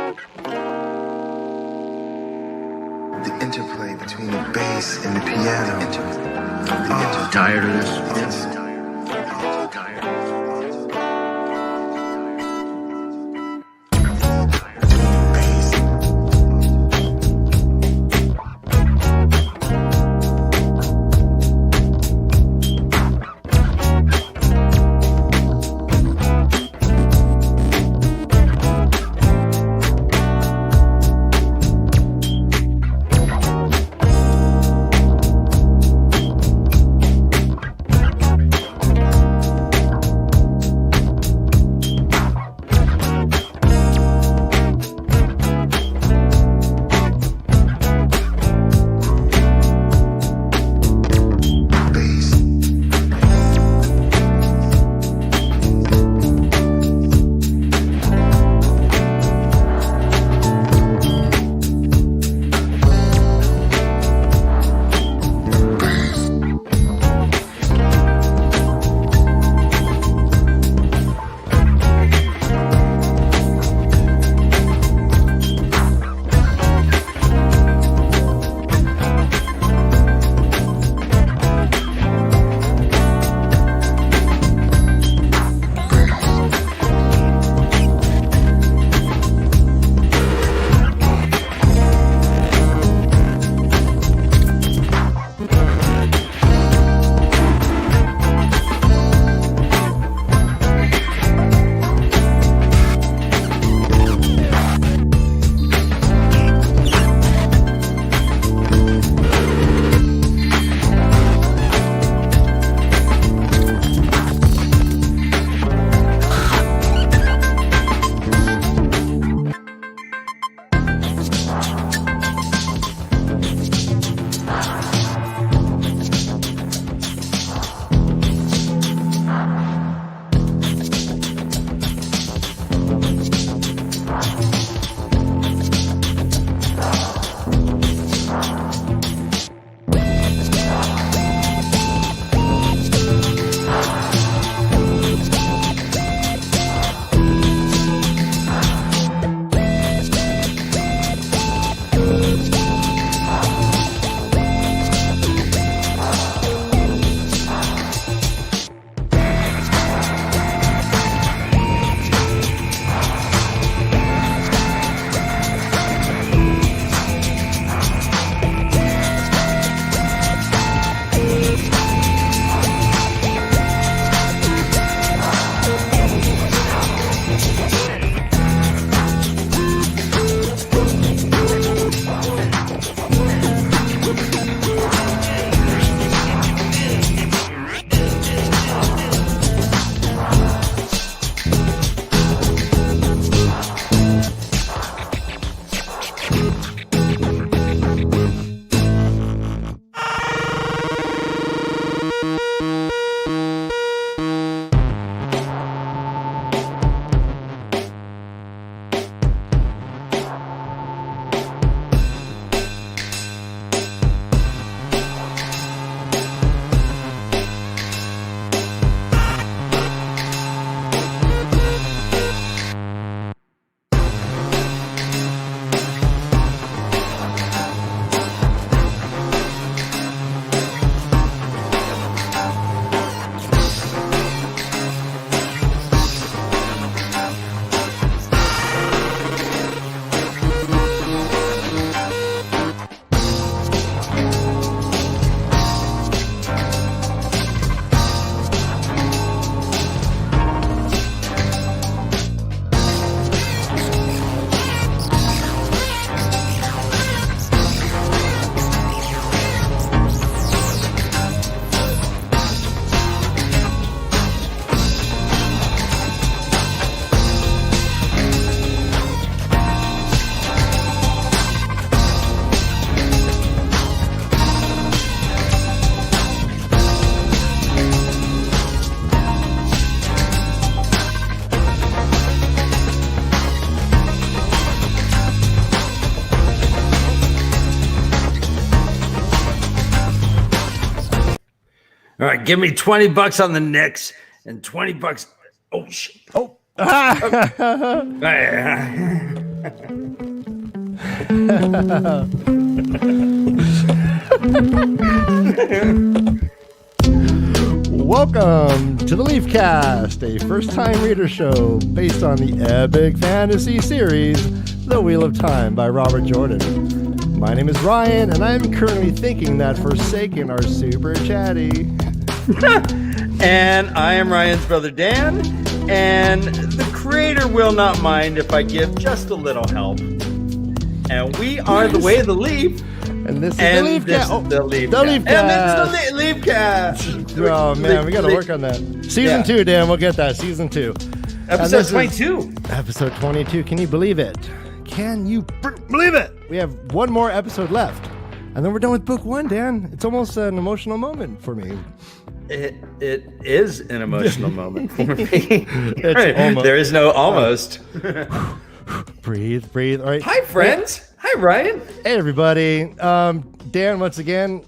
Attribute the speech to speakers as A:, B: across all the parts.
A: The interplay between the bass and the piano.
B: Tired of this?
C: All right, give me $20 on the Knicks and $20. Oh shit! Oh.
D: Welcome to the LeafCast, a first-time reader show based on the epic fantasy series, The Wheel of Time by Robert Jordan. My name is Ryan, and I'm currently thinking that Forsaken are super chatty.
C: And I am Ryan's brother Dan, and the creator will not mind if I give just a little help. And we are the Way of the Leaf.
D: And this is
C: And
D: the
C: this
D: LeafCast.
C: is the LeafCast.
D: LeafCast.
C: And this is the LeafCast.
D: Oh, man, we got to work on that. Season 2, Dan, we'll get that. Season 2.
C: Episode 22.
D: Episode 22. Can you believe it? Can you believe it? We have one more episode left. And then we're done with book 1, Dan. It's almost an emotional moment for me.
C: It is an emotional moment for me.
D: It's almost.
C: There is no almost.
D: Breathe. All right.
C: Hi, friends. Hi, Ryan.
D: Hey, everybody. Dan, once again,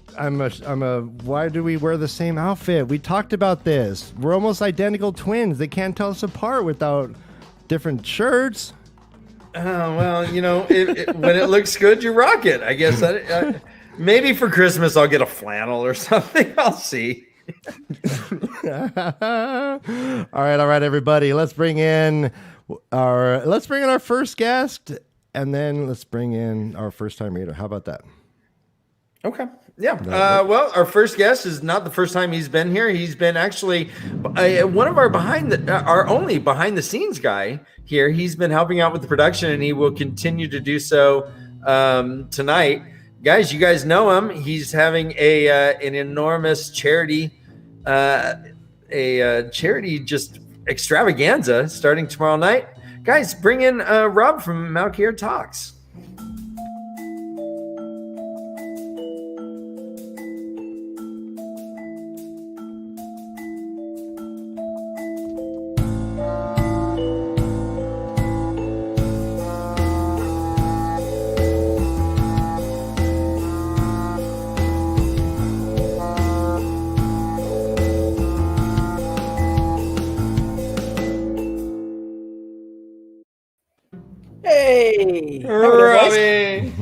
D: why do we wear the same outfit? We talked about this. We're almost identical twins. They can't tell us apart without different shirts.
C: Well, you know, when it looks good, you rock it. I guess maybe for Christmas I'll get a flannel or something. I'll see.
D: All right, everybody. Let's bring in our first guest, and then let's bring in our first time reader. How about that?
C: Okay. Yeah. Well, our first guest is not the first time he's been here. He's been actually one of our only behind the scenes guy here. He's been helping out with the production, and he will continue to do so tonight. Guys, you guys know him. He's having an enormous charity, charity just extravaganza starting tomorrow night. Guys, bring in Rob from Malkier Talks.
E: Hey,
C: Robbie.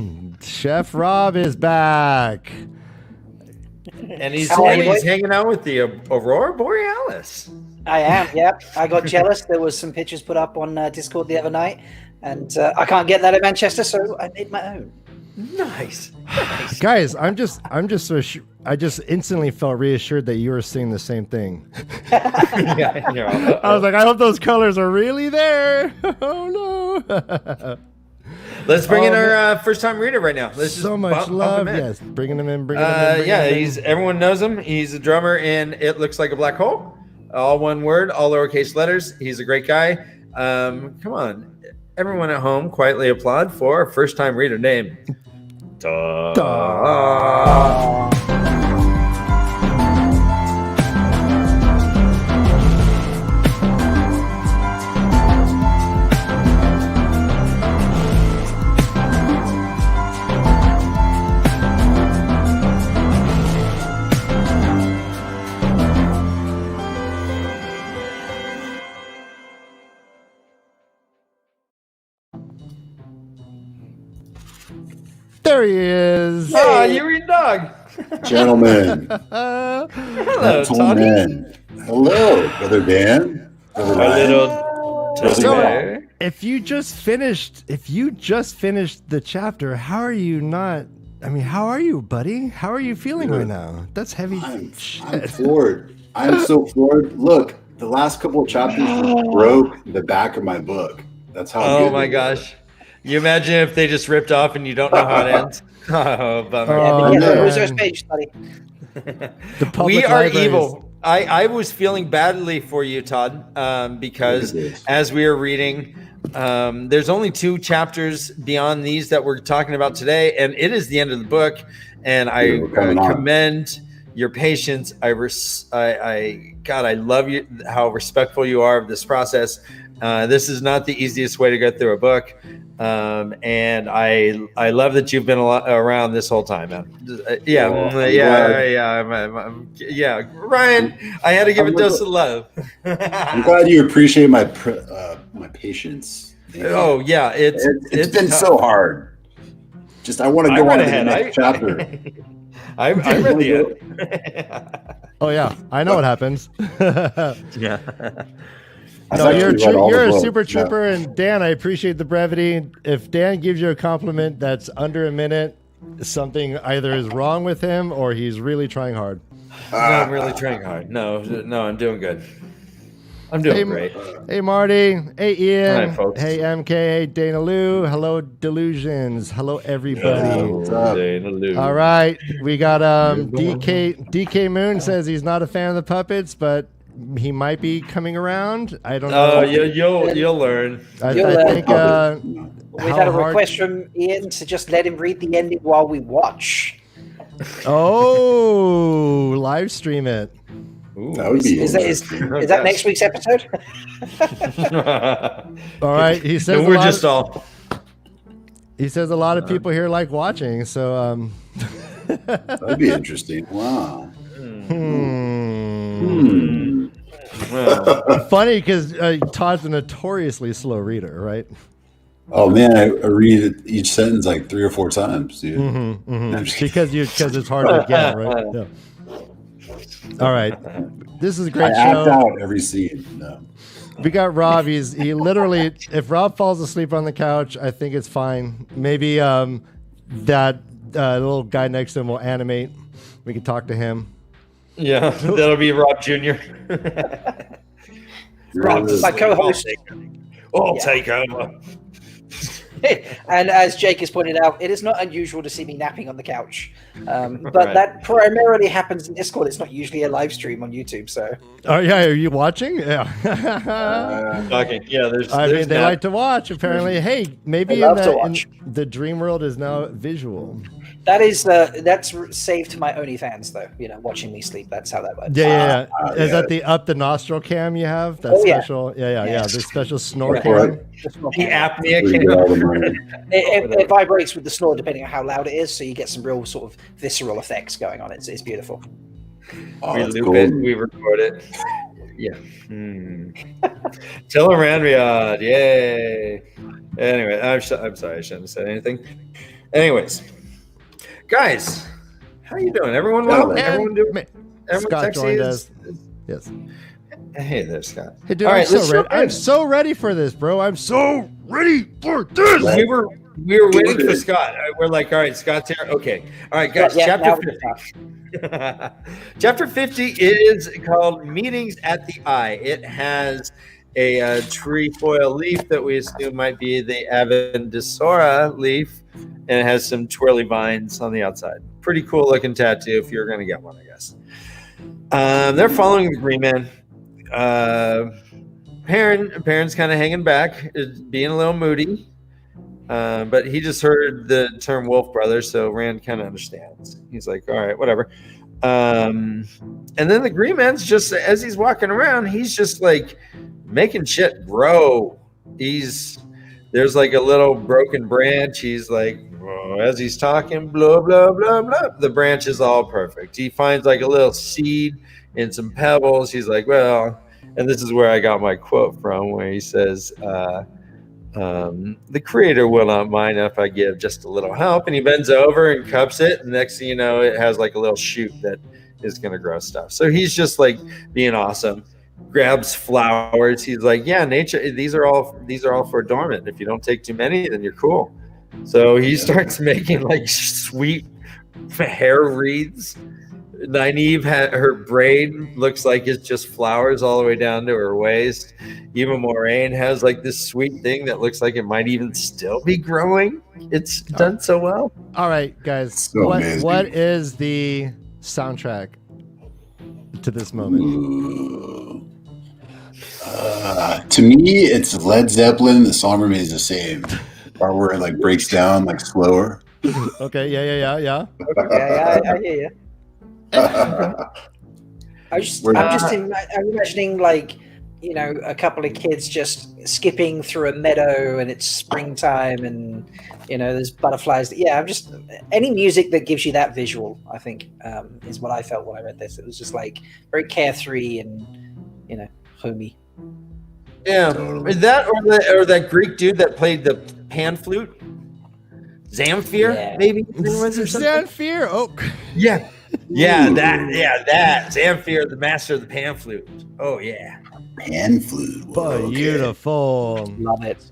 D: Chef Rob is back.
C: And he's hanging out with the Aurora Borealis.
E: I am. Yep. I got jealous. There was some pictures put up on Discord the other night, and I can't get that in Manchester, so I made my own.
C: Nice.
D: Guys, I just instantly felt reassured that you were seeing the same thing.
C: Yeah,
D: I was like, I hope those colors are really there. Oh no.
C: Let's bring in our first-time reader right now. Let's
D: so
C: just
D: much
C: bump
D: love.
C: him in.
D: Yes, bringing him in.
C: Everyone knows him. He's a drummer in It Looks Like a Black Hole. All one word, all lowercase letters. He's a great guy. Come on, everyone at home, quietly applaud for our first-time reader name.
D: There he is.
C: Oh, you read dog.
F: Gentlemen,
C: Hello, Toddy.
F: gentlemen. Hello, Brother Dan. Brother
C: Our
F: Ryan.
C: little
F: Brother
D: So,
F: Ryan.
D: if you just finished the chapter, how are you, buddy? How are you feeling right now? That's heavy
F: I'm
D: shit.
F: floored. I'm so floored. Look, the last couple of chapters broke the back of my book. That's how.
C: Oh
F: good
C: my
F: they were.
C: gosh. You imagine if they just ripped off and you don't know how it ends? Oh, bummer.
D: Oh,
E: Yeah,
D: man.
E: resource page study.
D: The public
C: We are
D: libraries.
C: evil. I was feeling badly for you, Todd, because
F: Look at this.
C: as we were reading, there's only 2 chapters beyond these that we're talking about today, and it is the end of the book. And I
F: We're coming on.
C: commend your patience. I love you, how respectful you are of this process. This is not the easiest way to go through a book. And I love that you've been around this whole time, man. Ryan, I had to give a dose of love.
F: I'm glad you appreciate my patience.
C: Oh yeah,
F: It's been
C: tough.
F: so hard. Just I want to go on to the next chapter.
C: I read the end.
D: Oh yeah, I know what happens.
C: Yeah.
D: No, you're a super trooper, and Dan, I appreciate the brevity. If Dan gives you a compliment that's under a minute, something either is wrong with him or he's really trying hard.
C: No, I'm really trying hard. No, I'm doing good. I'm doing great.
D: Hey, Marty. Hey, Ian.
C: Hi, folks.
D: Hey, MK. Hey, Dana Lou. Hello, Delusions. Hello, everybody.
F: What's up?
C: Dana Lou.
D: All right. We got DK Moon says he's not a fan of the puppets, but he might be coming around. I don't know.
C: Oh, you'll learn.
D: I think
E: we've had a request from Ian to just let him read the ending while we watch.
D: Oh, live stream it.
C: Ooh.
F: That would be
E: is that next week's episode?
D: All right. He says He says a lot of people here like watching, so
F: that'd be interesting. Wow.
D: Funny because Todd's a notoriously slow reader, right?
F: Oh man, I read each sentence like 3 or 4 times, dude.
D: Because it's hard to get, right? Yeah. All right, this is a great
F: I
D: show.
F: act out every scene. No.
D: We got Rob. He literally, if Rob falls asleep on the couch, I think it's fine. Maybe that little guy next to him will animate. We can talk to him.
C: Yeah, that'll be Rob Jr.
E: Rob's my co-host.
C: I'll take over.
E: And as Jake has pointed out, it is not unusual to see me napping on the couch. But that primarily happens in Discord. It's not usually a live stream on YouTube. So.
D: Oh yeah, are you watching? Yeah.
C: Okay. Yeah, there's
D: they like to watch. Apparently, hey, maybe in the dream world is now visual.
E: That is that's saved to my OnlyFans though. Watching me sleep. That's how that works.
D: Yeah. Is that the up the nostril cam you have? That special. Yeah. The special snore cam.
C: The apnea cam.
E: It vibrates with the snore depending on how loud it is, so you get some real sort of visceral effects going on. It's beautiful.
F: Oh,
C: We loop it. We record it. Yeah. Tell him Randriad. Yay. Anyway, I'm sorry. I shouldn't have said anything. Anyways, guys, how you doing? Everyone well? Everyone doing? Everyone
D: Scott
C: sexy
D: joined
C: is,
D: us. Yes.
C: Hey there, Scott.
D: Hey, dude,
C: All
D: I'm
C: right,
D: so ready. I'm so ready for this, bro. I'm so ready for this.
C: We were waiting for Scott. We're like, all right, Scott's here. Okay. All right, guys. Chapter 50. Chapter 50 is called Meetings at the Eye. It has a trefoil leaf that we assume might be the Avendisora leaf, and it has some twirly vines on the outside. Pretty cool looking tattoo if you're going to get one, I guess. They're following the Green Man. Perrin's kind of hanging back, being a little moody. But he just heard the term Wolf Brothers, so Rand kind of understands. He's like, all right, whatever. And then the Green Man's just, as he's walking around, he's just like making shit grow. There's like a little broken branch. He's like, as he's talking, blah, blah, blah, blah. The branch is all perfect. He finds like a little seed and some pebbles. He's like, well, and this is where I got my quote from, where he says, the creator will not mind if I give just a little help. And he bends over and cups it, and next thing you know, it has like a little shoot that is going to grow stuff. So he's just like being awesome. Grabs flowers. He's like, yeah, nature, these are all for dormant. If you don't take too many, then you're cool. So he starts making like sweet hair wreaths. Nynaeve, her braid looks like it's just flowers all the way down to her waist. Even Moraine has like this sweet thing that looks like it might even still be growing. It's done so well.
D: All right, guys.
F: So
D: what is the soundtrack to this moment?
F: To me, it's Led Zeppelin. The song remains the same. Part where it like breaks down like slower.
D: Okay, yeah.
E: Okay, I hear you. I'm imagining like, a couple of kids just skipping through a meadow and it's springtime and there's butterflies. Yeah, any music that gives you that visual, I think, is what I felt when I read this. It was just like very carefree and homey.
C: Yeah,
F: Totally.
C: that or that Greek dude that played the pan flute, Zamfir,
E: Yeah.
C: maybe his name was or something.
D: Zamfir. Oh,
C: Yeah, that Zamfir, the master of the pan flute. Oh yeah,
F: Pan flute. Whoa, okay.
D: beautiful.
E: Love it.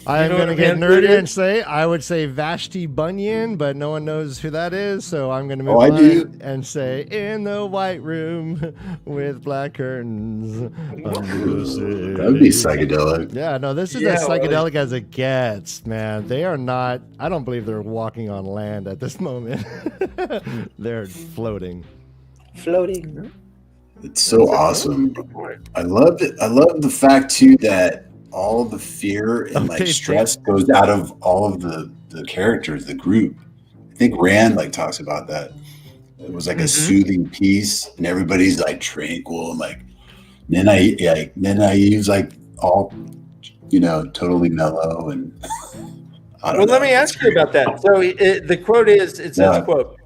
D: I'm
C: know
D: going to
C: what a
D: get
C: pan flute
D: nerdy and
C: is?
D: say I would say Vashti Bunyan, but no one knows who that is, so I'm going to move
F: Oh, I
D: on
F: do.
D: and say in the white room with black curtains.
F: That would be psychedelic.
D: Yeah, no, this is
C: Yeah,
D: as
C: well,
D: psychedelic as it gets, man. They are not, I don't believe they're walking on land at this moment. They're floating.
E: Floating.
F: It's so awesome. I love it. I love the fact too that all the fear and like
D: Okay,
F: stress goes out of all of the characters, the group. I think Rand like talks about that. It was like a soothing peace, and everybody's like tranquil and like Nenai's like all, totally mellow and. I don't
C: well,
F: know.
C: let me ask you about that. So the quote is, it says,
F: Yeah.
C: quote,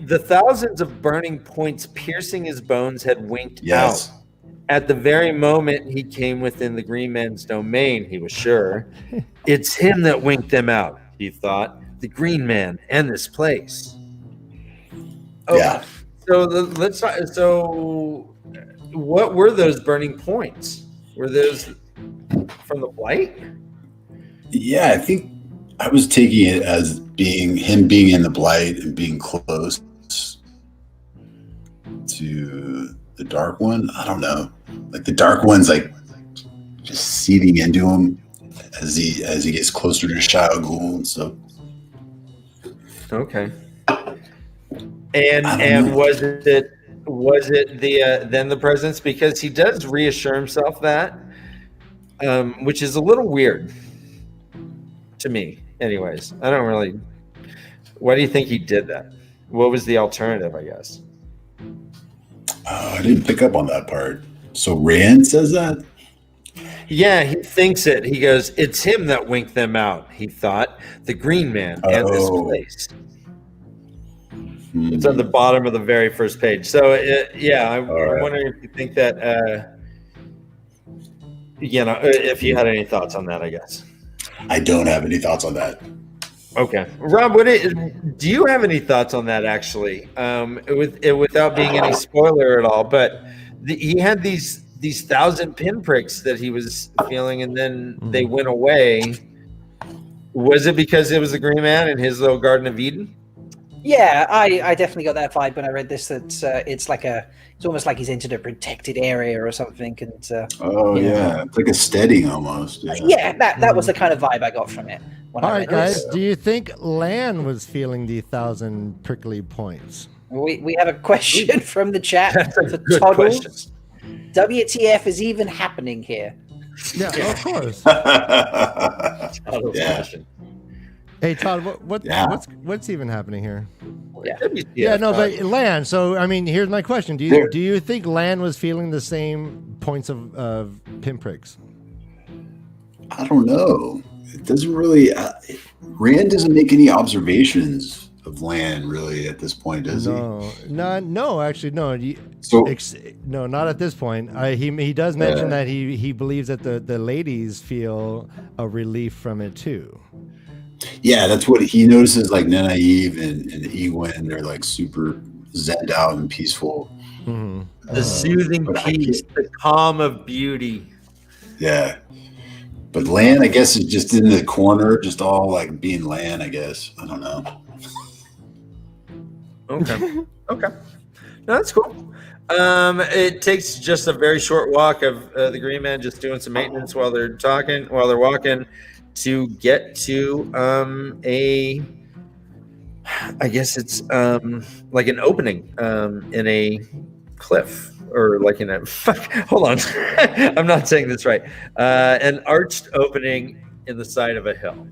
C: the thousands of burning points piercing his bones had winked
F: Yes.
C: out. At the very moment he came within the Green Man's domain, he was sure. It's him that winked them out, he thought. The Green Man and this place. Oh,
F: Yeah.
C: So what were those burning points? Were those from the blight?
F: Yeah, I think I was taking it as being him being in the blight and being close to the Dark One. I don't know. Like the Dark One's like just seeding into him as he gets closer to Shia Ghul and stuff.
C: Okay.
F: I
C: And
F: don't know.
C: was it the then the presence, because he does reassure himself that, which is a little weird to me. Anyways, I don't really. Why do you think he did that? What was the alternative? I guess.
F: I didn't pick up on that part. So Rand says that?
C: Yeah, he thinks it. He goes, "It's him that winked them out." He thought, the Green Man and this
F: Oh.
C: place. It's on the bottom of the very first page. So, I'm
F: right.
C: wondering if you think that, if you had any thoughts on that, I guess.
F: I don't have any thoughts on that.
C: Okay. Rob, do you have any thoughts on that, actually, without being any spoiler at all? But he had these 1,000 pinpricks that he was feeling, and then they went away. Was it because it was the Green Man in his little Garden of Eden?
E: Yeah, I definitely got that vibe when I read this. That it's almost like he's entered a protected area or something. And
F: Yeah, it's like a steadying almost. Yeah.
E: that was the kind of vibe I got from it. When
D: All
E: I
D: right,
E: read
D: guys,
E: this.
D: do you think Lan was feeling the 1,000 prickly points?
E: We have a question from the chat
C: That's a
E: for
C: good
E: Toddles.
C: question.
E: WTF is even happening here?
D: Yeah, of course.
F: Yeah.
D: Hey, Todd,
F: Yeah.
D: what's even happening here?
C: Yeah,
D: No, but Lan. So, I mean, here's my question: Do you think Lan was feeling the same points of pinpricks?
F: I don't know. It doesn't really. Rand doesn't make any observations of Lan really at this point, does he?
D: No, actually, no.
F: So
D: No, not at this point. He does mention that he believes that the ladies feel a relief from it too.
F: yeah, that's what he notices. Like Nenaive and Egwene, they're like super zenned out and peaceful.
D: Mm-hmm.
C: The soothing
F: but I
C: peace, the calm of beauty.
F: Yeah. But Lan, I guess, is just in the corner, just all like being Lan, I guess. I don't know.
C: Okay. Okay. No, that's cool. It takes just a very short walk of the Green Man just doing some maintenance while they're walking to get to I guess it's like an opening in a cliff, or like in a hold on. I'm not saying this right. An arched opening in the side of a hill.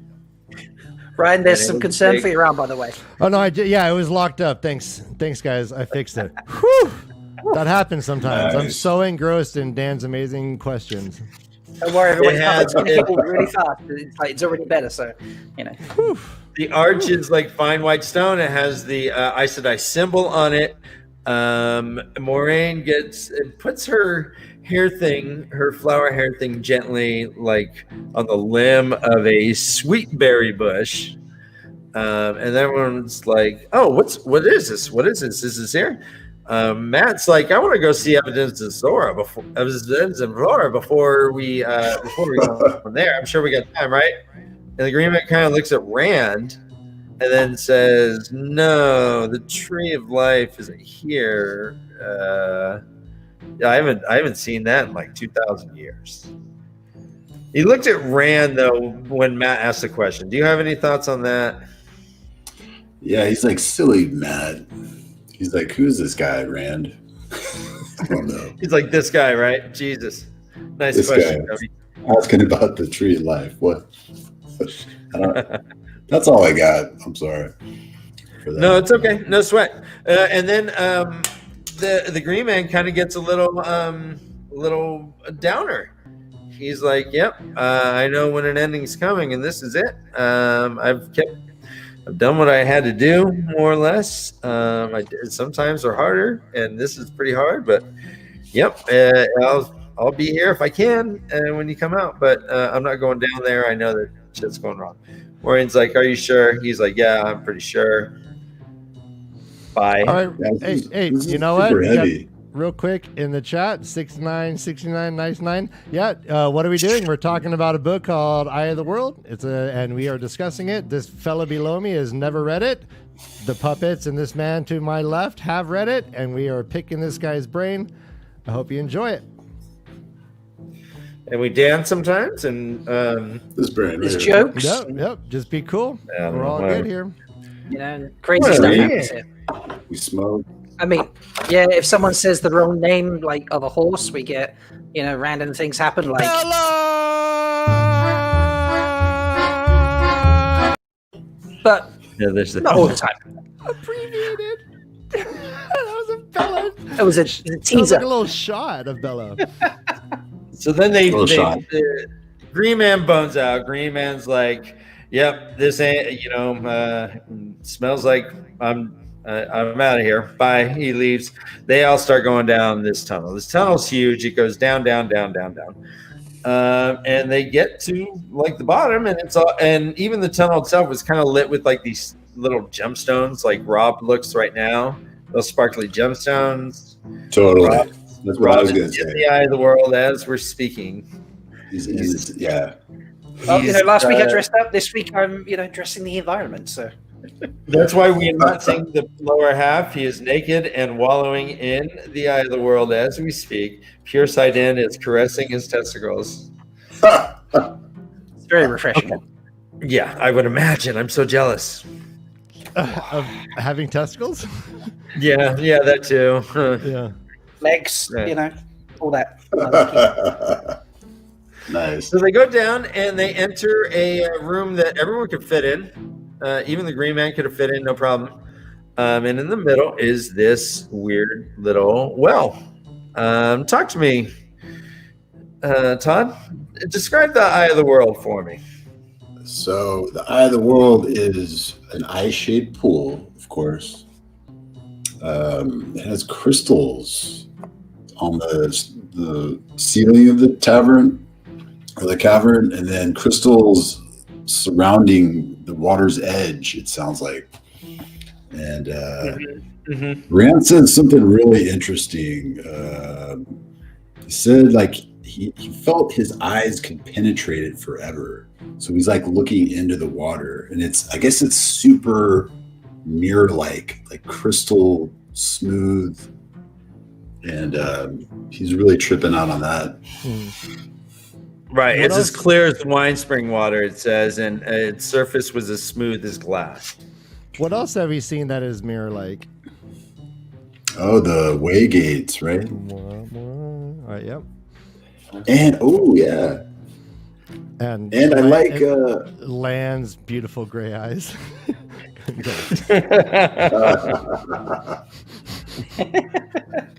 E: Ryan, there's
C: And it
E: some
C: was
E: concern
C: big.
E: for you around, by the way.
D: Oh no, it was locked up. Thanks, guys. I fixed it. Whew! That happens sometimes. I'm
F: Nice.
D: so engrossed in Dan's amazing questions.
E: Don't worry, everyone's
C: It has-
E: going to heal really fast. It's already better, so
D: Whew.
C: The arch is like fine white stone. It has the Aes Sedai symbol on it. Moraine puts her hair thing, her flower hair thing, gently, like on the limb of a sweet berry bush. And everyone's like, "Oh, what is this? What is this? Is this here?" Matt's like, "I want to go see evidence of Flora before we go from there. I'm sure we got time, right?" And the Green Man kind of looks at Rand and then says, "No, the Tree of Life isn't here. I haven't seen that in like 2,000 years." He looked at Rand though when Matt asked the question. Do you have any thoughts on that?
F: Yeah, he's like, silly Matt. He's like, who's this guy, Rand? I don't know.
C: He's like, this guy, right? Jesus. Nice
F: This
C: question.
F: guy asking about the tree of life. What? I don't. That's all I got. I'm sorry for that.
C: No, it's okay. No sweat. And then the Green Man kind of gets a little downer. He's like, "Yep, I know when an ending's coming, and this is it. I've done what I had to do, more or less. Sometimes they're harder, and this is pretty hard. But yep, I'll be here if I can when you come out. But I'm not going down there. I know that shit's going wrong." Maureen's like, "Are you sure?" He's like, "Yeah, I'm pretty sure." Bye.
D: All right.
F: Yeah,
D: Hey,
F: this is
D: you know what?
F: super
D: We got-
F: heavy.
D: real quick in the chat, 69, nice 9. Yeah, what are we doing? We're talking about a book called Eye of the World. And we are discussing it. This fella below me has never read it. The puppets and this man to my left have read it, and we are picking this guy's brain. I hope you enjoy it.
C: And we dance sometimes, and
F: This brand
E: There's
F: right
E: jokes.
D: Yep. Just be cool.
C: Yeah,
D: We're all
C: whatever.
D: good here.
E: You know, crazy
C: Well,
E: stuff
C: yeah.
E: happens here.
F: We smoke.
E: I mean, yeah, if someone says the wrong name, like of a horse, we get, random things happen. Like, but
C: yeah, there's
E: not all the time.
D: Abbreviated. That was a Bella.
E: It was a
D: Sounds
E: teaser.
D: like a little shot of Bella.
C: So then
F: Little shot.
C: the Green Man bones out. Green Man's like, "Yep, this ain't, smells like I'm out of here. Bye." He leaves. They all start going down this tunnel. This tunnel's huge. It goes down, down, down, down, down. And they get to like the bottom, and and even the tunnel itself is kind of lit with like these little gemstones, like Rob looks right now. Those sparkly gemstones.
F: Totally.
C: Rob-
F: That's what I was
C: Rob
F: going
C: is
F: to
C: in
F: say.
C: the eye of the world as we're speaking.
F: Yeah.
E: Oh,
C: He's,
E: last week I dressed up. This week I'm, dressing the environment. So
C: That's why we are not seeing the lower half. He is naked and wallowing in the eye of the world as we speak. Pure Sight In is caressing his testicles.
E: it's very refreshing.
C: Yeah, I would imagine. I'm so jealous.
D: Of having testicles?
C: Yeah, that too.
D: Yeah.
E: Legs,
C: Right.
E: all that.
F: Nice.
C: So they go down and they enter a room that everyone could fit in. Even the Green Man could have fit in, no problem. And in the middle is this weird little well. Talk to me, Todd. Describe the Eye of the World for me.
F: So the Eye of the World is an eye-shaped pool, of course. It has crystals on the ceiling of the tavern or the cavern, and then crystals surrounding the water's edge, it sounds like. And Rand said something really interesting. He said like he felt his eyes could penetrate it forever. So he's like looking into the water, and I guess it's super mirror-like, like crystal smooth. And he's really tripping out on that.
C: Right.
D: What
C: It's
D: else?
C: as clear as wine spring water, it says, and its surface was as smooth as glass.
D: What else have you seen that is mirror-like?
F: Oh, the way gates, right?
D: All right, yep.
F: And oh yeah,
D: And
F: and I like
D: Land's beautiful gray eyes.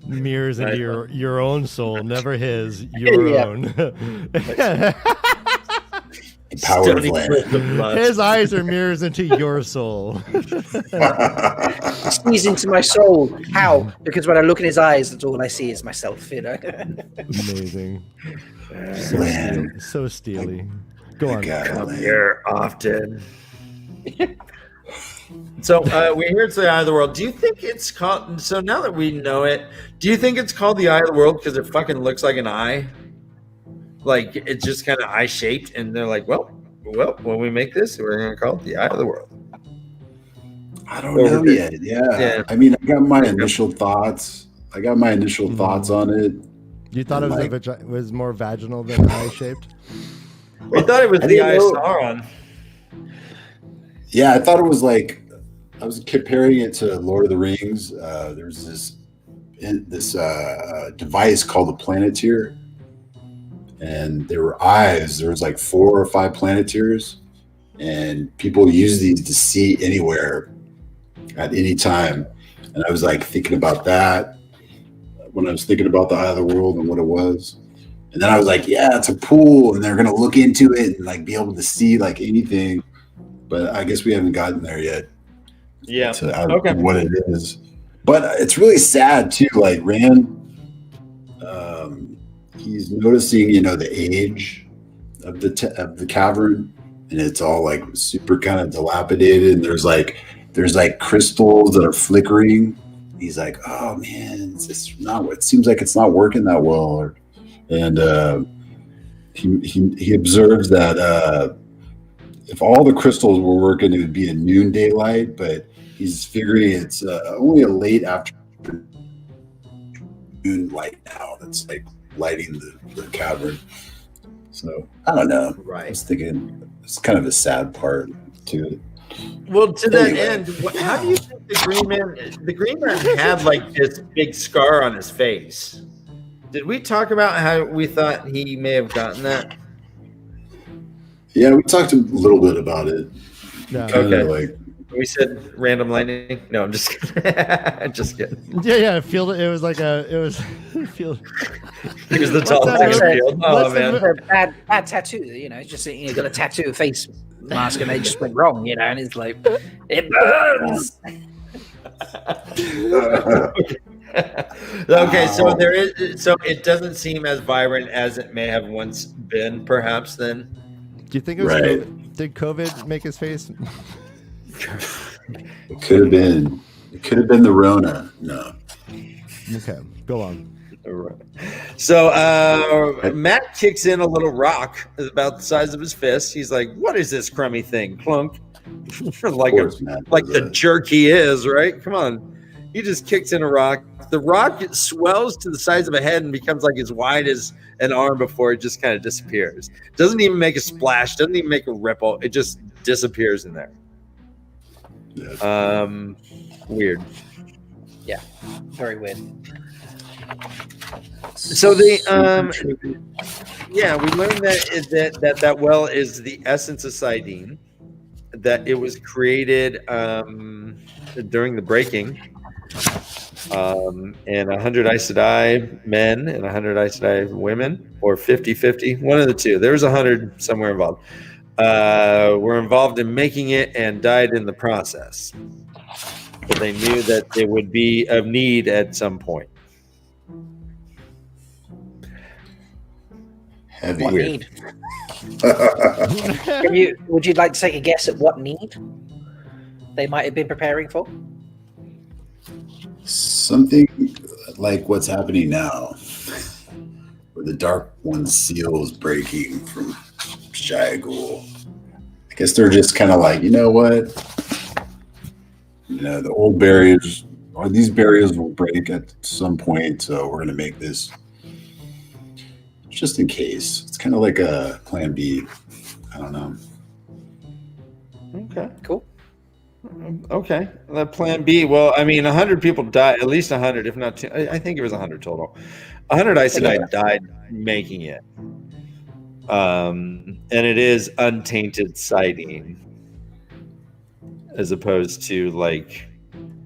D: Mirrors into your own soul, never his, your
E: Yeah.
D: own.
F: The power of
C: Stony
F: land.
C: Cliff of lust.
D: His eyes are mirrors into your soul.
E: Squeeze into my soul. How? Because when I look in his eyes, that's all I see is myself.
D: Amazing.
F: Land.
D: So steely. Go on.
F: God, land.
C: Here often. So we're here to the Eye of the World. Do you think it's called? So now that we know it, do you think it's called the Eye of the World because it fucking looks like an eye? Like it's just kind of eye shaped, and they're like, well, when we make this, we're gonna call it the Eye of the World.
F: I don't know yet. Yeah. I mean, I got my initial thoughts. On it.
D: You thought it was more vaginal than eye shaped?
C: We thought it was the Eye of Sauron.
F: Yeah, I thought it was like I was comparing it to Lord of the Rings. There's this device called the Planeteer, and there were eyes. There was like 4 or 5 Planeteers, and people use these to see anywhere at any time. And I was like thinking about that when I was thinking about the Eye of the World and what it was. And then I was like, yeah, it's a pool, and they're gonna look into it and like be able to see like anything. But I guess we haven't gotten there yet.
C: Yeah.
F: To what it is. But it's really sad too. Like Rand, he's noticing, the age of the cavern, and it's all like super kind of dilapidated. And there's like crystals that are flickering. He's like, oh man, it seems like it's not working that well. And he observes that if all the crystals were working, it would be a noonday light, but he's figuring it's only a late afternoon light now that's like lighting the cavern. So I don't know.
C: Right.
F: I was thinking it's kind of a sad part to it.
C: Well, to that end, how do you think the Green Man had like this big scar on his face? Did we talk about how we thought he may have gotten that?
F: Yeah, we talked a little bit about it.
D: No.
C: Okay. We said random lightning. No, I'm just kidding. Just kidding.
D: Yeah. It was like it was.
C: He was the tallest field. Oh man,
E: bad tattoo. Just got a tattoo face mask, and they just went wrong. And it's like it burns.
C: Okay, so there is. So it doesn't seem as vibrant as it may have once been. Perhaps then.
D: Do you think it was COVID? Did COVID make his face?
F: It could have been. It could have been the Rona. No.
D: Okay, go on.
C: So Matt kicks in a little rock about the size of his fist. He's like, "What is this crummy thing?" Plunk. like the jerk he is, right? Come on. He just kicks in a rock. The rock swells to the size of a head and becomes like as wide as an arm before it just kind of disappears. Doesn't even make a splash. Doesn't even make a ripple. It just disappears in there. Weird.
E: Yeah, very weird.
C: So we learned that well is the essence of Sidene, that it was created during the breaking, and 100 Aes Sedai men and 100 Aes Sedai women, or 50-50, one of the two. There was 100 somewhere involved. Were involved in making it and died in the process. But they knew that it would be of need at some point.
F: Heavy.
E: What need? Would you like to take a guess at what need they might have been preparing for?
F: Something like what's happening now, where the Dark One's seal is breaking from Shai-Ghul. I guess they're just kind of like, you know what? The old barriers, or these barriers will break at some point, so we're going to make this just in case. It's kind of like a plan B. I don't know.
C: Okay.
E: Cool.
C: Okay. That plan B. Well, I mean, 100 people died, at least 100, if not two. I think it was 100 total. 100 Aes Sedai died making it. And it is untainted Sidene, as opposed to like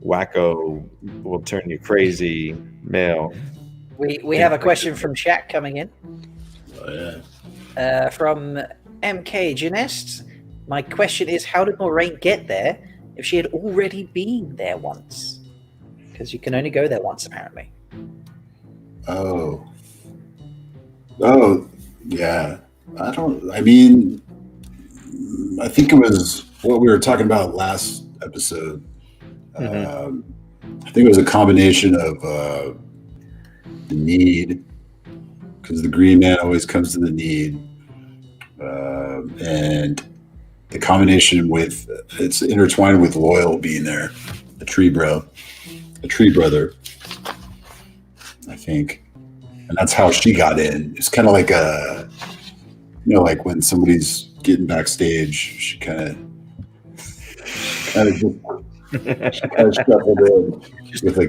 C: wacko will turn you crazy male.
E: We have a question from chat coming in.
F: Oh, yeah.
E: From MK Janest, my question is, how did Moraine get there if she had already been there once? Because you can only go there once, apparently.
F: Oh, yeah. I think it was what we were talking about last episode. I think it was a combination of the need, because the Green Man always comes to the need, and the combination with, it's intertwined with Loyal being there, a tree brother, I think. And that's how she got in. It's kind of like like when somebody's getting backstage, she kind of shuffled in with a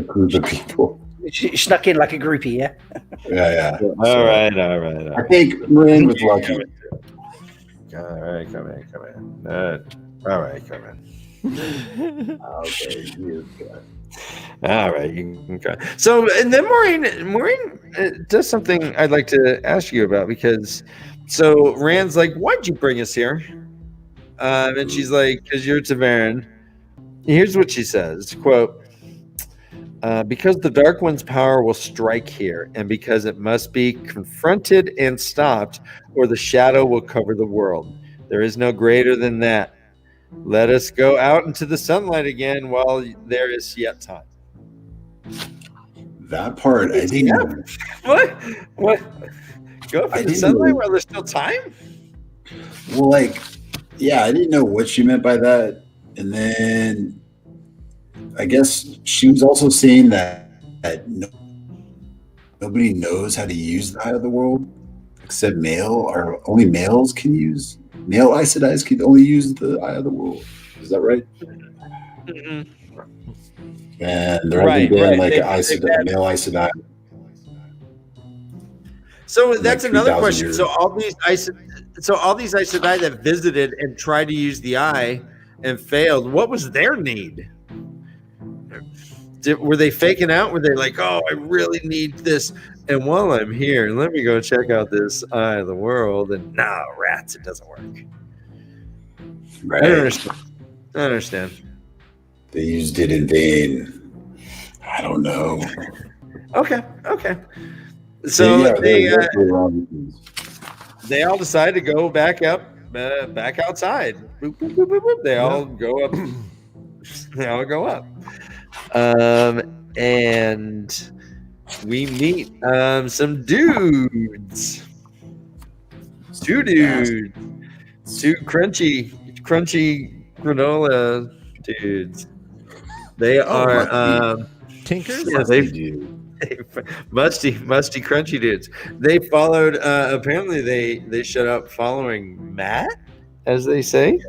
F: group of people.
E: She snuck in like a groupie, yeah?
F: Yeah.
B: All right.
F: I think Moraine was lucky.
B: All right, come in. All right, come in.
F: Okay, he is good.
B: All right, you can try. So, and then Maureen does something I'd like to ask you about, because so Rand's like, "Why'd you bring us here?" And she's like, "Because you're TAVERN." Here's what she says: "Quote, because the Dark One's power will strike here, and because it must be confronted and stopped, or the shadow will cover the world. There is no greater than that. Let us go out into the sunlight again while there is yet time."
F: That part, I didn't.
B: What? Go out for the sunlight while there's still time?
F: Well, I didn't know what she meant by that. And then I guess she was also saying that nobody knows how to use the Eye of the World except only males can use. Male Aes Sedai can only use the Eye of the World. Is that right?
B: Mm-mm.
F: And there hasn't been like an male Aes Sedai.
C: So that's
F: like
C: another
F: 3,000
C: question.
F: years.
C: So all these Aes Sedai that visited and tried to use the eye and failed, what was their need? Were they faking out? Were they like, "Oh, I really need this, and while I'm here, let me go check out this Eye of the World"? And rats, it doesn't work.
F: Right.
C: I don't understand.
F: They used it in vain. I don't know.
C: Okay. So they all decide to go back outside. Boop, boop, boop, boop, boop. They all go up. They all go up. And we meet some dudes. Two crunchy granola dudes. They are
D: Tinkers?
C: yeah, musty crunchy dudes. They followed apparently they showed up following Matt, as they say.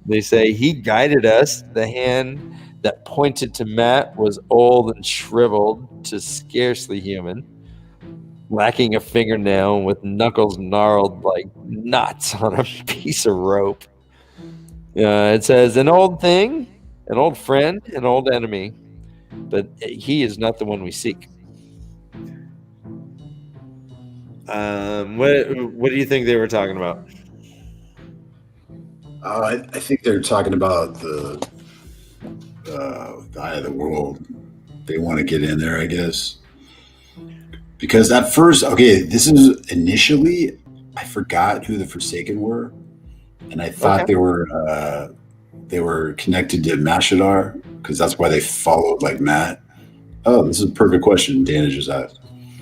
C: They say he guided us. The hand that pointed to Matt was old and shriveled to scarcely human, lacking a fingernail with knuckles gnarled like knots on a piece of rope. It says, an old thing, an old friend, an old enemy, but he is not the one we seek. What do you think they were talking about?
F: I think they're talking about the Eye of the World. They want to get in there, I guess. Because at first, this is initially, I forgot who the Forsaken were, and I thought they were connected to Mashadar, because that's why they followed like Matt. Oh, this is a perfect question. Dana just asked.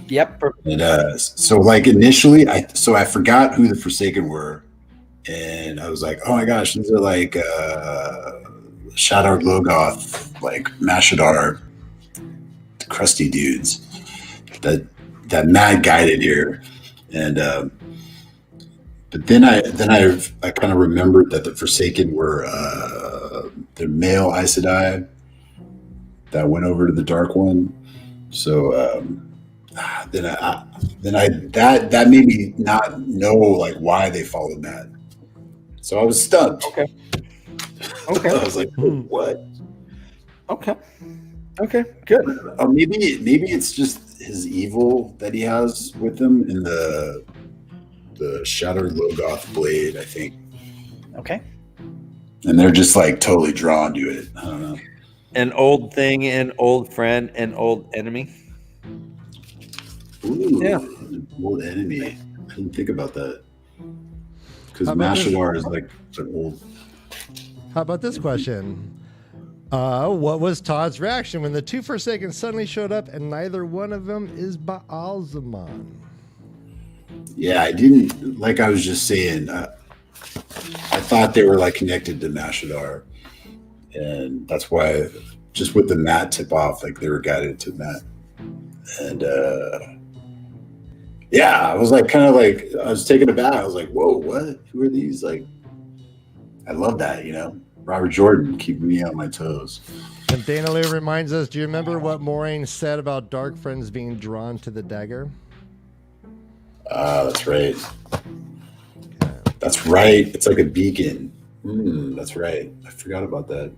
E: Yep.
F: And so like initially, I forgot who the Forsaken were, and I was like, oh my gosh, these are like Shadar Logoth, like Mashadar, crusty dudes that Matt guided here, and but then I kind of remembered that the Forsaken were the male Aes Sedai that went over to the Dark One. So that made me not know like why they followed Matt. So I was stumped.
C: Okay.
F: I was like, what?
C: Okay, good.
F: Maybe it's just his evil that he has with him in the the Shattered Logoth blade, I think.
E: Okay.
F: And they're just like totally drawn to it. I don't know.
B: An old thing, an old friend, an old enemy.
F: Ooh,
B: Yeah.
F: an old enemy. I didn't think about that. Because
D: How about this?
F: Mashadar is like an old.
D: How about this question? What was Todd's reaction when the two Forsakens suddenly showed up and neither one of them is Baalzamon?
F: Yeah, I didn't, like I was just saying, I thought they were like connected to Mashadar. And that's why, just with the Matt tip off, like they were guided to Matt. And yeah, I was like, kind of like, I was taken aback. I was like, whoa, what? Who are these? Like, I love that, you know? Robert Jordan keeping me on my toes.
D: And Dana Lou reminds us, do you remember what Moraine said about dark friends being drawn to the dagger?
F: That's right. That's right. It's like a beacon. That's right. I forgot about that.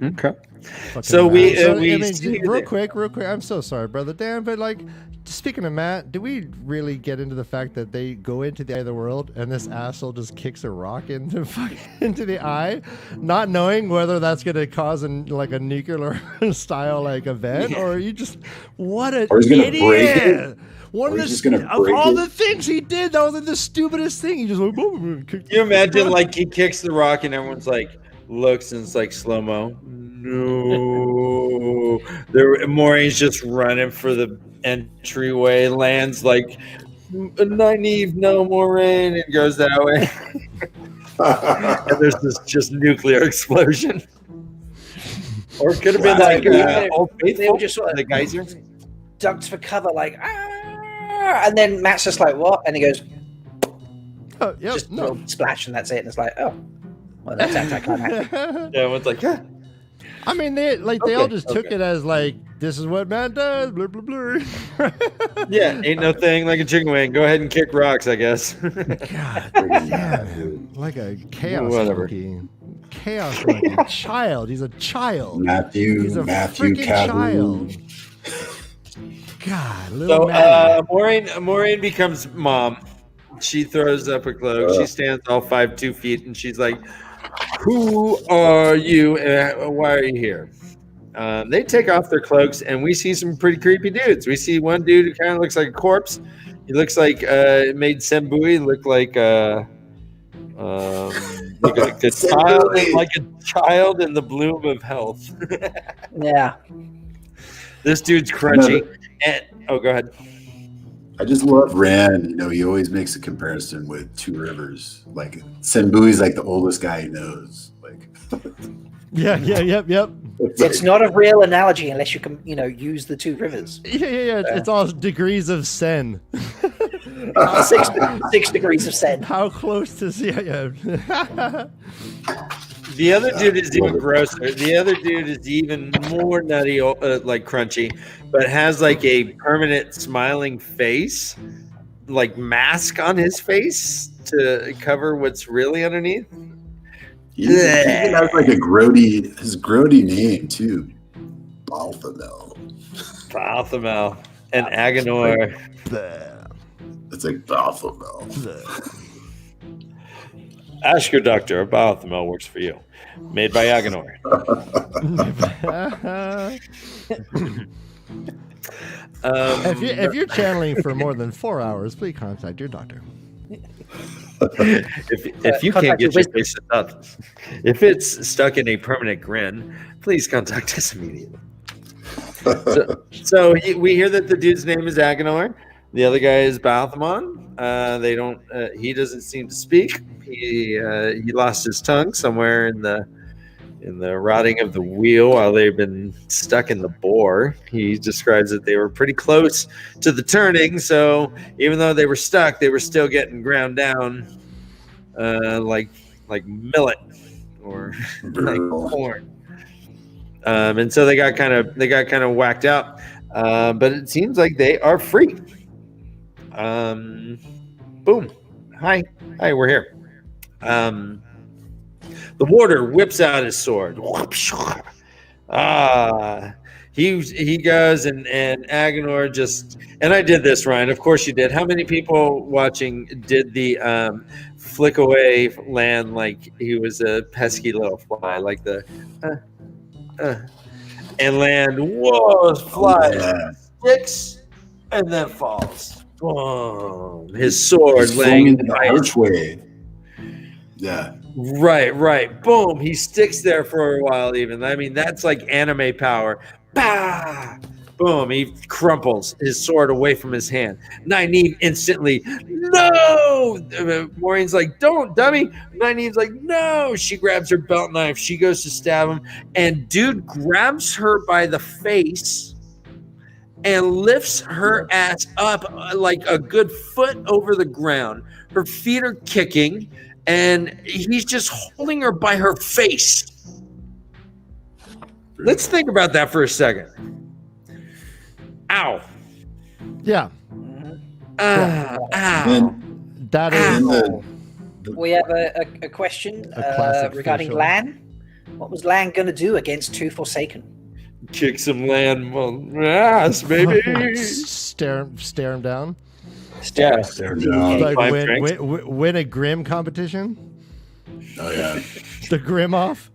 B: Okay.
D: Fucking
B: So
D: Matt.
B: we see
D: real quick. I'm so sorry, brother Dan, but like, speaking of Matt, do we really get into the fact that they go into the eye of the world and this asshole just kicks a rock into the eye, not knowing whether that's going to cause a nuclear style like event, or you just what an
F: Or he's gonna
D: idiot.
F: break it.
D: One
F: Or
D: of
F: he's just gonna
D: of
F: break
D: all
F: it.
D: the things he did, that was like the stupidest thing. He just like, boom,
B: Can you imagine, like, he kicks the rock and everyone's like, looks and it's like slow-mo. No. Maureen's just running for the entryway, lands like, Nynaeve, no, Moraine, and goes that way. And there's this just nuclear explosion. Or it could have been like Old
E: They
B: Faithful,
E: were just sort of
B: the geyser.
E: ducked for cover, like, and then Matt's just like, what? And he goes, just splash, and that's it. And it's like, oh, well, that's anticlimactic.
B: Yeah, one's like, yeah.
D: I mean, they all just took it as like, this is what Matt does, blah, blah, blah.
B: Yeah, ain't no thing like a chicken wing. Go ahead and kick rocks, I guess.
D: God damn, like a chaos monkey. Chaos monkey. Child. He's a child. He's a
F: Matthew
D: freaking
F: Caboon.
D: child. God, little
B: So Maureen becomes mom. She throws up a cloak. She stands all 2 feet, and she's like, "Who are you? And why are you here?" They take off their cloaks, and we see some pretty creepy dudes. We see one dude who kind of looks like a corpse. He looks like it made Sembui look like a child in the bloom of health.
E: Yeah.
B: This dude's crunchy. Go ahead.
F: I just love Rand. You know, he always makes a comparison with Two Rivers. Like Senbui's like the oldest guy he knows. Like,
D: yep.
E: It's not a real analogy unless you can, use the two rivers.
D: Yeah. It's all degrees of sen.
E: 6 degrees of sen.
D: How close to
B: The other dude is even grosser. The other dude is even more nutty, like crunchy, but has like a permanent smiling face, like mask on his face to cover what's really underneath.
F: he even has like his grody name too. Balthamel.
B: And Agenor.
F: It's like Balthamel.
D: Ask
B: your doctor if Balthamel works for you. Made by Agenor.
D: If you're channeling for more than 4 hours, please contact your doctor.
B: If you can't get your face up, if it's stuck in a permanent grin, please contact us immediately. So we hear that the dude's name is Agenor. The other guy is Balthamon. He doesn't seem to speak. He lost his tongue somewhere in the rotting of the wheel while they've been stuck in the bore. He describes that they were pretty close to the turning, so even though they were stuck, they were still getting ground down like millet or like corn. And so they got kind of whacked out. But it seems like they are free. Boom. Hi, we're here. The warder whips out his sword. he goes and Agenor just, and I did this, Ryan. Of course you did. How many people watching did the flick away land like he was a pesky little fly, like the and land? Whoa, flies, sticks, and then falls. Boom! His sword laying
F: in the archway. Yeah.
B: Right. Boom. He sticks there for a while even. I mean, that's like anime power. Bah! Boom. He crumples his sword away from his hand. Nynaeve instantly, no! Maureen's like, don't, dummy. Nynaeve's like, no! She grabs her belt knife. She goes to stab him. And dude grabs her by the face and lifts her ass up like a good foot over the ground. Her feet are kicking. And he's just holding her by her face. Let's think about that for a second. Ow.
D: Yeah.
B: Ow.
D: That is.
E: We have a question regarding
D: facial.
E: Lan. What was Lan going to do against Two Forsaken?
B: Kick some land ass, baby.
D: Stare him down.
B: Yeah.
D: Like
B: Five
D: win a Grim competition.
F: Oh yeah.
D: The Grim off.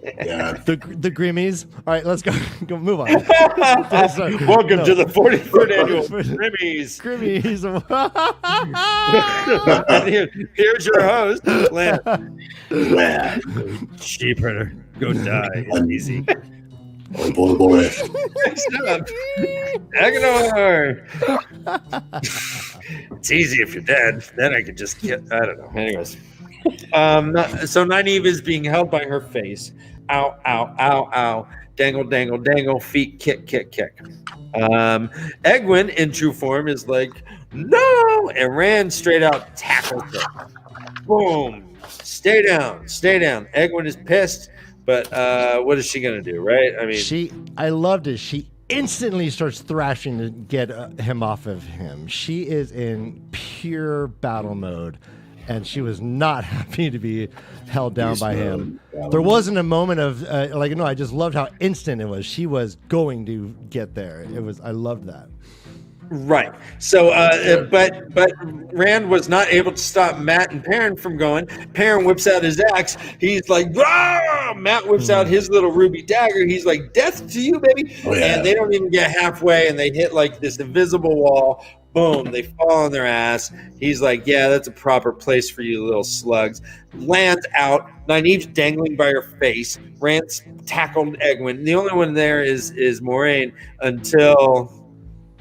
F: Yeah.
D: The Grimmies. All right, let's go move on.
B: Welcome to the 43rd annual Grammys.
D: Grimmies.
B: Here's your host, Lan. Sheep herder, go die. It's easy.
F: Oh boy.
B: Shut up. Agenor. It's easy if you're dead. Then I could just get, I don't know. Anyways. So Nynaeve is being held by her face. Ow, ow, ow, ow. Dangle, dangle, dangle. Feet kick, kick, kick. Egwene in true form is like, no! And Rand straight out tackles her. Boom. Stay down. Stay down. Egwene is pissed. But what is she gonna do, right? I mean,
D: I loved it. She instantly starts thrashing to get him off of him. She is in pure battle mode, and she was not happy to be held down by him. There wasn't a moment of I just loved how instant it was. She was going to get there. I loved that.
B: right. So, but Rand was not able to stop Matt and Perrin from going. Perrin whips out his axe. He's like, ah! Matt whips out his little ruby dagger. He's like, death to you, baby.
F: Oh, yeah.
B: And they don't even get halfway, and they hit like this invisible wall. Boom, they fall on their ass. He's like, yeah, that's a proper place for you little slugs. Land's out. Nynaeve's dangling by her face. Rand's tackled Egwene. The only one there is Moiraine until...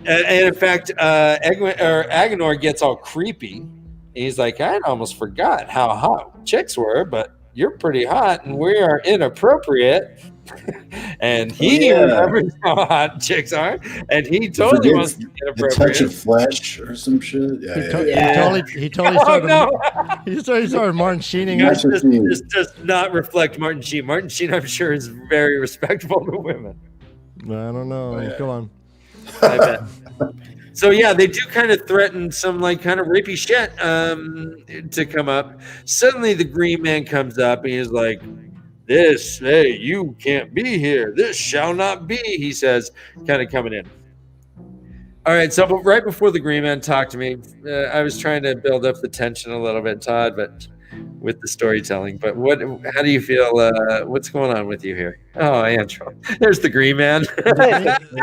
B: And in fact, Agenor gets all creepy. He's like, I almost forgot how hot chicks were, but you're pretty hot, and we are inappropriate. And he remembers how hot chicks are, and he totally wants to be
F: A
B: inappropriate.
F: touch of flesh or some shit.
D: He totally started. He started Martin Sheening.
B: This does not reflect Martin Sheen. Martin Sheen, I'm sure, is very respectful to women.
D: I don't know.
F: Oh, yeah.
D: Come on.
B: I bet. So yeah, they do kind of threaten some like kind of rapey shit to come up. Suddenly the Green Man comes up and he's like, hey, you can't be here. This shall not be, he says, kind of coming in. All right, so but right before the Green Man talked to me, I was trying to build up the tension a little bit, Todd, but with the storytelling. But how do you feel? What's going on with you here? Oh, Andrew, there's the Green Man.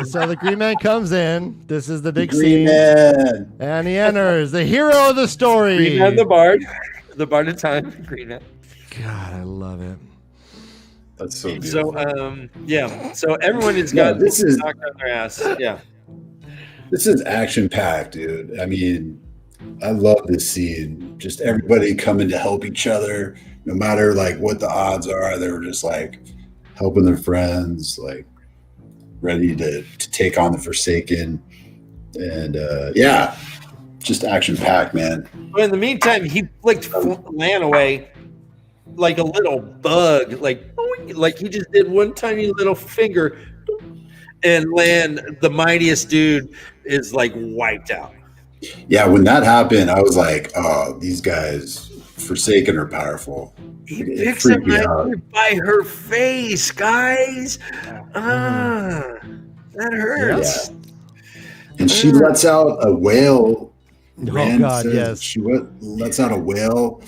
D: So the Green Man comes in. This is the big
F: Green
D: scene.
F: Man.
D: And he enters, the hero of the story.
B: Green Man, the bard of time, Green Man.
D: God, I love it.
F: That's so beautiful.
B: So so everyone has got
F: this is
B: knocked on their ass. Yeah.
F: This is action packed, dude. I mean, I love this scene. Just everybody coming to help each other, no matter like what the odds are. They were just like helping their friends, like ready to take on the Forsaken. And just action packed, man.
B: But in the meantime, he flicked Lan away like a little bug, like he just did one tiny little finger, and Lan, the mightiest dude, is like wiped out.
F: Yeah, when that happened, I was like, oh, these guys Forsaken are powerful.
B: He
F: It
B: picks
F: freaked
B: him
F: me
B: right
F: out.
B: there by her face, guys. That hurts.
F: Yeah. And she lets out a wail.
D: Oh,
F: Rand
D: God,
F: says
D: yes.
F: she lets out a wail.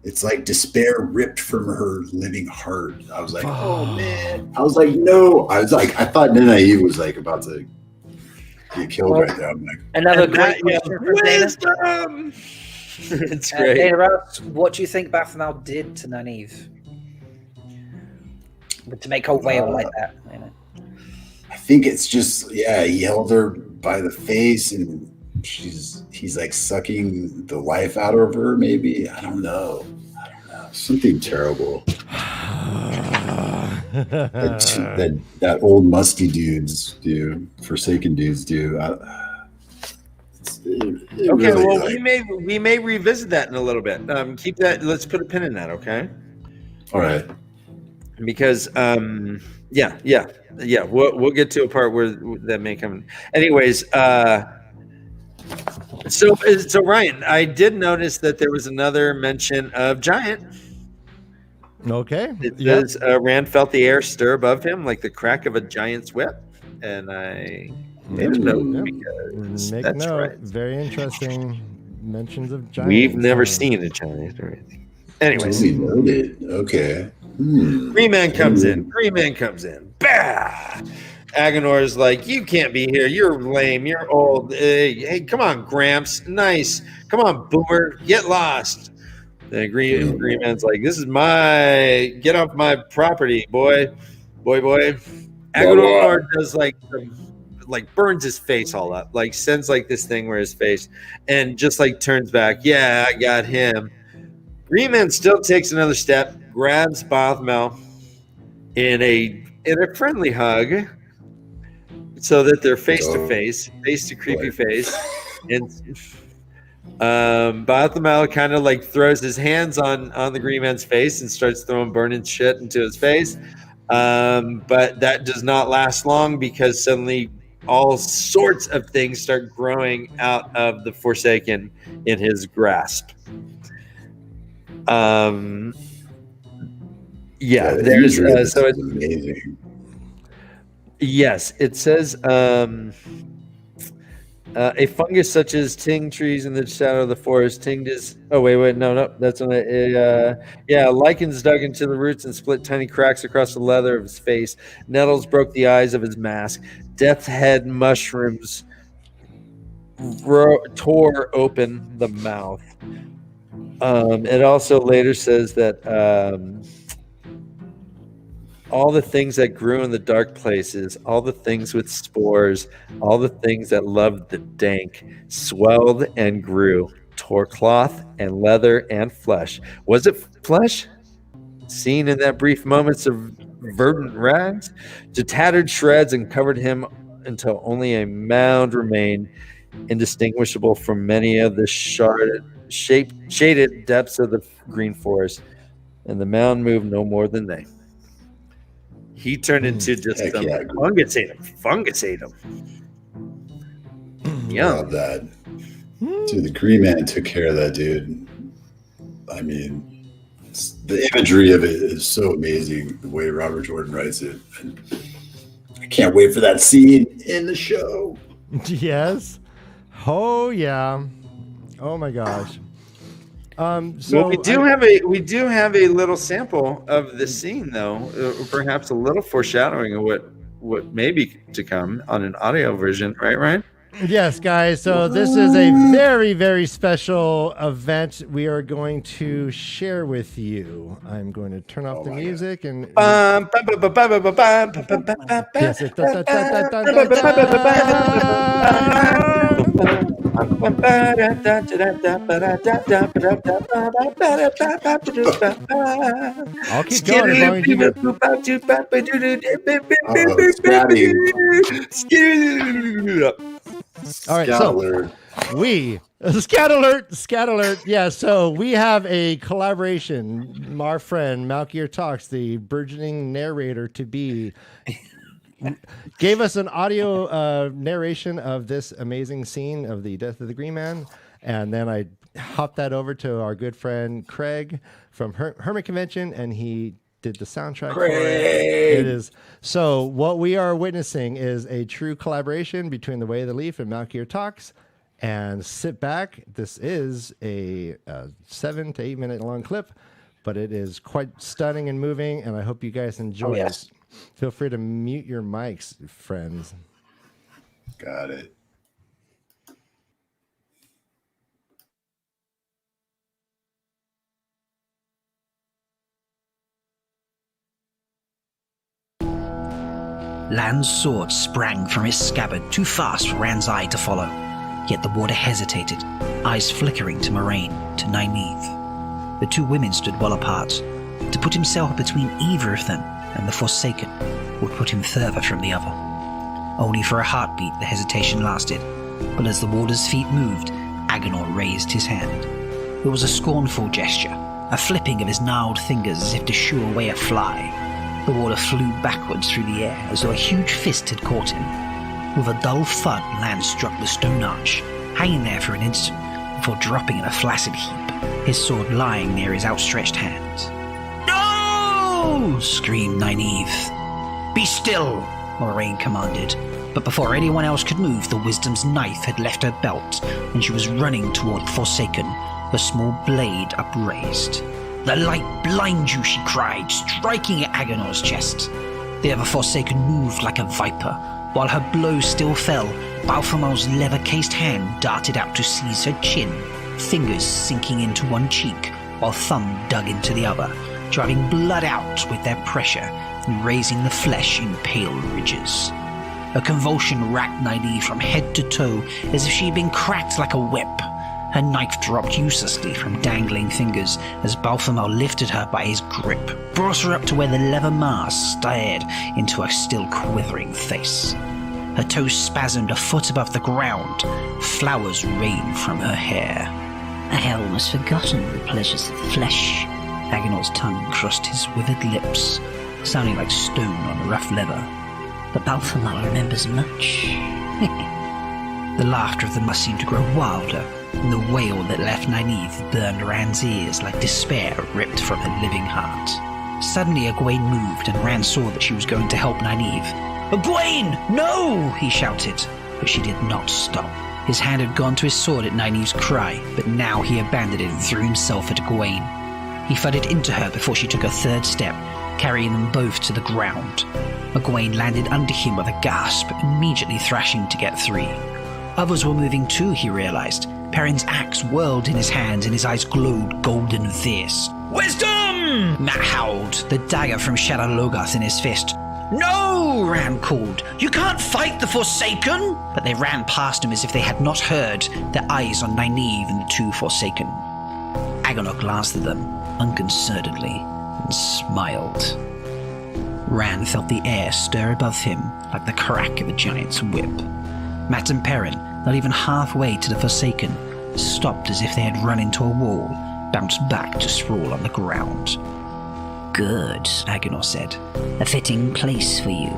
F: It's like despair ripped from her living heart. I was like, oh man. I was like, no. I thought Nenaive was like about to get killed right there. I'm like,
E: Another
B: And
E: great
B: that,
E: question from Dana.
B: wisdom. It's great.
E: Dana asks, what do you think Baphomet did to Nynaeve? But to make her wail like that, you know.
F: I think it's just, he held her by the face and he's like sucking the life out of her, maybe. I don't know. Something terrible. that old musty dudes do, Forsaken dudes do.
B: Okay, well, we may revisit that in a little bit. Keep that. Let's put a pin in that, okay?
F: All right.
B: Because we'll get to a part where that may come. Anyways, so Ryan, I did notice that there was another mention of giant.
D: Okay.
B: It says Rand felt the air stir above him like the crack of a giant's whip, and I made a note because
D: Make
B: that's
D: note.
B: right.
D: Very interesting mentions of giants.
B: We've never seen a giant or anything. Anyways,
F: okay.
B: Green Man comes in. Bah! Agonor's like, you can't be here. You're lame. You're old. Hey, come on, Gramps. Nice. Come on, Boomer. Get lost. The Green Man's like, this is get off my property, boy. Agonor does like burns his face all up, like sends like this thing where his face, and just like turns back. Yeah, I got him. Green Man still takes another step, grabs Bothmel in a friendly hug, so that they're face to face to creepy face, and Bothmel kind of like throws his hands on the Green Man's face and starts throwing burning shit into his face, but that does not last long because suddenly all sorts of things start growing out of the Forsaken in his grasp. There's so it's
F: amazing.
B: Yes, it says a fungus such as ting trees in the shadow of the forest. Tinged is no, that's on lichens dug into the roots and split tiny cracks across the leather of his face. Nettles broke the eyes of his mask. Death's head mushrooms tore open the mouth. It also later says that all the things that grew in the dark places, all the things with spores, all the things that loved the dank, swelled and grew, tore cloth and leather and flesh. Was it flesh? Seen in that brief moments of verdant rags, to tattered shreds and covered him until only a mound remained, indistinguishable from many of the shaded depths of the green forest, and the mound moved no more than they. He turned into just fungus ate him.
F: Love that. Dude, the Green Man took care of that dude. I mean, the imagery of it is so amazing, the way Robert Jordan writes it. And I can't wait for that scene in the show.
D: Yes. Oh, yeah. Oh, my gosh.
B: We do have a little sample of the scene, though, perhaps a little foreshadowing of what may be to come on an audio version, right, Ryan?
D: Yes, guys. So this is a very, very special event we are going to share with you. I'm going to turn off the music and yes, I'll keep going as long as you do. All right,
F: Scat alert.
D: Scat alert. Yeah, so we have a collaboration. Our friend Malkier Talks, the burgeoning narrator to be, gave us an audio narration of this amazing scene of the death of the Green Man. And then I hopped that over to our good friend Craig from Hermit Convention, and he did the soundtrack for it. It is so. What we are witnessing is a true collaboration between The Way of the Leaf and Malkier Talks. And sit back. This is a 7 to 8 minute long clip, but it is quite stunning and moving, and I hope you guys enjoy it. Feel free to mute your mics, friends.
F: Got it.
G: Lan's sword sprang from his scabbard too fast for Rand's eye to follow. Yet the warder hesitated, eyes flickering to Moraine, to Nynaeve. The two women stood well apart. To put himself between either of them and the Forsaken would put him further from the other. Only for a heartbeat the hesitation lasted, but as the warder's feet moved, Agenor raised his hand. It was a scornful gesture, a flipping of his gnarled fingers as if to shoo away a fly. The warder flew backwards through the air as though a huge fist had caught him. With a dull thud, Lan struck the stone arch, hanging there for an instant before dropping in a flaccid heap, his sword lying near his outstretched hand. "No!" screamed Nynaeve. "Be still!" Moraine commanded, but before anyone else could move, the Wisdom's knife had left her belt, and she was running toward the Forsaken, the small blade upraised. "The light blinds you," she cried, striking at Agenor's chest. The other Forsaken moved like a viper. While her blow still fell, Balthamel's leather-cased hand darted out to seize her chin, fingers sinking into one cheek, while thumb dug into the other, driving blood out with their pressure and raising the flesh in pale ridges. A convulsion racked Nynaeve from head to toe as if she had been cracked like a whip. Her knife dropped uselessly from dangling fingers as Balthamel lifted her by his grip, brought her up to where the leather mask stared into her still quivering face. Her toes spasmed a foot above the ground. Flowers rained from her hair.
H: I had almost forgotten the pleasures of the flesh.
G: Agenor's tongue crossed his withered lips, sounding like stone on rough leather.
H: But Balthamel remembers much.
G: The laughter of them must seem to grow wilder, and the wail that left Nynaeve burned Rand's ears like despair ripped from her living heart. Suddenly Egwene moved, and Rand saw that she was going to help Nynaeve. "Egwene, no!" he shouted, but she did not stop. His hand had gone to his sword at Nynaeve's cry, but now he abandoned it and threw himself at Egwene. He thudded into her before she took a third step, carrying them both to the ground. Egwene landed under him with a gasp, immediately thrashing to get free. Others were moving too, he realized. Perrin's axe whirled in his hands and his eyes glowed golden and fierce. "Wisdom!" Matt howled, the dagger from Shadow Logoth in his fist. "No!" Rand called. "You can't fight the Forsaken!" But they ran past him as if they had not heard, their eyes on Nynaeve and the two Forsaken. Agenor glanced at them, unconcernedly, and smiled. Rand felt the air stir above him like the crack of a giant's whip. Matt and Perrin, not even halfway to the Forsaken, stopped as if they had run into a wall, bounced back to sprawl on the ground.
H: "Good," Agenor said. "A fitting place for you.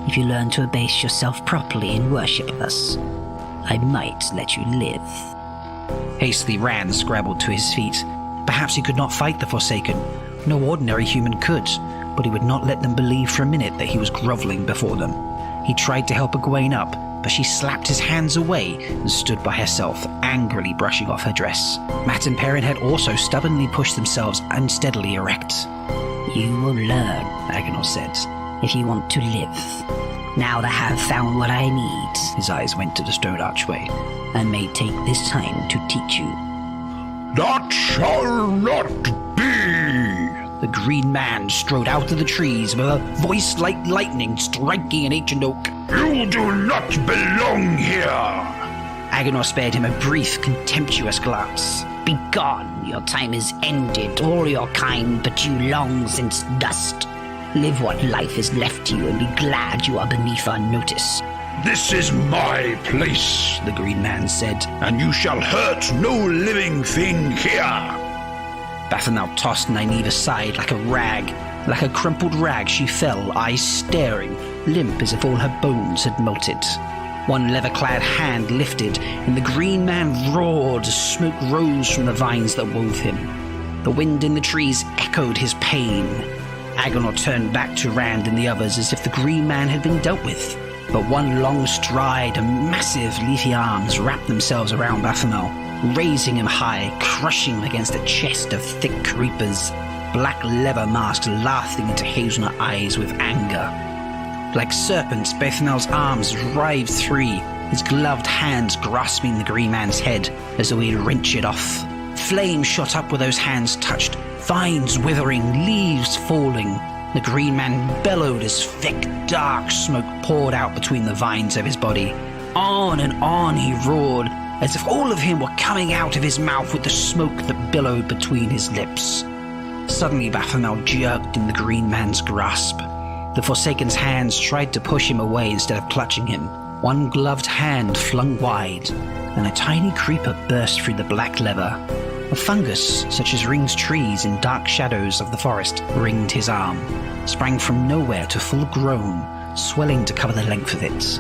H: If you learn to abase yourself properly and worship us, I might let you live."
G: Hastily Rand scrabbled to his feet. Perhaps he could not fight the Forsaken. No ordinary human could, but he would not let them believe for a minute that he was groveling before them. He tried to help Egwene up, but she slapped his hands away and stood by herself, angrily brushing off her dress. Matt and Perrin had also stubbornly pushed themselves unsteadily erect.
H: "You will learn," Agenor said, "if you want to live. Now that I have found what I need," his eyes went to the stone archway, "I may take this time to teach you."
I: "That shall not be!"
G: The green man strode out of the trees with a voice like lightning striking an ancient oak.
I: "You do not belong here!"
G: Agenor spared him a brief, contemptuous glance.
H: "Begone! Your time is ended. All your kind but you long since dust. Live what life is left to you and be glad you are beneath our notice."
I: "This is my place,"
G: the green man said.
I: "and you shall hurt no living thing here."
G: Balthamel tossed Nynaeve aside like a rag. Like a crumpled rag she fell, eyes staring, limp as if all her bones had melted. One leather-clad hand lifted, and the green man roared as smoke rose from the vines that wove him. The wind in the trees echoed his pain. Agonor turned back to Rand and the others as if the green man had been dealt with. But one long stride and massive leafy arms wrapped themselves around Baphomet, raising him high, crushing him against a chest of thick creepers, black leather masks laughing into hazelnut eyes with anger. Like serpents, Baphomet's arms writhed free, his gloved hands grasping the green man's head as though he'd wrench it off. Flames shot up where those hands touched, vines withering, leaves falling. The green man bellowed as thick, dark smoke poured out between the vines of his body. On and on he roared, as if all of him were coming out of his mouth with the smoke that billowed between his lips. Suddenly Baphomet jerked in the green man's grasp. The Forsaken's hands tried to push him away instead of clutching him. One gloved hand flung wide, and a tiny creeper burst through the black leather. A fungus, such as rings trees in dark shadows of the forest, ringed his arm, sprang from nowhere to full grown, swelling to cover the length of it.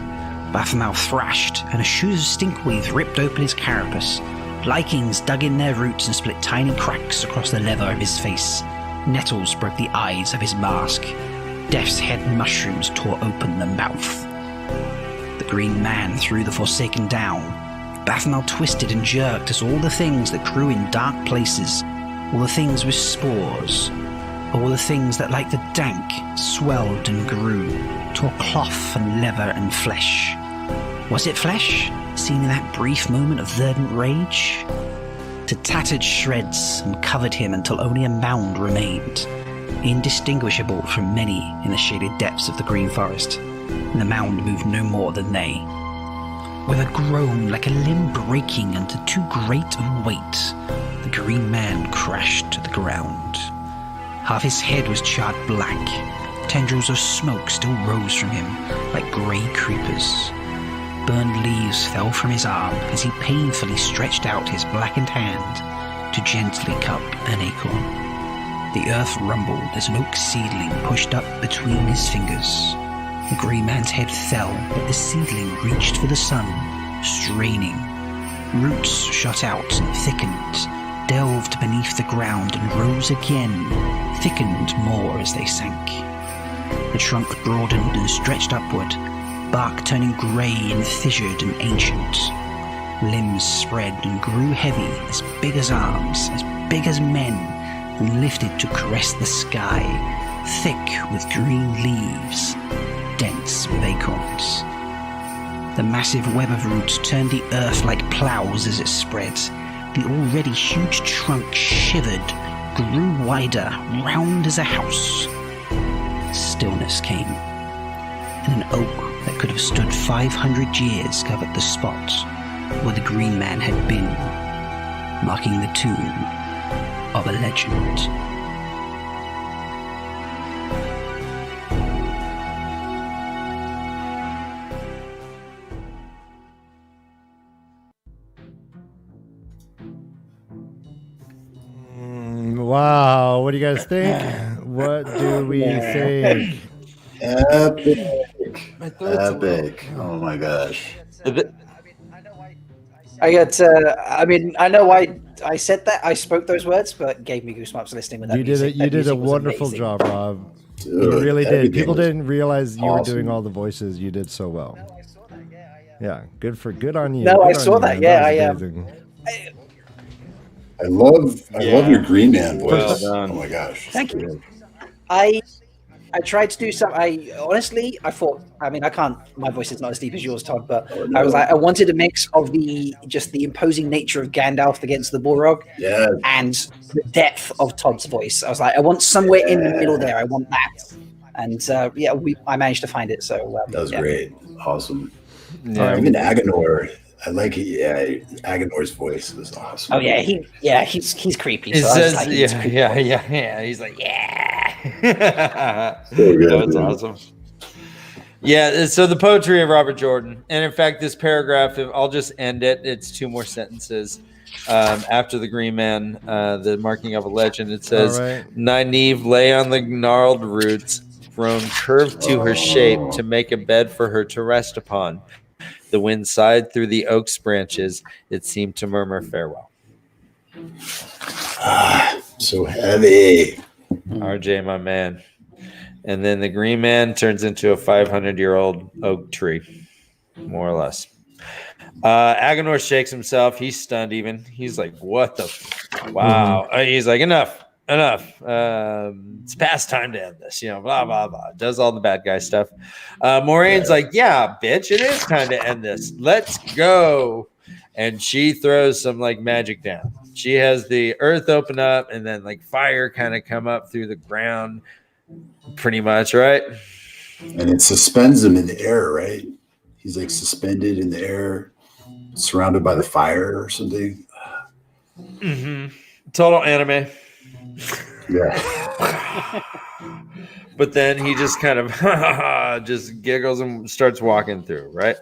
G: Baphomet thrashed, and a shoot of stinkweed ripped open his carapace. Lichens dug in their roots and split tiny cracks across the leather of his face. Nettles broke the eyes of his mask. Death's head mushrooms tore open the mouth. The green man threw the Forsaken down. Baphomet twisted and jerked as all the things that grew in dark places, all the things with spores, all the things that, like the dank, swelled and grew, tore cloth and leather and flesh. Was it flesh, seen in that brief moment of verdant rage? To tattered shreds and covered him until only a mound remained, indistinguishable from many in the shaded depths of the green forest, and the mound moved no more than they. With a groan like a limb breaking under too great a weight, the green man crashed to the ground. Half his head was charred black. Tendrils of smoke still rose from him like grey creepers. Burned leaves fell from his arm as he painfully stretched out his blackened hand to gently cup an acorn. The earth rumbled as an oak seedling pushed up between his fingers. The green man's head fell, but the seedling reached for the sun, straining. Roots shot out and thickened, delved beneath the ground and rose again, thickened more as they sank. The trunk broadened and stretched upward, bark turning grey and fissured and ancient. Limbs spread and grew heavy, as big as arms, as big as men, and lifted to caress the sky, thick with green leaves, dense with acorns. The massive web of roots turned the earth like ploughs as it spread. The already huge trunk shivered, grew wider, round as a house. Stillness came, and an oak that could have stood 500 years covered the spot where the green man had been, marking the tomb of a legend.
D: Wow, what do you guys think? What do we think?
F: Epic. Epic. Oh my gosh.
E: I know why I said that. I spoke those words, but it gave me goosebumps listening with that.
D: You did a wonderful job, Rob.
F: Dude,
D: You really did.
F: everything
D: People
F: was
D: didn't realize you were
F: awesome.
D: doing all the voices. You did so well. Yeah, good on you.
E: No,
D: Good
E: I
D: on
E: saw
D: you,
E: that.
D: man.
E: Yeah,
D: was amazing.
F: I love your green man voice.
B: Well done.
F: Oh my gosh.
E: Thank you. I tried to do some. I thought. I mean, I can't. My voice is not as deep as yours, Todd. But I was like, I wanted a mix of the imposing nature of Gandalf against the Balrog,
F: Yeah.
E: and the depth of Todd's voice. I was like, I want somewhere in the middle there. I want that. And I managed to find it. So
F: That was great. Awesome.
B: Yeah.
F: Even Agonor. I like it. Yeah, Agonor's voice was awesome.
E: Oh yeah, he's creepy.
B: It
E: So I was
B: says,
E: like, he's creepy.
B: yeah. He's like, yeah.
F: So good,
B: That's
F: dude.
B: awesome. Yeah, so the poetry of Robert Jordan. And in fact, this paragraph, I'll just end it. It's 2 more sentences. After the green man, the marking of a legend, it says,
D: All right.
B: Nynaeve lay on the gnarled roots, grown curved to her shape to make a bed for her to rest upon. The wind sighed through the oak's branches. It seemed to murmur farewell.
F: So heavy.
B: RJ, my man. And then the green man turns into a 500-year-old oak tree, more or less. Agenor shakes himself. He's stunned even. He's like, what the? Wow. He's like, enough. It's past time to end this. Blah, blah, blah. Does all the bad guy stuff. Moraine's like, yeah, bitch, it is time to end this. Let's go. And she throws some like magic down. She has the earth open up and then like fire kind of come up through the ground pretty much, right?
F: And it suspends him in the air, right? He's like suspended in the air, surrounded by the fire or something.
B: Mm-hmm. Total anime.
F: Yeah.
B: But then he just kind of just giggles and starts walking through, right?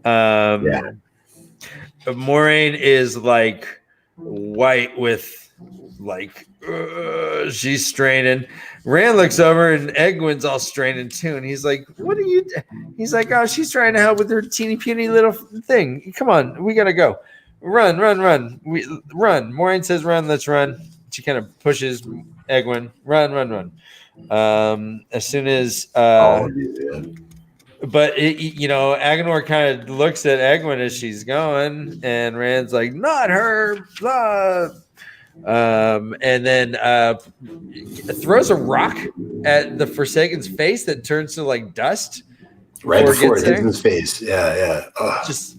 F: Yeah.
B: Moraine is like white with like she's straining. Rand looks over and Egwin's all straining too, and he's like, "What are you?" He's like, "Oh, she's trying to help with her teeny puny little thing. Come on, we gotta go. Run! We run." Moraine says, "Run! Let's run." She kind of pushes Egwin. Run! As soon as but Agenor kind of looks at Egwin as she's going, and Rand's like, "Not her!" Blah. And then throws a rock at the Forsaken's face that turns to like dust
F: right before it hits his face. Yeah. Ugh.
B: Just.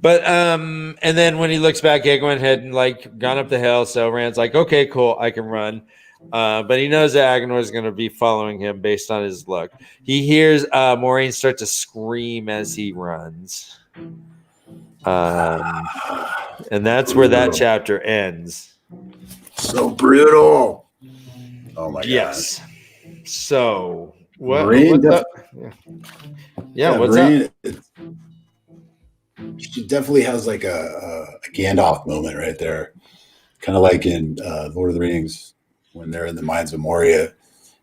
B: But and then when he looks back, Egwin had like gone up the hill, so Rand's like, "Okay, cool, I can run." But he knows that Agenor is going to be following him based on his look. He hears Moraine start to scream as he runs. And that's where that chapter ends.
F: So brutal. Oh my god.
B: Yes. So what's up? Yeah, what's
F: Moraine,
B: up?
F: She definitely has like a Gandalf moment right there. Kind of like in Lord of the Rings when they're in the mines of Moria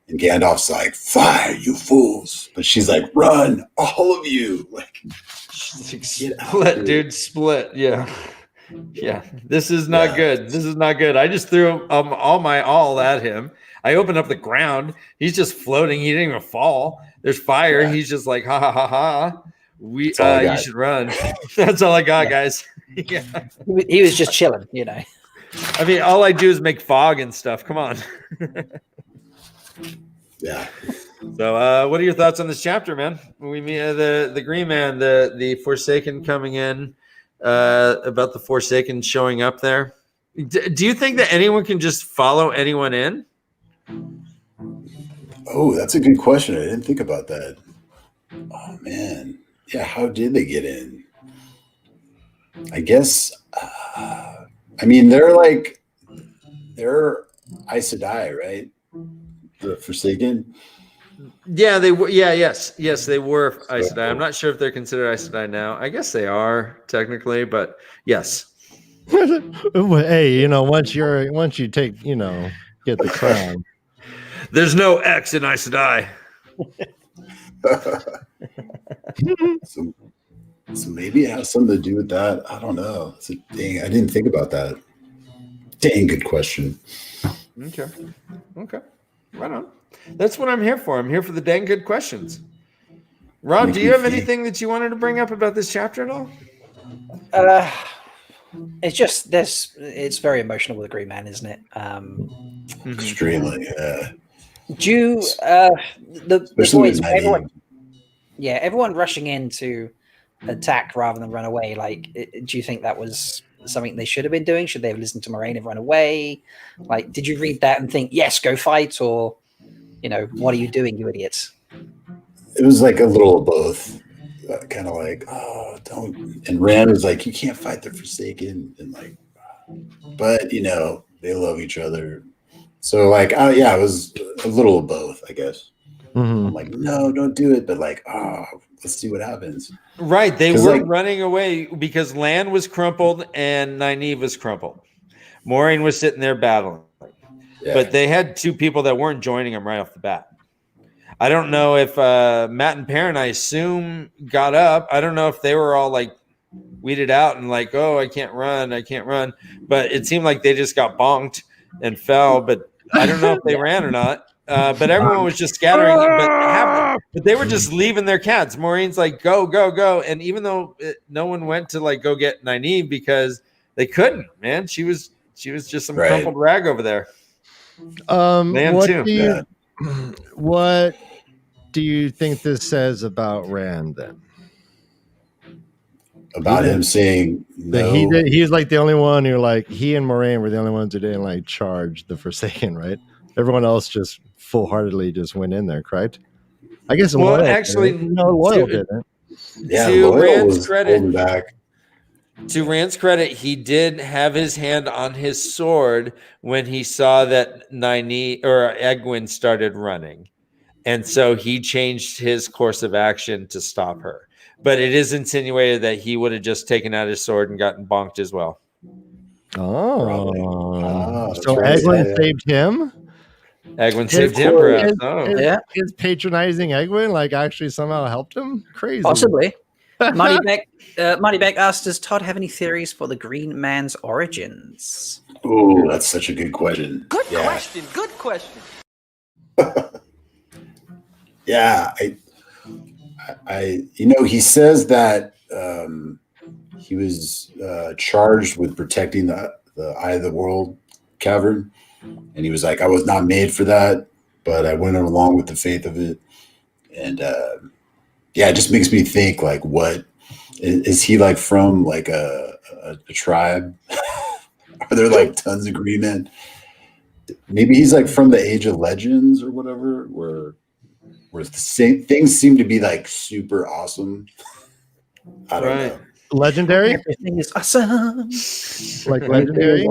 F: and Gandalf's like, "Fire, you fools." But she's like, "Run, all of you." Like,
B: split, dude, split. Yeah. This is not good. This is not good. I just threw all at him. I opened up the ground. He's just floating. He didn't even fall. There's fire. Yeah. He's just like, ha ha ha ha. You should run. That's all I got, guys. Yeah.
E: He was just chilling,
B: I mean, all I do is make fog and stuff. Come on.
F: Yeah.
B: So, what are your thoughts on this chapter, man? We meet the Green Man, the Forsaken coming in, about the Forsaken showing up there. Do you think that anyone can just follow anyone in?
F: Oh, that's a good question. I didn't think about that. Oh man, yeah. How did they get in? I guess. I mean, they're Aes Sedai, right? The Forsaken.
B: Yeah, they were. Yeah, yes, they were Aes Sedai. I'm not sure if they're considered Aes Sedai now. I guess they are technically, but yes.
D: Hey, once you take, get the crown.
B: There's no X in Aes Sedai.
F: So maybe it has something to do with that. I don't know. Dang, I didn't think about that. Dang, good question.
B: Okay. Right on. That's what I'm here for. I'm here for the dang good questions. Rob, do you have anything that you wanted to bring up about this chapter at all?
E: It's just it's very emotional with the Green Man, isn't it?
F: Extremely, yeah.
E: Do you, the boys, everyone rushing in to attack rather than run away. Like, do you think that was something they should have been doing? Should they have listened to Moraine and run away? Like, did you read that and think, yes, go fight, or what are you doing, you idiots?
F: It was like a little of both. Kind of like, oh, don't. And Rand was like, you can't fight the Forsaken, and like, but they love each other. So like, it was a little of both, I guess. Mm-hmm. I'm like, no, don't do it, but like, let's see what happens.
B: Right, they were running away because Lan was crumpled and Nynaeve was crumpled. Moraine was sitting there battling, but they had two people that weren't joining them right off the bat.
C: I don't know if Matt and Perrin, I assume, got up. I don't know if they were all like weeded out and like, oh, I can't run. But it seemed like they just got bonked and fell. But I don't know if they ran or not. But everyone was just scattering. But they were just leaving their cats. Maureen's like, go, go, go. And even though no one went to like go get Nynaeve because they couldn't, man. She was just some crumpled rag over there.
D: What do you think this says about Rand then?
F: About him saying no.
D: He was like the only one who like he and Moraine were the only ones who didn't like charge the Forsaken, right? Everyone else just full-heartedly just went in there, correct? I guess
C: Loyal didn't.
F: Yeah, Loyal was holding back.
C: To Rand's credit, he did have his hand on his sword when he saw that Egwene started running. And so he changed his course of action to stop her. But it is insinuated that he would have just taken out his sword and gotten bonked as well.
D: Oh, so Egwene saved him?
C: Egwene saved him, perhaps.
D: Is patronizing Egwene like actually somehow helped him? Crazy.
E: Possibly. Marty Beck asked, does Todd have any theories for the Green Man's origins?
F: Oh, that's such a good question.
J: Good question.
F: Yeah, I he says that he was charged with protecting the Eye of the World cavern, and he was like, I was not made for that, but I went along with the faith of it, and it just makes me think like, what is he like from like a tribe? Are there like tons of green men? Maybe he's like from the Age of Legends or whatever, where the same things seem to be like super awesome. I don't know.
D: Legendary?
E: Everything is awesome.
D: Like legendary?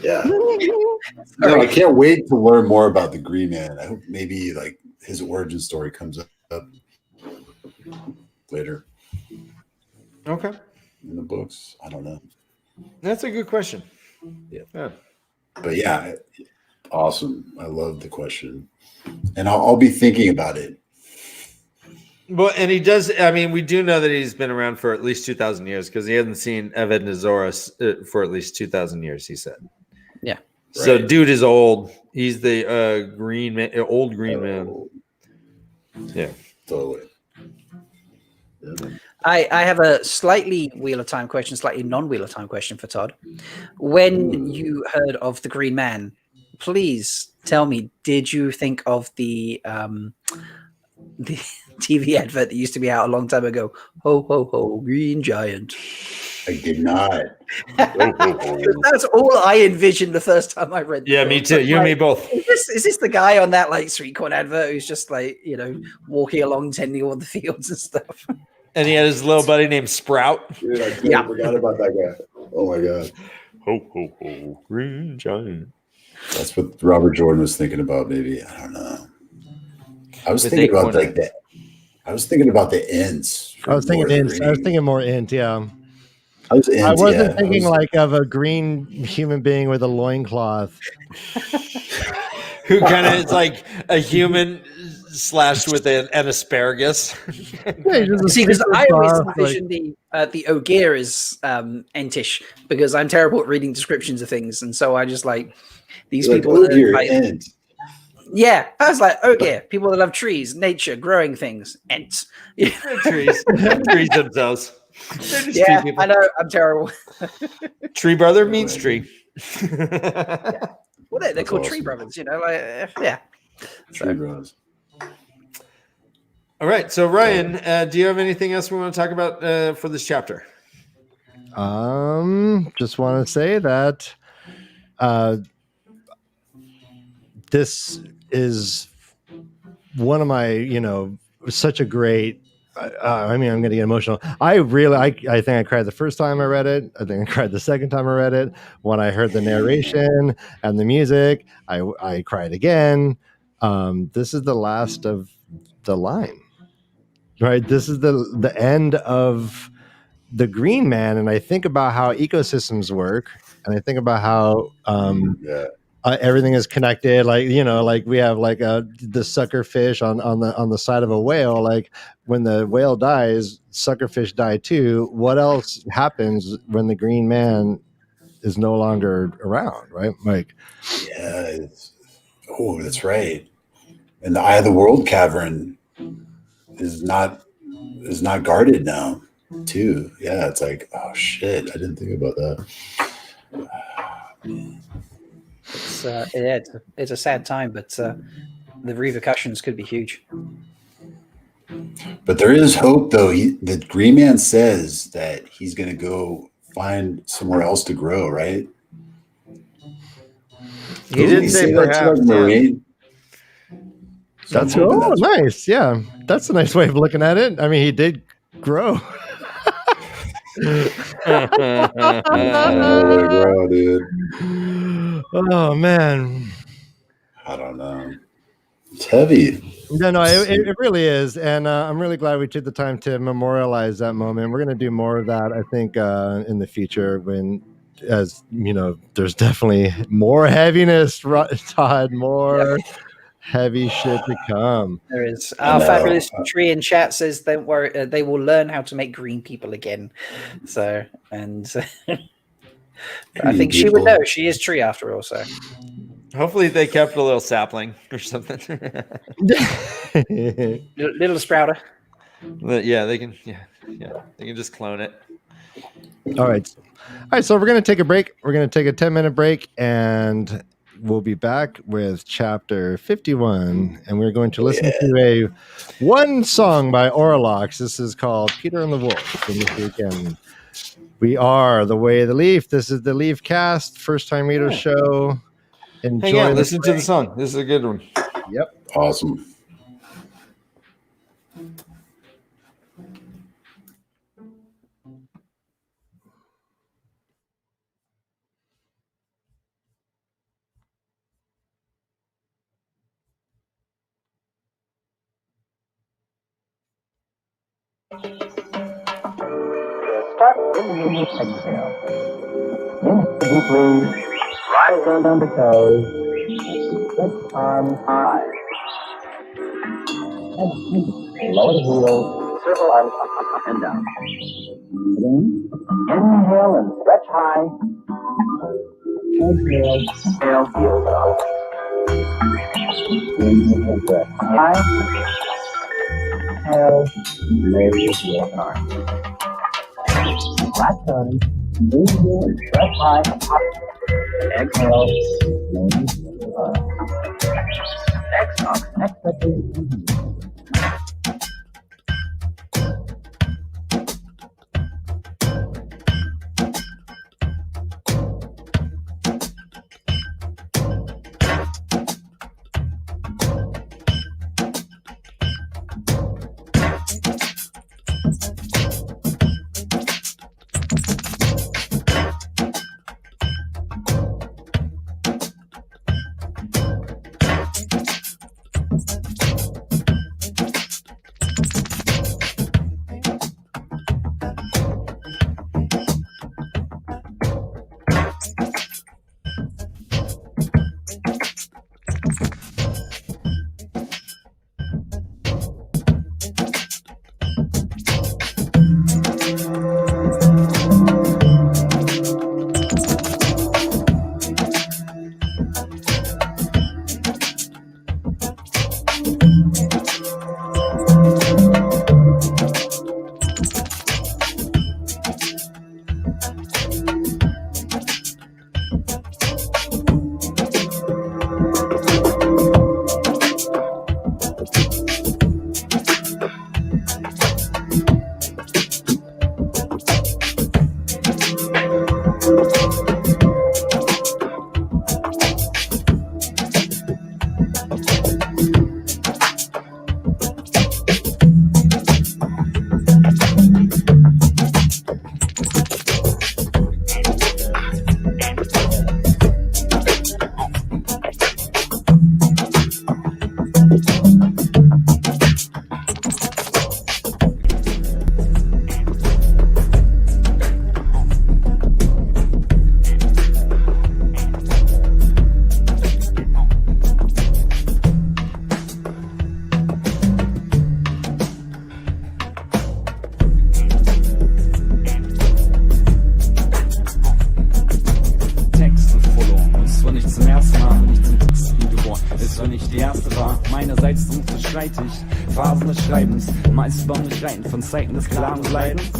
F: Yeah. No, I can't wait to learn more about the Green Man. I hope maybe like his origin story comes up later.
C: Okay.
F: In the books. I don't know.
C: That's a good question.
F: Yeah. But yeah, awesome. I love the question. And I'll be thinking about it.
C: Well, and he does. I mean, we do know that he's been around for at least 2,000 years because he hasn't seen Eved Nazoris for at least 2,000 years, he said.
E: Yeah.
C: So, dude is old. He's the green man, old green man. Yeah.
F: Totally.
E: I have a slightly Wheel of Time question, slightly non-Wheel of Time question for Todd. When you heard of the Green Man, please tell me, did you think of the TV advert that used to be out a long time ago? Ho, ho, ho, green giant.
F: I did not.
E: That's all I envisioned the first time I read.
C: Yeah, me too. You and me both.
E: Is this the guy on that like street corn advert who's just like, walking along tending all the fields and stuff?
C: And he had his little buddy named Sprout.
F: Dude, I totally forgot about that guy. Oh my god.
C: Ho, ho, ho, green giant.
F: That's what Robert Jordan was thinking about, maybe. I don't know. I was thinking about like that. I was thinking about the ends.
D: I was thinking ends. I was thinking more int, yeah.
F: I
D: wasn't thinking like of a green human being with a loincloth.
C: Who kind of is like a human slashed with an asparagus.
E: See, because I always envision the Ogier is entish because I'm terrible at reading descriptions of things, and so I just like these people. Yeah, I was like, Ogier, people that love trees, nature, growing things, ents.
C: Trees themselves.
E: Yeah, I know. I'm terrible.
C: Tree brother means tree.
E: Well, they're called tree brothers, yeah.
F: Tree brothers.
C: All right. So, Ryan, do you have anything else we want to talk about for this chapter?
D: Just want to say that this is one of my, such a great. I'm going to get emotional. I think I cried the first time I read it. I think I cried the second time I read it. When I heard the narration and the music, I cried again. This is the last of the line, right? This is the end of the Green Man. And I think about how ecosystems work. And I think about how everything is connected. Like, like we have like the sucker fish on the side of a whale. Like when the whale dies, suckerfish die too. What else happens when the green man is no longer around, right? Like,
F: yeah. That's right. And the Eye of the World cavern is not guarded now, too. Yeah, it's like, oh shit, I didn't think about that.
E: It's a sad time, but the repercussions could be huge.
F: But there is hope, though. The Green Man says that he's going to go find somewhere else to grow, right?
C: He did say perhaps.
D: That's nice. Yeah, that's a nice way of looking at it. I mean, he did grow.
F: Grow, dude.
D: Oh man,
F: I don't know. It's heavy.
D: No, it really is, and I'm really glad we took the time to memorialize that moment. We're going to do more of that, I think, in the future. When, as you know, there's definitely more heaviness, Todd. More. Yep. Heavy shit to come.
E: There is. Our fabulous tree in chat says, "Don't worry, they will learn how to make green people again." So, and I think she would know. She is tree after all. So,
C: hopefully, they kept a little sapling or something.
E: Little sprouter.
C: Yeah, they can. Yeah, they can just clone it.
D: All right. So we're gonna take a break. We're gonna take a 10-minute break and. We'll be back with chapter 51, and we're going to listen to one song by Orlox. This is called Peter and the Wolf. And this weekend, we are The Way of the Leaf. This is the LeafCast, first-time reader show. Enjoy.
C: Listen to the song. This is a good one.
D: Yep.
F: Awesome.
K: Start in the exhale. Inhale deeply. Rise on the toes. Lift arms high. And lower the heels. Circle arms up and down. Again. Inhale and stretch high. Exhale. Exhale. Heels up. Inhale and stretch high. Exhale. Raise your heels arms. Last time. Inhale and stretch high. Exhale. Next stretching.
L: wenn ich die erste war. Meinerseits streite ich Phasen des Schreibens, meist beim Schreiten von Zeiten des klaren Leidens.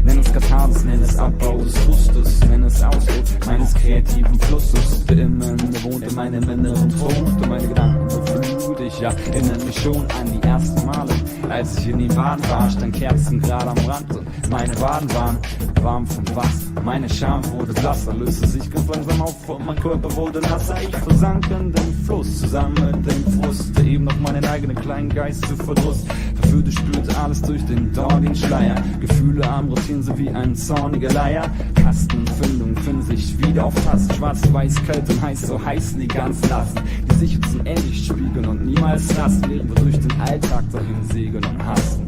L: Nenn es Katharsis, nenn es Abbau des Frustes, nenn es Ausdruck meines kreativen Flusses. Der immer wohnt in meinem inneren Ton, und meine Gedanken beflügelt. Ich erinnere mich schon an die ersten Male, als ich in die Baden war, stand Kerzen gerade am Rand und meine Baden waren warm vom Wasser. Meine Scham wurde blasser, löste sich ganz langsam auf und mein Körper wurde nasser. Ich versank in den Fluss, zusammen mit dem Frust, der eben noch meinen eigenen kleinen Geist zu verdrusst. Verführte, spürte alles durch den dornigen Schleier. Gefühle am Rotieren so wie ein zorniger Leier. Tastenempfindungen finden sich wieder auf Tasten. Schwarz, weiß, kalt und heiß, so heißen die ganzen Lasten, die sich uns unendlich spiegeln und niemals rasten, während wir durch den Alltag dahin segeln und hasten.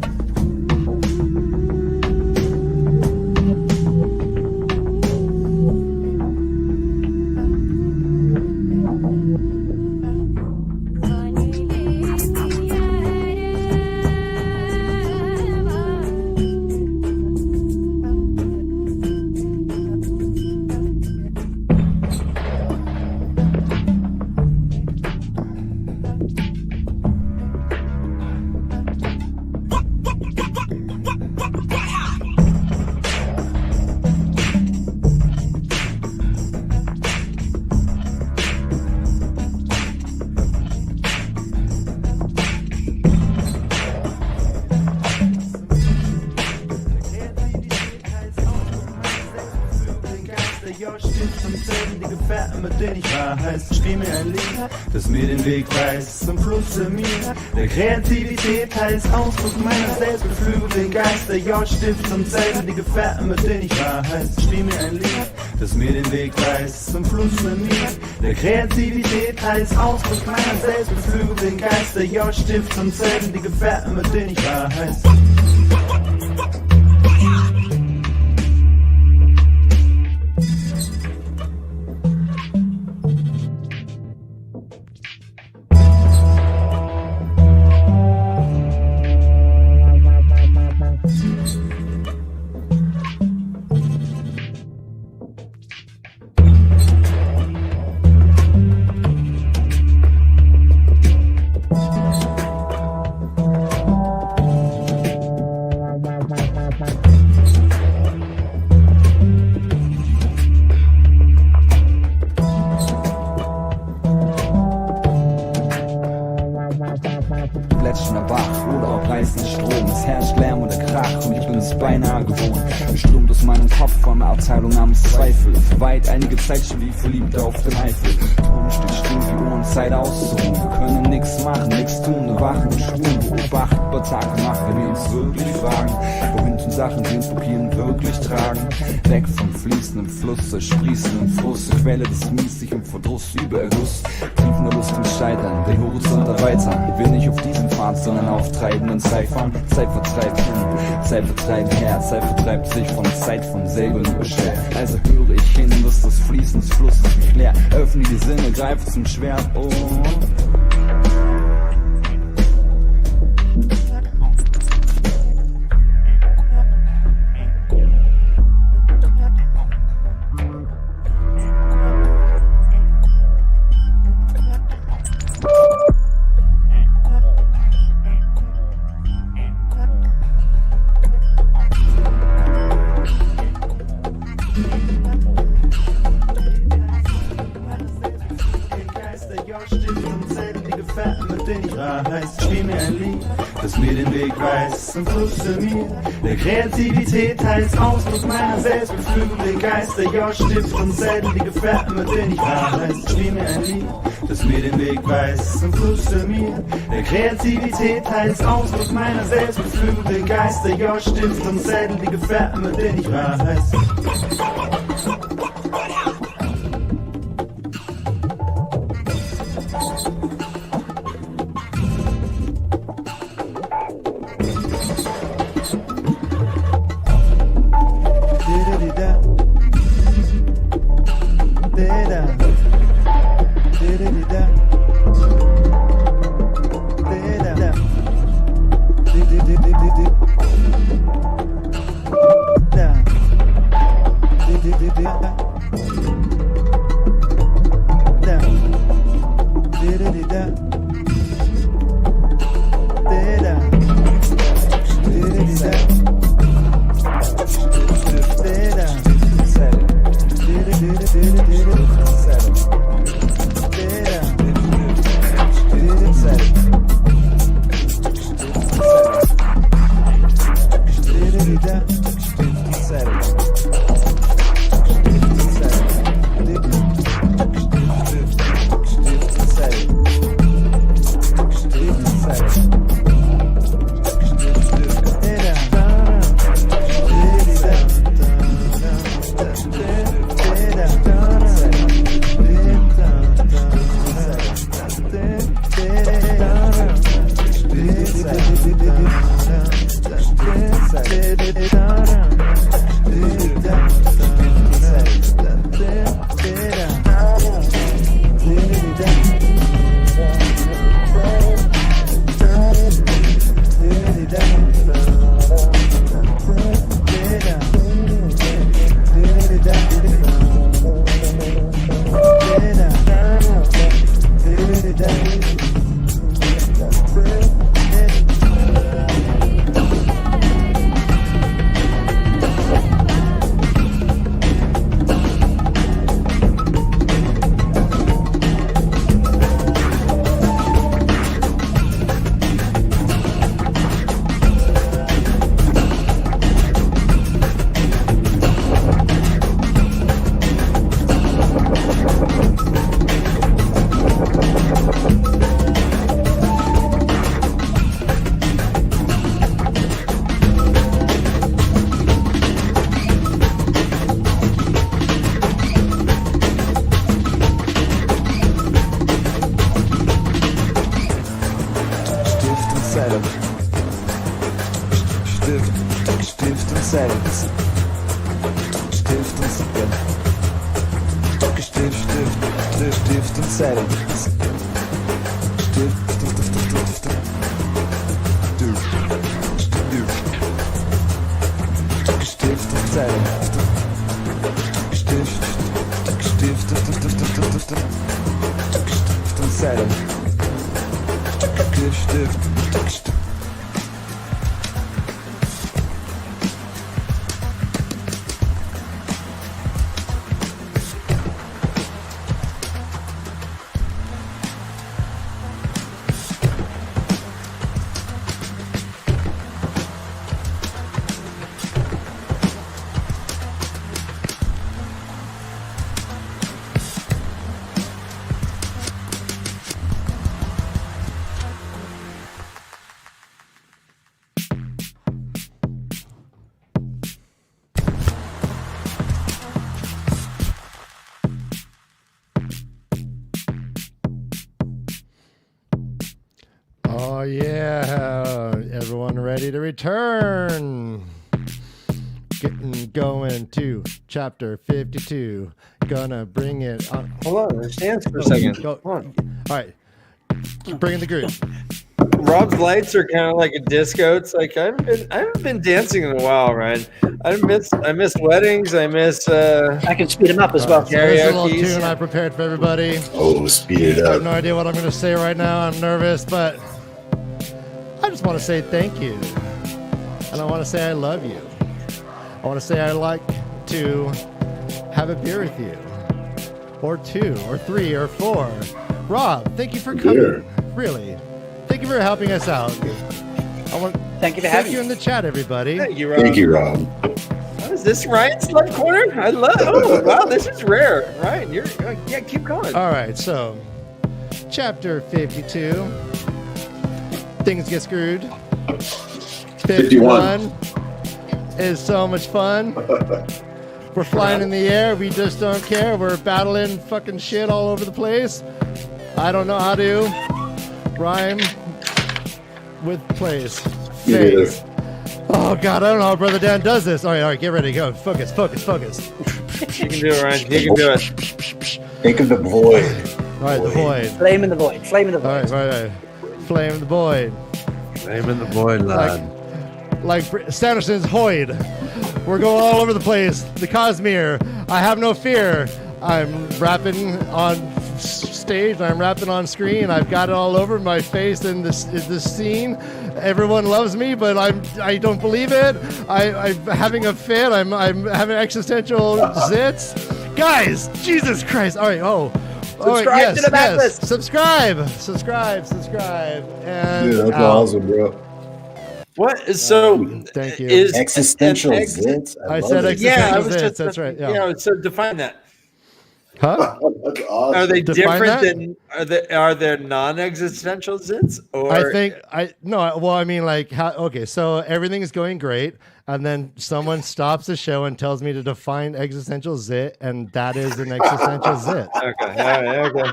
L: Das mir den Weg weiß zum Fluss in mir. Der Kreativität heißt Ausdruck meiner selbst, beflügelt den Geist, der J-Stift zum Zelt. Die Gefährten, mit denen ich war, heißt, spiel mir ein Lied, das mir den Weg weiß zum Fluss in mir. Der Kreativität heißt Ausdruck meiner selbst, beflügelt den Geist, der J-Stift zum Zelt. Die Gefährten, mit denen ich war, heißt. Einige Zeit schlief verliebt auf den Eifel. Ton steht still, die Ohren Zeit auszuruhen. Wir können nix machen, nix tun, nur wachen und schwulen. Beobachtbar Tag und Nacht, wenn wir uns wirklich fragen, wohin tun Sachen, die uns Papieren wirklich tragen. Weg vom fließenden Fluss, zur sprießenden Frust, zur Quelle des Mies, sich im Verdruss über Erguss. Triefende Lust im Scheitern, den Horizont erweitern. Wir nicht auf diesem Pfad, sondern auf treibenden Zeitfahren. Zeit vertreibt hin, Zeit vertreibt her, Zeit vertreibt sich von Zeit von selber nur schwer. Also höre ich hin, bis das Fließen des Flusses mich leer. Öffne die Sinne, greife zum Schwert und zum Fluss in mir. Der Kreativität heißt Ausdruck meiner selbst, beflügelt den Geist, der J-Stift und Zettel, die Gefährten, mit denen ich war, heißt, spiel mir ein Lied, das mir den Weg weiß zum Fluss in mir. Der Kreativität heißt Ausdruck meiner selbst, beflügelt den Geist, der J-Stift und Zettel, die Gefährten, mit denen ich war, heißt.
D: Oh, yeah. Everyone ready to return? Getting going to chapter 52. Gonna bring it on.
E: Hold on, let's dance for a
C: second.
D: Go. All right. Bringing the group.
C: Rob's lights are kind of like a disco. It's like I haven't been dancing in a while, Ryan. I miss weddings. I miss.
E: I can speed them up as well.
D: So there's a little
C: Karaoke.
D: tune I prepared for everybody.
F: Oh, speed it
D: I have
F: up.
D: no idea what I'm going to say right now. I'm nervous, but I just want to say thank you. And I want to say I love you. I want to say I'd like to have a beer with you. Or 2, or 3, or 4. Rob, thank you for coming.
F: Beer.
D: Really. Thank you for helping us out. I want
E: Thank you for
D: thank
E: having
D: you
E: me.
D: in the chat, everybody.
C: Thank you, Rob.
F: Thank you, Rob.
C: What is this Ryan's love corner? I love. Oh wow, this is rare. Ryan, you're yeah. Keep going.
D: All right, so chapter 52. Things get screwed. 51 is so much fun. We're flying in the air. We just don't care. We're battling fucking shit all over the place. I don't know how to rhyme with place. Face. Oh God, I don't know how Brother Dan does this. All right, get ready, go. Focus.
C: You can do it, Ryan. You can do it.
F: Think of the void.
D: All right, the void.
E: Flame in the void. Flame in the void.
D: All right. Flame in the void.
B: Flame in the void, lad.
D: Like Sanderson's Hoyd. We're going all over the place. The Cosmere. I have no fear. I'm rapping on stage. I'm rapping on screen. I've got it all over my face in this scene. Everyone loves me, but I don't believe it. I'm having a fit. I'm having existential zits. Guys, Jesus Christ. All right. Oh.
E: Subscribe to the backlist.
D: Subscribe. And
F: Dude, that's awesome, bro.
C: What? So
D: thank you.
C: Is
F: Existential zits.
D: I said
F: it.
D: existential zits. That's right.
C: Yeah. So define that.
D: Huh?
F: That's awesome.
C: Are they
D: Define
C: different than are there non-existential zits? Or
D: I think well, I mean, like, okay, so everything is going great, and then someone stops the show and tells me to define existential zit, and that is an existential zit.
C: Okay. All right. Okay.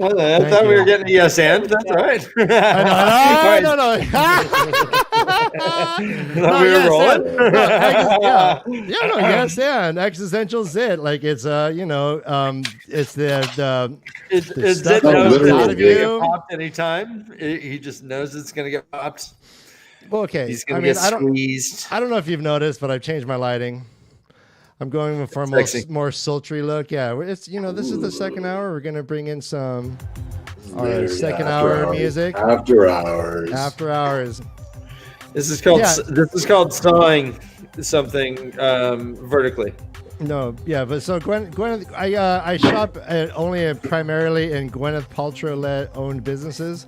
C: I thought we were getting a yes and. That's all right.
D: I know. No,
C: we were rolling.
D: Yes and existential zit, like it's it's the
C: Is
D: stuff
C: it
D: that
C: knows
D: comes
C: that
D: out
C: it's
D: of
C: gonna
D: you.
C: get popped anytime? He just knows it's gonna get popped.
D: Well, okay,
C: He's gonna get squeezed.
D: I don't know if you've noticed, but I've changed my lighting. I'm going for a more sultry look. Yeah, it's this is the second hour. We're gonna bring in some second hour music.
F: After hours.
C: This is called sawing something vertically.
D: No, yeah, but so Gwyneth, I shop primarily in Gwyneth Paltrow owned businesses.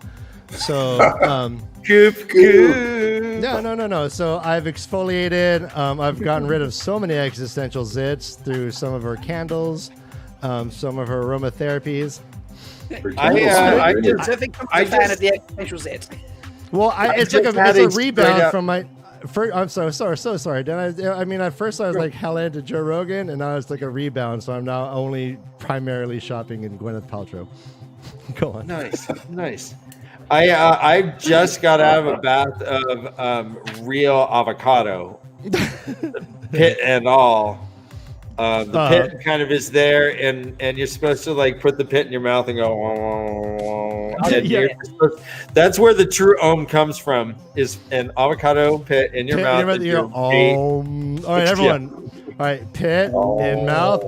D: So No. So I've exfoliated. I've gotten rid of so many existential zits through some of her candles, some of her aromatherapies.
E: I think I'm a fan of the existential zit.
D: Well, it's a rebound from my. I'm so sorry. Then at first I was like hella into Joe Rogan, and now it's like a rebound. So I'm now only primarily shopping in Gwyneth Paltrow. Go on.
C: Nice. I just got out of a bath of real avocado, pit and all. The pit kind of is there, and you're supposed to like put the pit in your mouth and go. And that's where the true om comes from. Is an avocado pit in your mouth.
D: All right, everyone. All right, pit in mouth.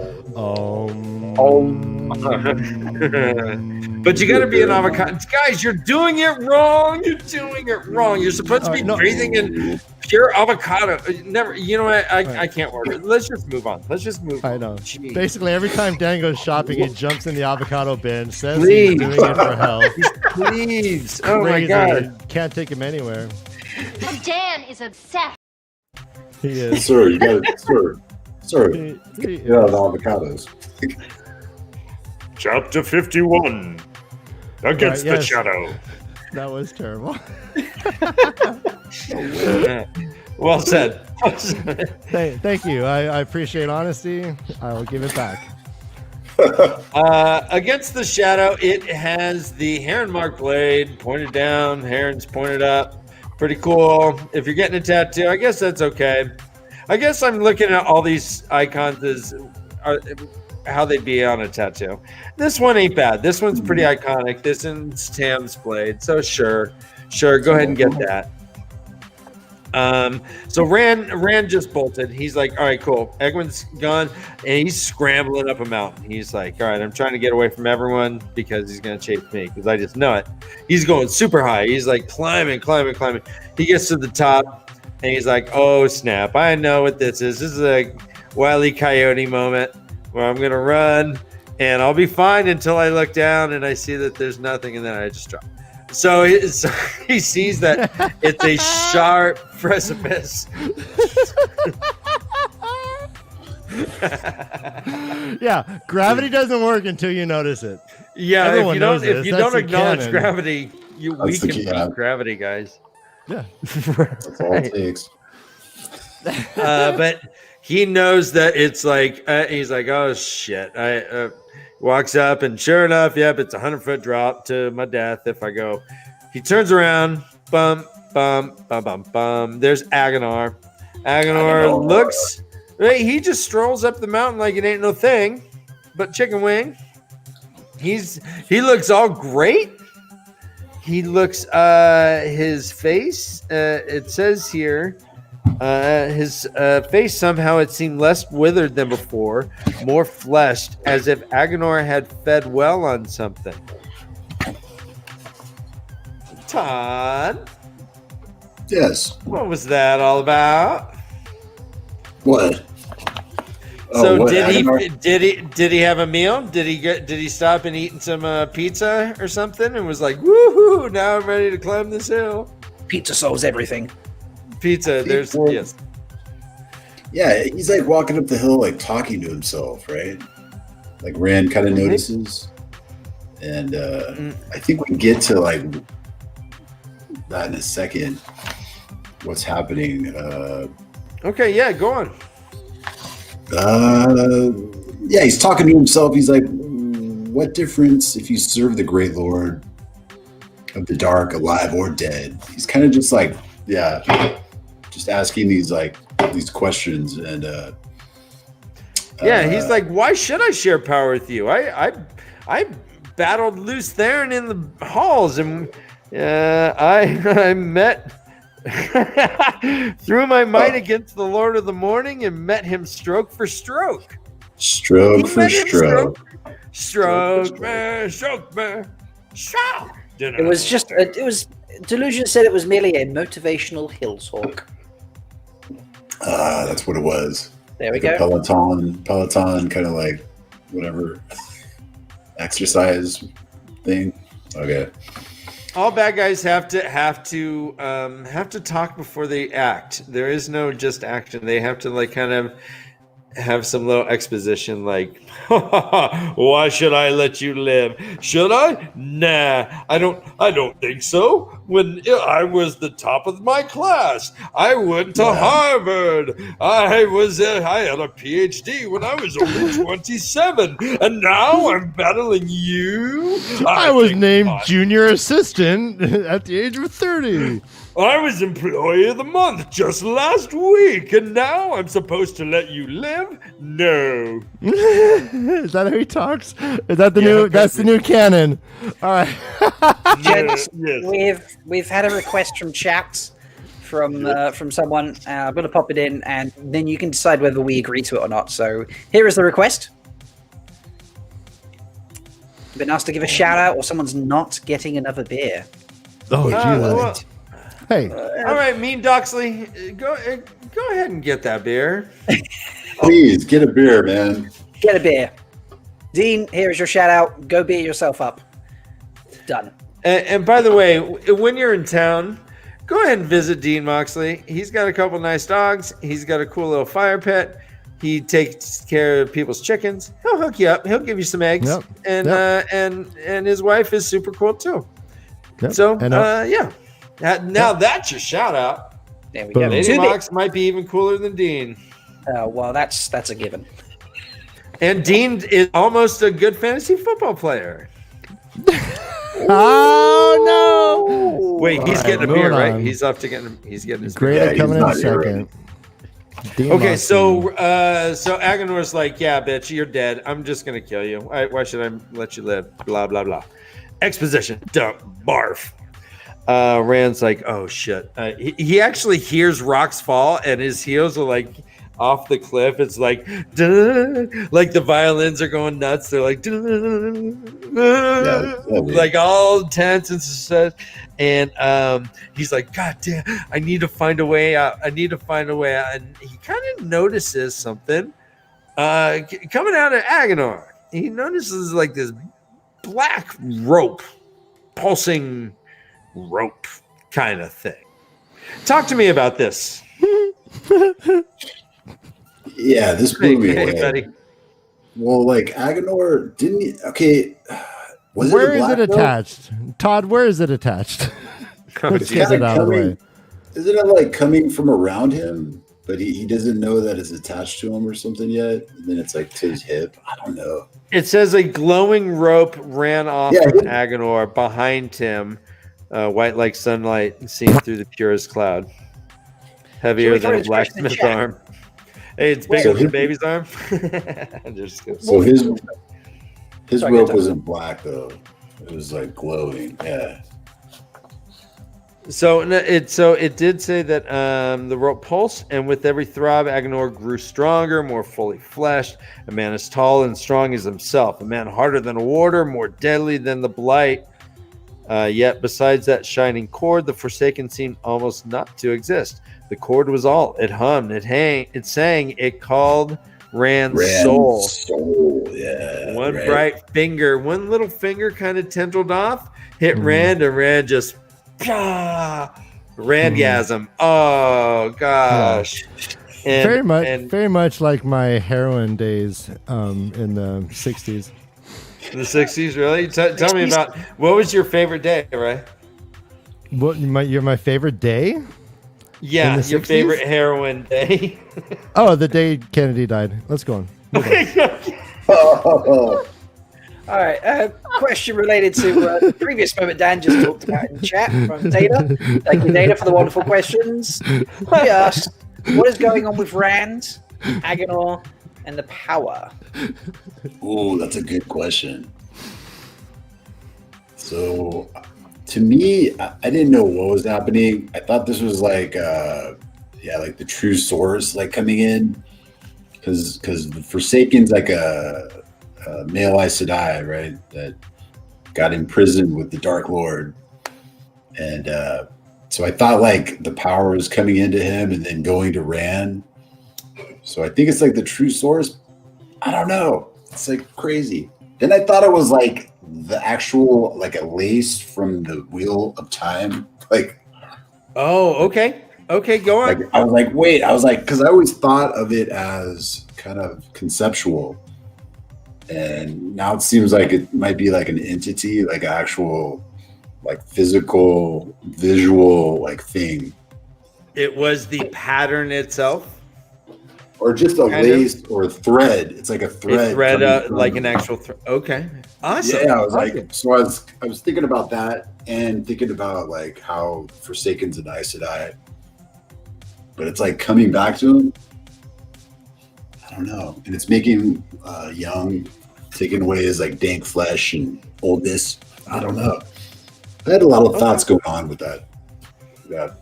C: But you got to be an avocado. Guys, you're doing it wrong. You're supposed to be breathing in pure avocado. Never. You know what? I can't work it. Let's just move on.
D: I know. Jeez. Basically, every time Dan goes shopping, he jumps in the avocado bin, says
C: Please.
D: He's doing it for health.
C: Please. Oh, my God.
D: Can't take him anywhere.
M: Dan is obsessed.
D: He is.
F: Sir, you got it. Sir. Yeah, the avocados.
I: Chapter 51. Against the shadow.
D: That was terrible.
C: Well said.
D: Thank you. I appreciate honesty. I will give it back.
C: Against the shadow, it has the heron mark blade pointed down, herons pointed up. Pretty cool. If you're getting a tattoo, I guess that's okay. I guess I'm looking at all these icons as how they'd be on a tattoo. This one ain't bad. This one's pretty iconic. This one's Tam's blade. So sure. Go ahead and get that. So Rand just bolted. He's like, all right, cool. Egwin's gone, and he's scrambling up a mountain. He's like, all right, I'm trying to get away from everyone because he's going to chase me because I just know it. He's going super high. He's like climbing. He gets to the top, and he's like, oh, snap. I know what this is. This is a Wile E. Coyote moment where I'm going to run, and I'll be fine until I look down, and I see that there's nothing, and then I just drop. So he sees that it's a sharp precipice.
D: Yeah, gravity doesn't work until you notice it.
C: Yeah,
D: everyone
C: if you don't acknowledge
D: canon.
C: gravity, we can beat gravity, guys.
D: Yeah,
F: that's all it takes.
C: But he knows that it's like he's like, oh shit. I walks up, and sure enough, yep, it's a 100-foot drop to my death if I go. He turns around, bum. There's Agonar. Agonar looks. Right, he just strolls up the mountain like it ain't no thing, but chicken wing. He looks all great. He looks his face. It says here. His face somehow it seemed less withered than before, more fleshed, as if Agonar had fed well on something. Todd?
F: Yes.
C: What was that all about?
F: What?
C: So
F: what,
C: did
F: Agamor?
C: he have a meal? Did he stop and eat some pizza or something and was like, woohoo, now I'm ready to climb this hill?
E: Pizza solves everything.
C: Pizza, there's yes.
F: Yeah, he's like walking up the hill, like talking to himself, right? Like Rand kind of notices, and I think we get to like that in a second. What's happening?
C: Okay, yeah, go on.
F: Yeah, he's talking to himself. He's like, "What difference if you serve the Great Lord of the Dark, alive or dead?" He's kind of just like, yeah, just asking these questions, and
C: yeah, he's like, why should I share power with you? I battled Luce Theron in the halls, and I met threw my might against the Lord of the Morning and met him stroke for stroke.
F: Stroke for stroke.
C: Stroke, man, stroke, man, stroke.
E: It was Delusion said it was merely a motivational hill talk.
F: That's what it was.
E: There we
F: like
E: go.
F: A Peloton kind of like whatever exercise thing. Okay.
C: All bad guys have to talk before they act. There is no just action. They have to like kind of have some little exposition like, why should I let you live? Should I? Nah, I don't think so. When I was the top of my class, I went to Harvard. I had a PhD when I was only 27, and now I'm battling you.
D: I was named junior assistant at the age of 30.
C: I was employee of the month just last week, and now I'm supposed to let you live? No.
D: Is that how he talks? Is that the new? That's the new canon. All right.
E: Gents, we've had a request from chat from someone. I'm going to pop it in, and then you can decide whether we agree to it or not. So here is the request. Been asked to give a shout out, or someone's not getting another beer.
D: Oh, geez. Hey.
C: All right, Mean Doxley, go ahead and get that beer.
F: Please, get a beer, man.
E: Get a beer. Dean, here is your shout out. Go beer yourself up. Done.
C: And by the way, when you're in town, go ahead and visit Dean Moxley. He's got a couple nice dogs. He's got a cool little fire pit. He takes care of people's chickens. He'll hook you up. He'll give you some eggs.
D: Yep.
C: And his wife is super cool too.
D: Yep.
C: So
D: And,
C: yeah. Now that's your shout out.
E: There we go.
C: Lady Mox might be even cooler than Dean.
E: Well, that's a given.
C: And Dean is almost a good fantasy football player.
D: Oh no!
C: Wait, he's getting a
D: moving
C: beer, right?
D: on.
C: He's getting his
D: Great
C: beer.
D: coming in a second. Dean
C: Okay,
D: Moxley.
C: so Agonor's like, yeah, bitch, you're dead. I'm just gonna kill you. Why should I let you live? Blah blah blah. Exposition. Dump. Barf. Rand's like, oh shit. He actually hears rocks fall, and his heels are like off the cliff. It's like, like the violins are going nuts. They're like, like all tense and suspense. And he's like, God damn, I need to find a way out. And he kind of notices something coming out of Agonor. He notices like this black rope, pulsing rope kind of thing. Talk to me about this.
F: Yeah, this blew me away.
C: Buddy.
F: Well, like Agonor didn't he? Okay,
D: where is it attached? Todd, where is it attached? Let's get it out of the way.
F: Isn't it like coming from around him, but he doesn't know that it's attached to him or something yet? And then it's like to his hip. I don't know.
C: It says a glowing rope ran off from Agonor behind him, white like sunlight seen through the purest cloud. Heavier than a blacksmith's arm. Hey, it's bigger than a baby's arm.
F: So his rope wasn't black though; it was like glowing. Yeah.
C: So it did say that the rope pulsed, and with every throb, Agonor grew stronger, more fully fleshed. A man as tall and strong as himself, a man harder than a warder, more deadly than the blight. Yet, besides that shining cord, the Forsaken seemed almost not to exist. The cord was all. It hummed, it sang, it called
B: Rand's soul.
F: Yeah.
B: One bright finger, one little finger kind of tendrilled off, hit Rand, and Rand just Randgasm. Oh gosh. And
D: very much like my heroin days in the 60s.
B: In the 60s, really? Tell me about, what was your favorite day, right?
D: What, my favorite day?
B: Yeah, your 60s? Favorite heroin day.
D: Oh, the day Kennedy died. Let's go on.
E: All right. Question related to the previous moment Dan just talked about in chat from Data. Thank you, Data, for the wonderful questions. He asked, what is going on with Rand, Agenor, and the power?
F: Oh, that's a good question. So, to me, I didn't know what was happening. I thought this was like, like the true source, like coming in, because the Forsaken's like a male Aes Sedai, right? That got imprisoned with the Dark Lord, and so I thought like the power was coming into him and then going to Rand. So I think it's like the true source. I don't know. It's like crazy. Then I thought it was like the actual, like a lace from the Wheel of Time. Like,
B: oh, okay. Okay, go on.
F: Like, I was like, wait, because I always thought of it as kind of conceptual. And now it seems like it might be like an entity, like an actual, like physical, visual, like thing.
B: It was the pattern itself?
F: Or just a lace or a thread. It's like a thread.
B: A thread, like an actual thread. Okay. Awesome.
F: Yeah, I was like, so I was thinking about that and thinking about like how Forsaken's an Aes Sedai. But it's like coming back to him. I don't know. And it's making young, taking away his like dank flesh and oldness. I don't know. I had a lot of thoughts going on with that. Yeah.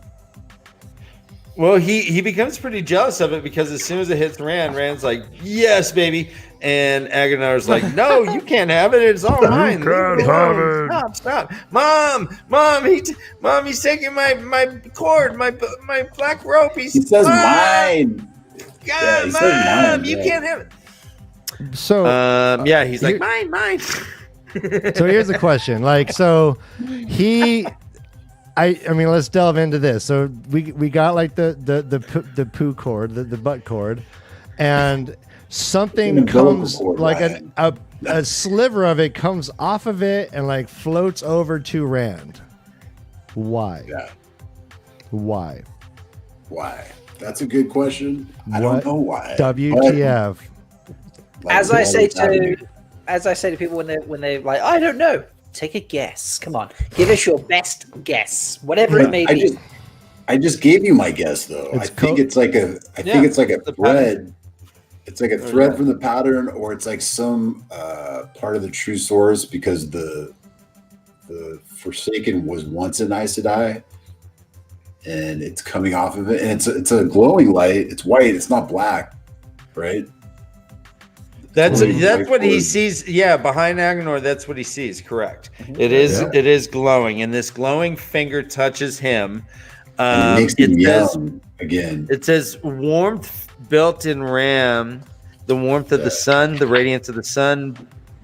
B: Well, he becomes pretty jealous of it because as soon as it hits Rand's like, yes, baby. And Agonor's like, no, you can't have it. It's all mine.
I: You can't have it.
B: Stop. Mom, he's taking my cord, my black rope.
F: He says mine.
B: God, he says mine. You can't have it.
D: So,
B: he's like, mine.
D: So here's the question. Like, so I mean, let's delve into this. So we got like the poo cord, the butt cord, and something comes like a sliver of it comes off of it and like floats over to Rand. Why?
F: Yeah.
D: Why?
F: That's a good question. I don't know why.
D: WTF?
E: As I say to people when they like, I don't know. Take a guess. Come on, give us your best guess, whatever it may be.
F: I just gave you my guess though. I think it's like a thread. Pattern. It's like a thread from the pattern, or it's like some part of the true source because the Forsaken was once an Aes Sedai, and it's coming off of it, and it's a glowing light. It's white. It's not black, right?
B: That's what he sees. Yeah, behind Agenor, that's what he sees. Correct. It is glowing, and this glowing finger touches him.
F: It makes him young again.
B: It says warmth built in Ram, the warmth of the sun, the radiance of the sun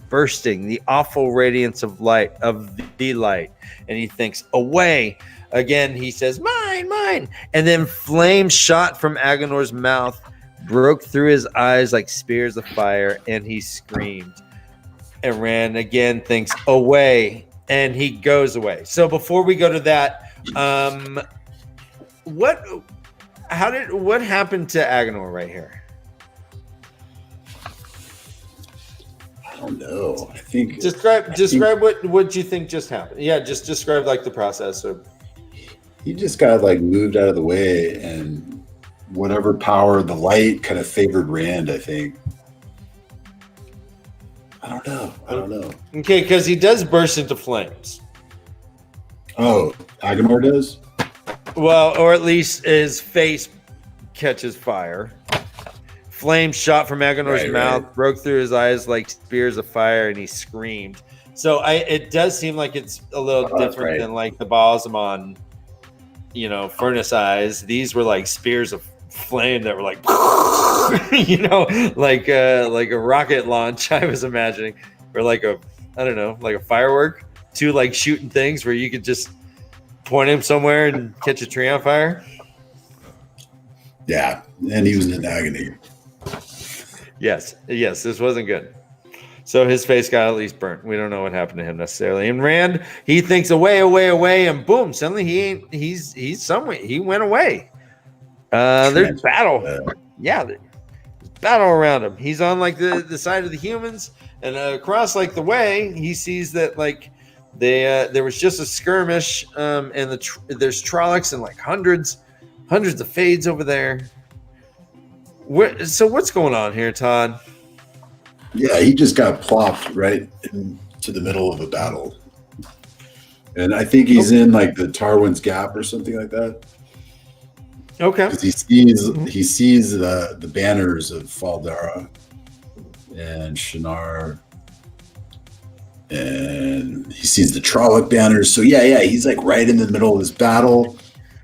B: bursting, the awful radiance of light of the light. And he thinks, away. Again, he says, mine. And then flames shot from Agenor's mouth, broke through his eyes like spears of fire, and he screamed. And Rand again thinks, away, and he goes away. So before we go to that, what happened to Agenor right here?
F: I don't know. I think
B: describe what you think just happened. Yeah, just describe like the process.
F: He just got like moved out of the way, and whatever power, the light kind of favored Rand, I think. I don't know.
B: Okay, because he does burst into flames.
F: Oh, Agenor does?
B: Well, or at least his face catches fire. Flames shot from Agenor's mouth, broke through his eyes like spears of fire, and he screamed. So it does seem like it's a little different than like the Balsamon, furnace eyes. These were like spears of flame that were like you know, like a rocket launch. I was imagining, or like a firework, two like shooting things where you could just point him somewhere and catch a tree on fire.
F: Yeah, and he was in agony.
B: Yes, this wasn't good. So his face got at least burnt. We don't know what happened to him necessarily. And Rand, he thinks away, and boom, suddenly he's somewhere. He went away. There's battle. Yeah, there's battle around him. He's on like the side of the humans, and across like the way, he sees that like there was just a skirmish, and there's Trollocs and like hundreds of Fades over there. So what's going on here, Todd?
F: Yeah, he just got plopped right into the middle of a battle. And I think he's in like the Tarwin's Gap or something like that.
B: Okay.
F: Because he sees the banners of Faldara and Shannara. And he sees the Trolloc banners. So yeah, he's like right in the middle of this battle.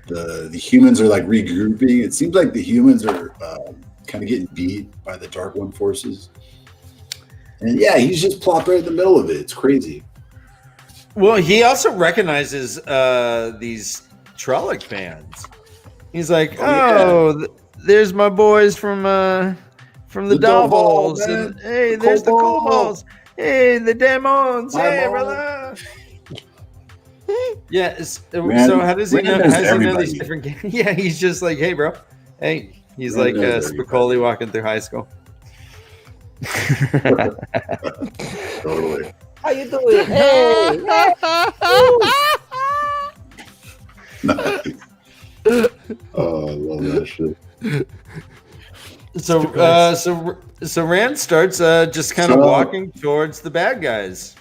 F: The humans are like regrouping. It seems like the humans are kind of getting beat by the Dark One forces. And yeah, he's just plopped right in the middle of it. It's crazy.
B: Well, he also recognizes these Trolloc fans. He's like, there's my boys from the Doubles, and hey, there's the Kobolds, hey, the Demons, hey, brother. Yeah. So how does he know? How does he know these different games? Yeah, he's just like, hey, bro, hey. He's like Spicoli walking through high school.
F: Totally.
E: How you doing? Hey.
F: Nice. Oh, I love that shit.
B: So Rand starts just kind of walking towards the bad guys,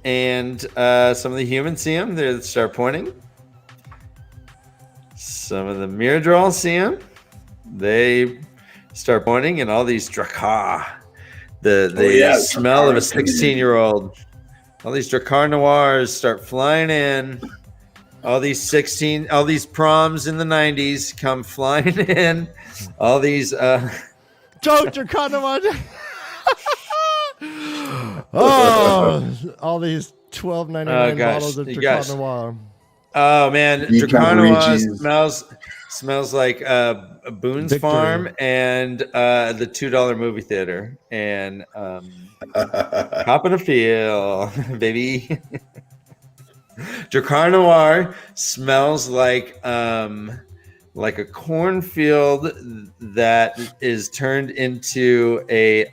B: and some of the humans see him. They start pointing. Some of the Miradrolls see him. They start pointing, and all these Drakkar, the smell of a 16-year-old. All these Drakkar Noirs start flying in. All these proms in the 90s come flying in. All these
D: Drakkar Noirs. All these $12.99 bottles of Drakkar Noir.
B: Oh man, Drakkar Noir smells like Boone's Farm and the $2 movie theater and Hop in a Feel, baby. Drakkar Noir smells like a cornfield that is turned into a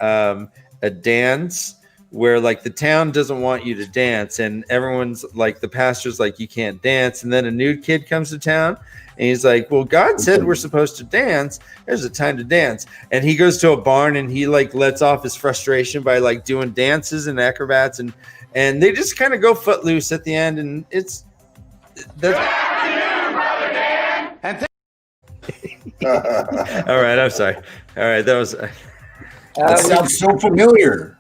B: dance where like the town doesn't want you to dance, and everyone's like, the pastor's like, you can't dance, and then a nude kid comes to town and he's like, well, God said we're supposed to dance, there's a time to dance. And he goes to a barn and he like lets off his frustration by like doing dances and acrobats, and they just kind of go footloose at the end, and it's all right, I'm sorry. All right, that was
F: that sounds so familiar.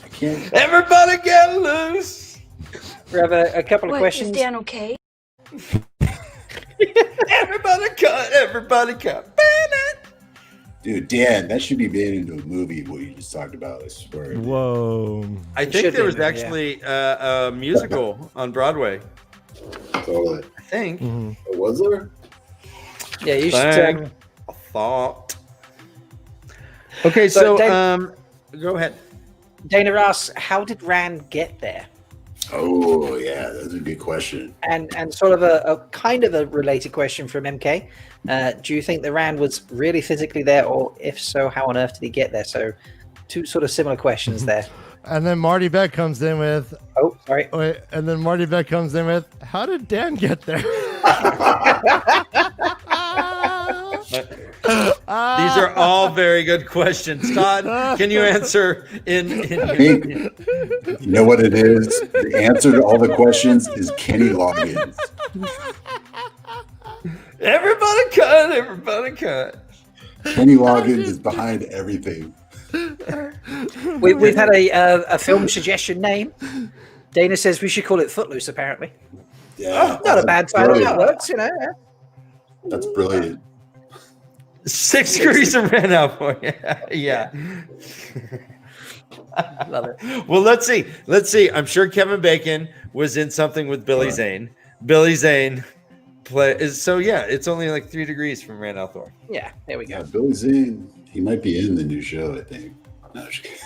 F: I can't.
B: Everybody get loose.
E: We have a couple of questions.
M: Is Dan okay?
B: Everybody cut.
F: Dude, Dan, that should be made into a movie, what you just talked about, I swear.
D: Whoa.
B: I think there was actually a musical on Broadway.
F: Totally.
B: I think.
D: Mm-hmm.
F: Oh, was there?
E: Yeah, you should.
B: I thought. Okay, so go ahead.
E: Dana asks, how did Rand get there?
F: Oh, yeah, that's a good question.
E: And sort of a kind of a related question from MK. Do you think the Rand was really physically there, or if so, how on earth did he get there? So two sort of similar questions there.
D: And then Marty Beck comes in with,
E: oh, sorry.
D: Wait, and then Marty Beck comes in with, how did Dan get there?
B: These are all very good questions. Todd, can you answer in
F: you know what it is? The answer to all the questions is Kenny Loggins.
B: Everybody cut.
F: Kenny Loggins is behind everything.
E: We've had a film suggestion name. Dana says we should call it Footloose, apparently.
F: Yeah.
E: Not a bad title. That works, you know.
F: That's brilliant.
C: 6 degrees of ran out for you. Yeah.
E: Love it.
C: Well, let's see. I'm sure Kevin Bacon was in something with Billy Zane. Billy Zane it's only like 3 degrees from Rand Althor.
E: Yeah, there we go.
F: Yeah, Billy Zane, he might be in the new show, I think. No, just kidding.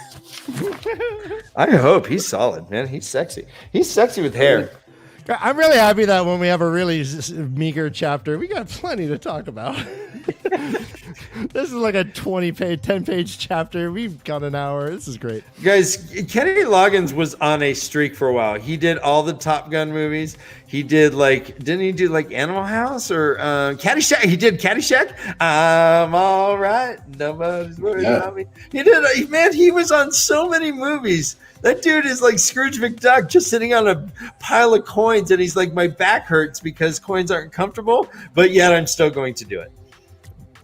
C: I hope he's solid, man. He's sexy. He's sexy with hair.
D: I'm really happy that when we have a really meager chapter, we got plenty to talk about. This is like a 10-page chapter. We've got an hour. This is great.
C: Guys, Kenny Loggins was on a streak for a while. He did all the Top Gun movies. He did didn't he do like Animal House or Caddyshack? He did Caddyshack. I'm all right. Nobody's worried about me. He was on so many movies. That dude is like Scrooge McDuck just sitting on a pile of coins, and he's like, my back hurts because coins aren't comfortable, but yet I'm still going to do it.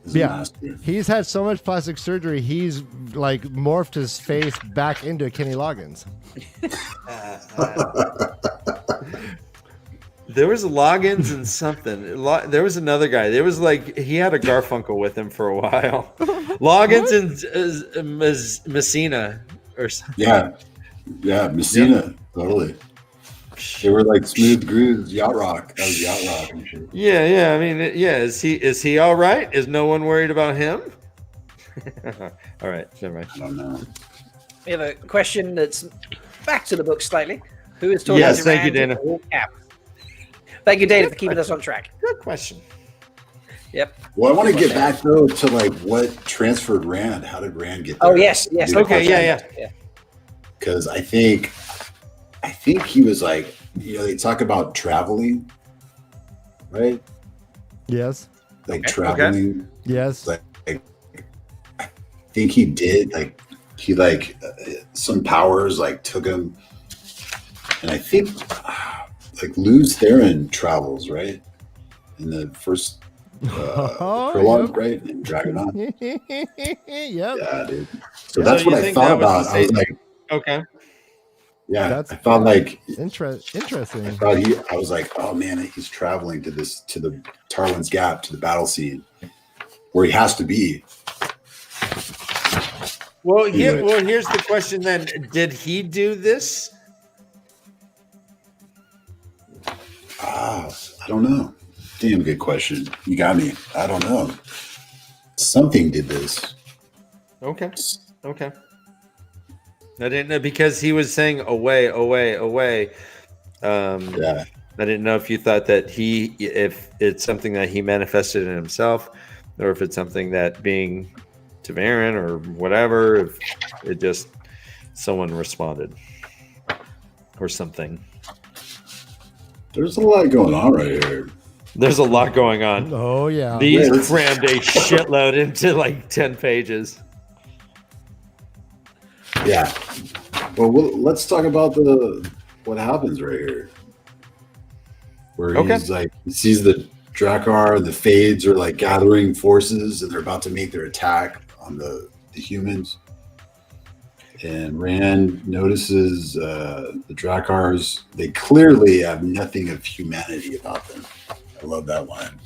D: Yeah, he's had so much plastic surgery, he's like morphed his face back into Kenny Loggins.
C: There was Loggins and something. There was another guy. There was he had a Garfunkel with him for a while. Loggins and Messina or something.
F: Yeah, Messina, totally. They were like Smooth Grooves, Yacht Rock. That was Yacht Rock and shit.
C: Yeah. I mean, Is he all right? Is no one worried about him? All right, never mind.
F: I don't know.
E: We have a question that's back to the book slightly. Who is talking
C: Yes,
E: to
C: thank you,
E: Rand
C: Dana.
E: Thank you, Dana, for keeping us on track.
C: Good question.
E: Yep.
F: Well, I want to get back though to what transferred Rand. How did Rand get there?
E: Oh yes.
C: Okay, yeah.
F: Because I think he was they talk about traveling, right?
D: Yes.
F: Traveling.
D: Okay. Yes.
F: I think he did. Some powers took him, and I think Luz Theron travels, right? In the first prologue, right? In Dragonaut.
D: Yep.
F: Yeah, dude. So that's what I thought about. I was like,
C: okay.
F: Yeah, I thought
D: interesting.
F: I was like, oh man, he's traveling to the Tarwin's Gap, to the battle scene where he has to be.
C: Well, here's the question then. Did he do this?
F: I don't know. Damn good question. You got me. I don't know. Something did this.
C: Okay. I didn't know because he was saying away. I didn't know if you thought that if it's something that he manifested in himself, or if it's something that being TAVERN or whatever, if it just someone responded or something.
F: There's a lot going on right here.
C: There's a lot going on.
D: Oh yeah.
C: These crammed a shitload into 10 pages.
F: Yeah. But let's talk about what happens right here. Where he's he sees the Drakkar, the Fades are gathering forces, and they're about to make their attack on the humans. And Rand notices the Drakkars, they clearly have nothing of humanity about them. I love that line.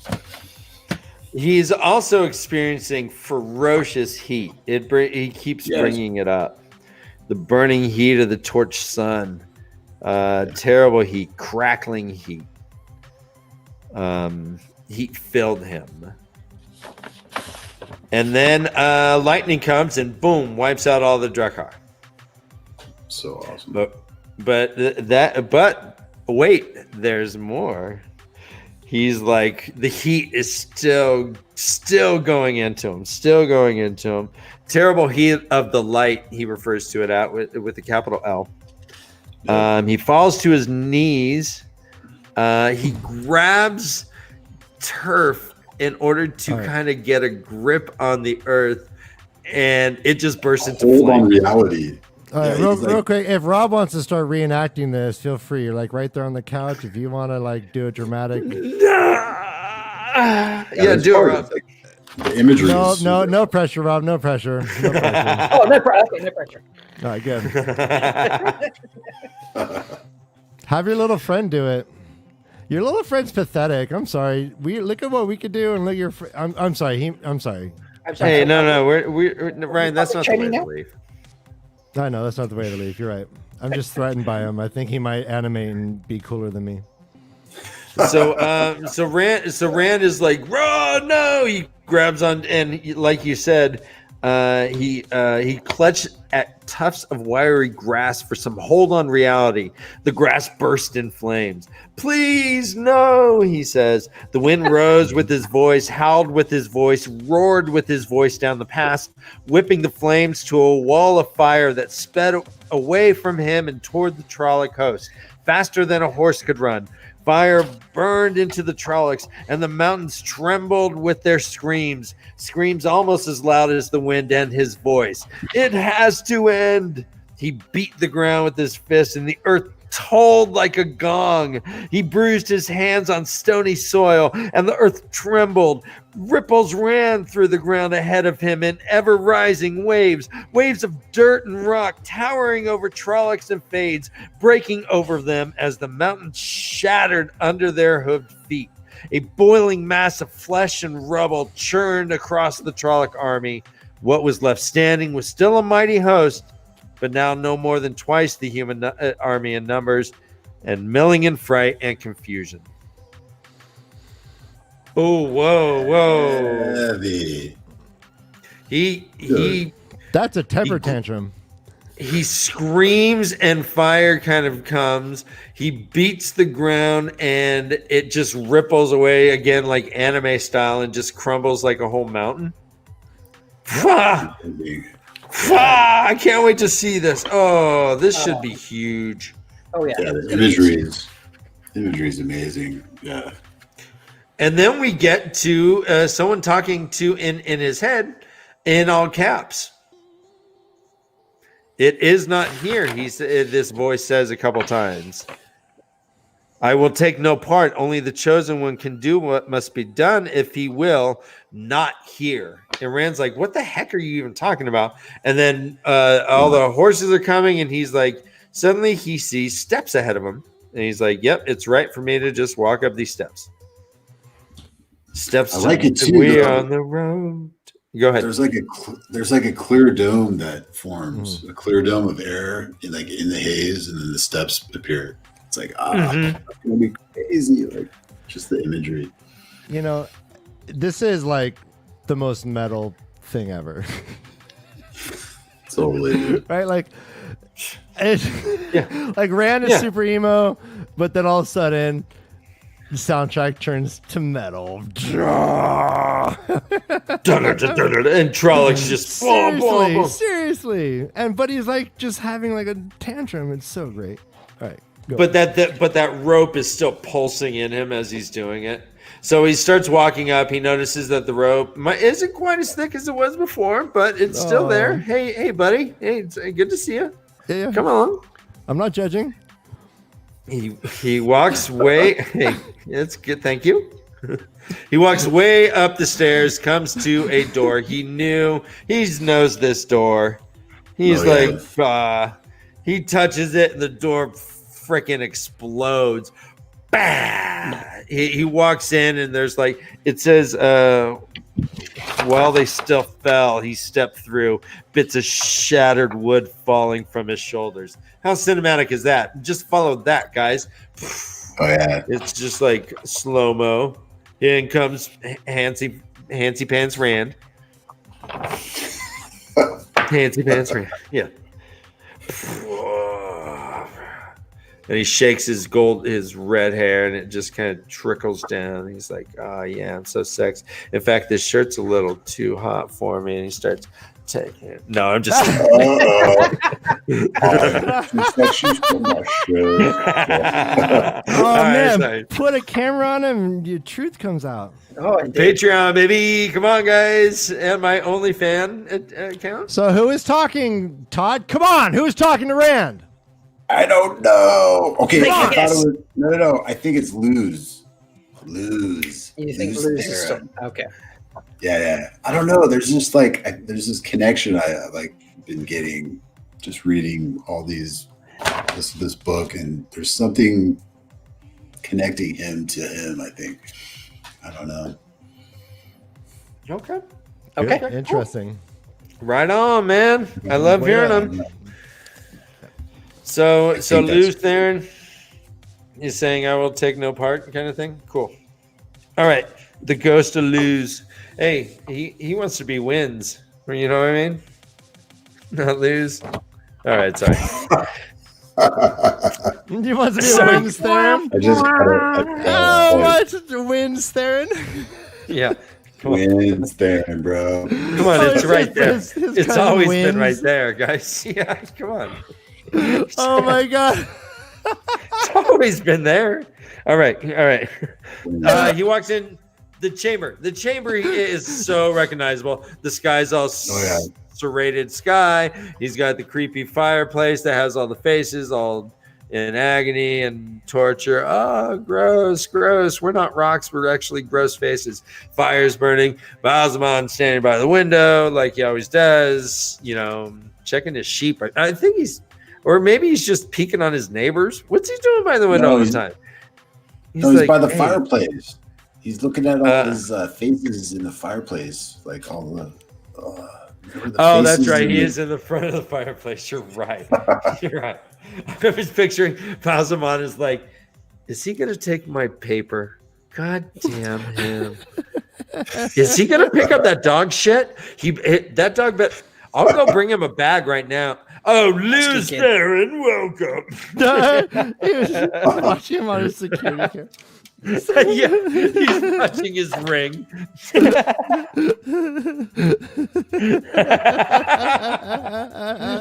C: He's also experiencing ferocious heat. He keeps bringing it up. The burning heat of the torched sun. Terrible heat, crackling heat. Heat filled him. And then lightning comes and boom, wipes out all the Drakkar.
F: So awesome.
C: But wait, there's more. He's the heat is still going into him. Terrible heat of the light, he refers to it with the capital L. He falls to his knees. He grabs turf in order to kind of get a grip on the earth, and it just bursts into
F: Hold
C: flame.
F: on reality.
D: All right, real quick. If Rob wants to start reenacting this, feel free. You're right there on the couch. If you want to do a dramatic,
C: do it, Rob.
F: The imagery.
D: No pressure, Rob. No pressure.
E: Oh, no pressure.
D: All right, good. Have your little friend do it. Your little friend's pathetic. I'm sorry. We look at what we could do, and look at your. I'm sorry. I'm sorry.
B: Hey, no, we're Ryan. That's not the way to leave.
D: I know that's not the way to leave. You're right. I'm just threatened by him. I think he might animate and be cooler than me.
B: So Rand is like, "Run, no!" He grabs on, and like you said, he clutched at tufts of wiry grass for some hold on reality. The grass burst in flames. "Please, no!" he says. The wind rose with his voice, howled with his voice, roared with his voice down the pass, whipping the flames to a wall of fire that sped away from him and toward the Trolloc host, faster than a horse could run. Fire burned into the Trollocs, and the mountains trembled with their screams almost as loud as the wind and his voice. "It has to end!" He beat the ground with his fist, and the earth tolled like a gong. He bruised his hands on stony soil, and the earth trembled. Ripples ran through the ground ahead of him in ever-rising waves of dirt and rock towering over Trollocs and Fades, breaking over them as the mountains shattered under their hooved feet. A boiling mass of flesh and rubble churned across the Trolloc army. What was left standing was still a mighty host, but now no more than twice the human army in numbers, and milling in fright and confusion. Oh, whoa.
F: Heavy.
B: He
D: That's a temper tantrum.
B: He screams and fire kind of comes. He beats the ground and it just ripples away again like anime style and just crumbles like a whole mountain. I can't wait to see this. Oh, this should be huge.
E: Oh yeah.
F: Yeah, the imagery is amazing. Yeah.
B: And then we get to someone talking to in his head in all caps. "It is not here," this voice says a couple times. "I will take no part. Only the chosen one can do what must be done if he will, not here." And Rand's like, "What the heck are you even talking about?" And then all the horses are coming, and he's like, suddenly he sees steps ahead of him. And he's like, "Yep, it's right for me to just walk up these steps." Steps.
F: I like it too.
B: We on the road. Go ahead.
F: There's like a clear dome that forms, a clear dome of air, in the haze, and then the steps appear. It's like, it's gonna be crazy. Like just the imagery.
D: You know, this is like the most metal thing ever.
F: Totally.
D: Right? Like, like Rand is super emo, but then all of a sudden, the soundtrack turns to metal.
B: And Trollocs just
D: seriously. But he's like just having like a tantrum. It's so great. All right. Go.
B: But that rope is still pulsing in him as he's doing it. So he starts walking up. He notices that the rope isn't quite as thick as it was before, but it's still there. Hey, buddy. Hey, it's good to see you.
D: Yeah.
B: Come on.
D: I'm not judging.
B: He walks way. Hey, it's good. Thank you. He walks way up the stairs, comes to a door. He knows this door. He's he touches it, and the door freaking explodes. Bah! He walks in, and there's it says, while they still fell, he stepped through, bits of shattered wood falling from his shoulders. How cinematic is that? Just follow that, guys.
F: Oh yeah,
B: it's just like slow-mo. In comes Hancy Pants Rand. Hancy Pants Rand. Yeah. And he shakes his red hair, and it just kind of trickles down. He's like, "Oh yeah, I'm so sexy. In fact, this shirt's a little too hot for me." And he starts taking it. No, I'm just.
D: Man, put a camera on him, and your truth comes out.
E: Oh,
B: Patreon, baby! Come on, guys, and my OnlyFan account.
D: So, who is talking, Todd? Come on, who's talking to Rand?
F: I don't know. Okay, I thought it was no. I think it's Luz.
E: You think Luz is still okay?
F: Yeah. I don't know. There's just there's this connection I been getting just reading all this book, and there's something connecting him to him. I think. I don't know.
C: Okay.
E: Okay.
D: Good. Interesting.
C: Right on, man. I love hearing them. So Lou Theron is saying, "I will take no part," kind of thing. Cool. All right. The ghost of Lou's. Hey, he wants to be Wins. You know what I mean? Not lose. All right, sorry.
D: You want to be Wins Theron?
F: I just
D: How much Wins Theron?
C: Yeah.
F: Wins Theron, bro.
C: Come on, it's right there. It's always
D: wins.
C: been right there, guys. Yeah, come on.
D: Oh my god.
C: It's always been there. All right. He walks in the chamber. The chamber is so recognizable. The sky's all serrated sky. He's got the creepy fireplace that has all the faces all in agony and torture. Oh, gross. We're not rocks. We're actually gross faces. Fire's burning. Balsamon standing by the window like he always does, checking his sheep. I think or maybe he's just peeking on his neighbors. What's he doing by the window all the time?
F: He's like, by the fireplace. He's looking at all his faces in the fireplace, like all the.
C: That's right. He is in the front of the fireplace. You're right. You're right. I was picturing Balsamon is like, is he going to take my paper? God damn him. Is he going to pick up that dog shit? That dog bet. I'll go bring him a bag right now. Oh, Lou Theron, welcome.
D: He was watching him on his security camera.
C: Yeah, he's watching his ring.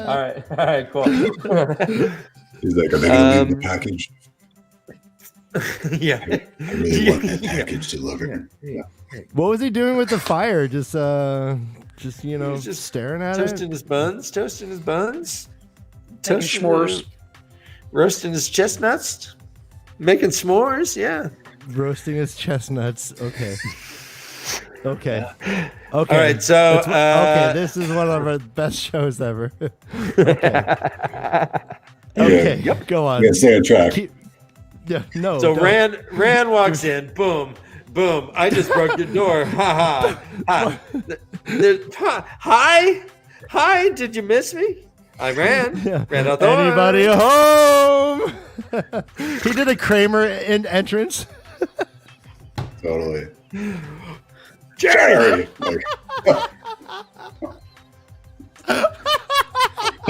C: All right, cool.
F: He's like, are they going to leave the package?
C: Yeah.
F: I really want that package delivered. Yeah.
D: What was he doing with the fire? Just staring at
C: toasting
D: it?
C: His buns, toasting
E: s'mores.
C: Roasting his chestnuts, making s'mores, yeah.
D: Roasting his chestnuts. Okay.
C: All right, so
D: okay, this is one of our best shows ever. Okay, go on.
F: Yeah, stay on track.
C: So Rand walks in. Boom. I just broke the door. Ha ha. Hi. Did you miss me? I ran out the door.
D: Anybody home? He did a Kramer entrance.
F: Totally. Jerry!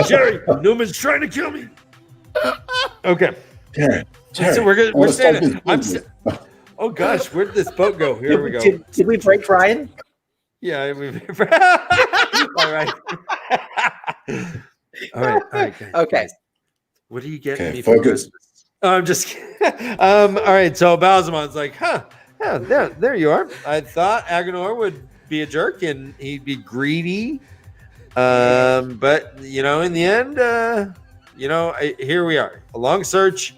C: Jerry, Newman's trying to kill me. Okay.
F: Jerry.
C: So we're standing. Oh gosh, where did this boat go? Here we go.
E: Did we break Ryan?
C: Yeah, all right. All right.
E: Okay.
C: What are you getting me
F: for
C: Christmas? Oh, I'm just kidding. All right. So Balsamon's like, yeah, there you are. I thought Agenor would be a jerk and he'd be greedy. But in the end, here we are. A long search,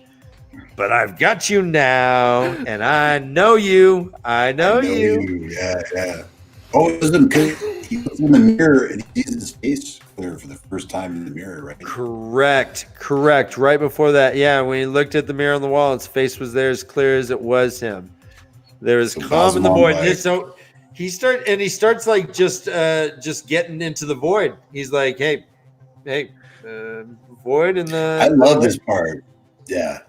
C: but I've got you now, and I know you. I know you.
F: Yeah. Oh, it was because he was in the mirror and he sees his face clear for the first time in the mirror, right?
C: Correct. Right before that, when he looked at the mirror on the wall, his face was there as clear as it was him. There was calm in the void. So he starts like just getting into the void. He's like, hey, void in the.
F: I love this part. Yeah.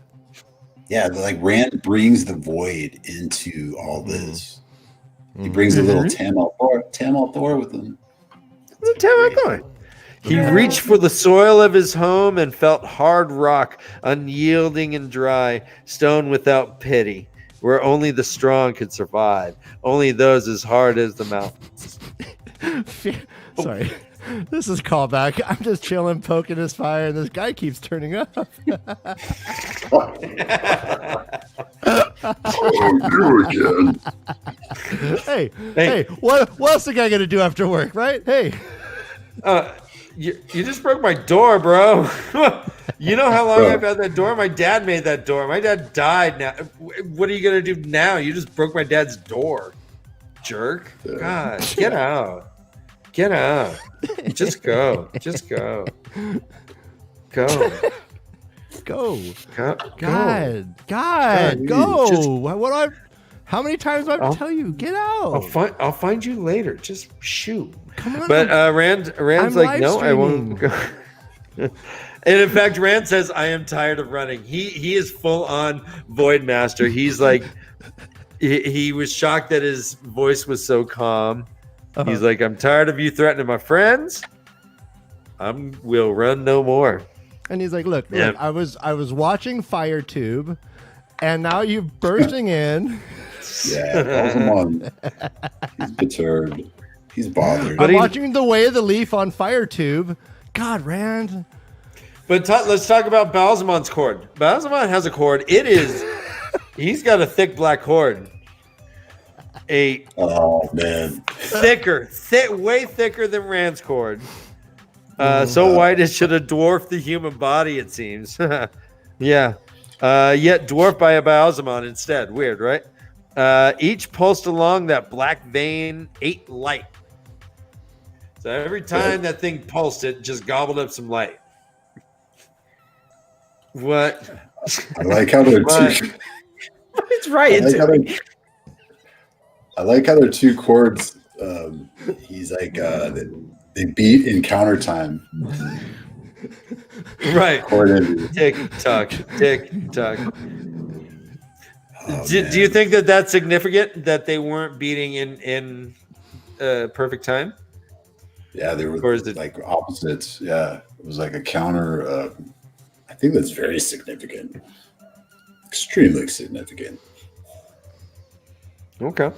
F: Like Rand brings the void into all this. He brings a little Tamal Thor with him.
C: He reached for the soil of his home and felt hard rock, unyielding and dry, stone without pity, where only the strong could survive, only those as hard as the mountains.
D: Sorry. This is callback. I'm just chilling, poking this fire, and this guy keeps turning up.
F: You again.
D: Hey, what else the guy gonna do after work, right? Hey.
C: You just broke my door, bro. You know how long I've had that door? My dad made that door. My dad died now. What are you going to do now? You just broke my dad's door. Jerk. God, get out. Just go. Go.
D: Go.
B: God,
D: Go. How many times do I have to tell you? Get out.
B: I'll find you later. Just shoot.
D: Come on.
B: But Rand's
D: I'm
B: like, no, I
D: live-streaming.
B: won't go. And in fact, Rand says, I am tired of running. He is full on Void Master. He's like, he was shocked that his voice was so calm. He's like, I'm tired of you threatening my friends. We'll run no more.
D: And he's like, look, I was watching FireTube, and now you bursting in.
F: Yeah, Balsamon. He's perturbed. He's bothered.
D: I'm watching The Way of the Leaf on FireTube. God, Rand.
B: But let's talk about Balzamon's cord. Balzamon has a cord. He's got a thick black cord.
F: Oh man,
B: way thicker than Rand's cord. So wide it should have dwarfed the human body. It seems. Yeah. Yet dwarfed by a Balzamon instead. Weird, right? Each pulsed along that black vein ate light. So every time that thing pulsed, it just gobbled up some light. What?
F: I like how they're two.
E: It's right.
F: I like how they're two chords. He's like they beat in counter time.
B: Right.
F: Chord
B: tick tock, tick tock. Do you think that that's significant that they weren't beating in perfect time?
F: Yeah, they were like opposites. Yeah, it was like a counter. I think that's very significant. Extremely significant.
B: Okay.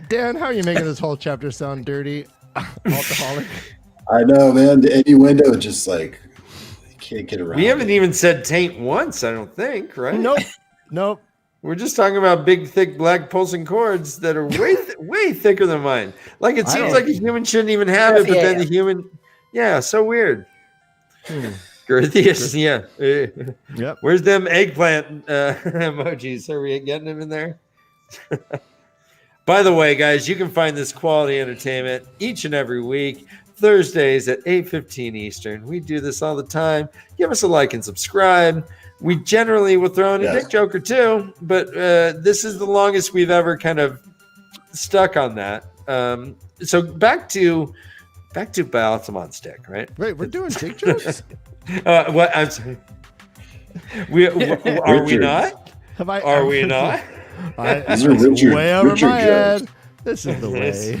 D: Dan, how are you making this whole chapter sound dirty? Alcoholic.
F: I know, man. The innuendo just like you can't get around.
B: We haven't even said taint once, I don't think, right?
D: Nope.
B: We're just talking about big, thick, black pulsing cords that are way thicker than mine. Like it seems like a human shouldn't even have it, but then the human, so weird. Girthius, yeah.
D: Yep.
B: Where's them eggplant emojis? Are we getting them in there? By the way, guys, you can find this quality entertainment each and every week, Thursdays at 8:15 Eastern. We do this all the time. Give us a like and subscribe. We generally will throw in a dick joke or two, but this is the longest we've ever kind of stuck on that. So back to Balsamon's dick, right?
D: Wait, we're doing dick jokes?
B: What? I'm sorry. Are we not? Are we not?
F: These are Richard,
D: way over
F: Richard
D: my
F: jokes.
D: head. This is the way.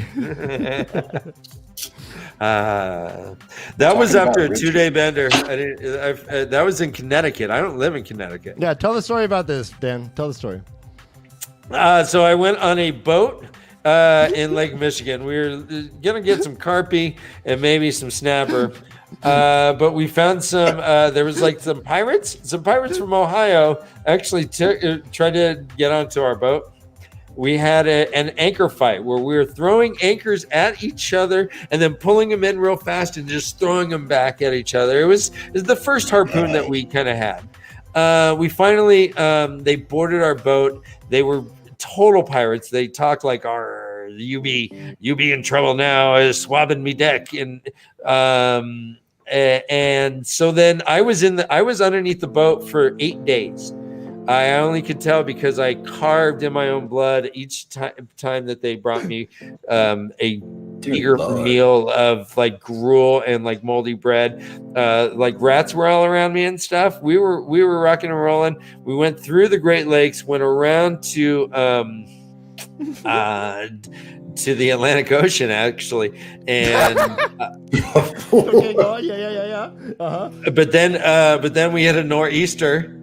B: That was after a 2-day bender. That was in Connecticut. I don't live in Connecticut.
D: Yeah, tell the story about this, Dan. Tell the story.
B: So I went on a boat in Lake Michigan. We were gonna get some carpy and maybe some snapper, but we found some. There was like some pirates. Some pirates from Ohio actually tried to get onto our boat. We had an anchor fight where we were throwing anchors at each other and then pulling them in real fast and just throwing them back at each other. It was the first harpoon that we kind of had. We finally, they boarded our boat. They were total pirates. They talked like, you be in trouble now, swabbing me deck. And so then I was underneath the boat for 8 days. I only could tell because I carved in my own blood each time that they brought me a bigger meal of like gruel and like moldy bread. Like rats were all around me and stuff. We were rocking and rolling. We went through the Great Lakes, went around to the Atlantic Ocean actually, and
D: Okay, go on. Yeah. Uh-huh.
B: But then we hit a nor'easter.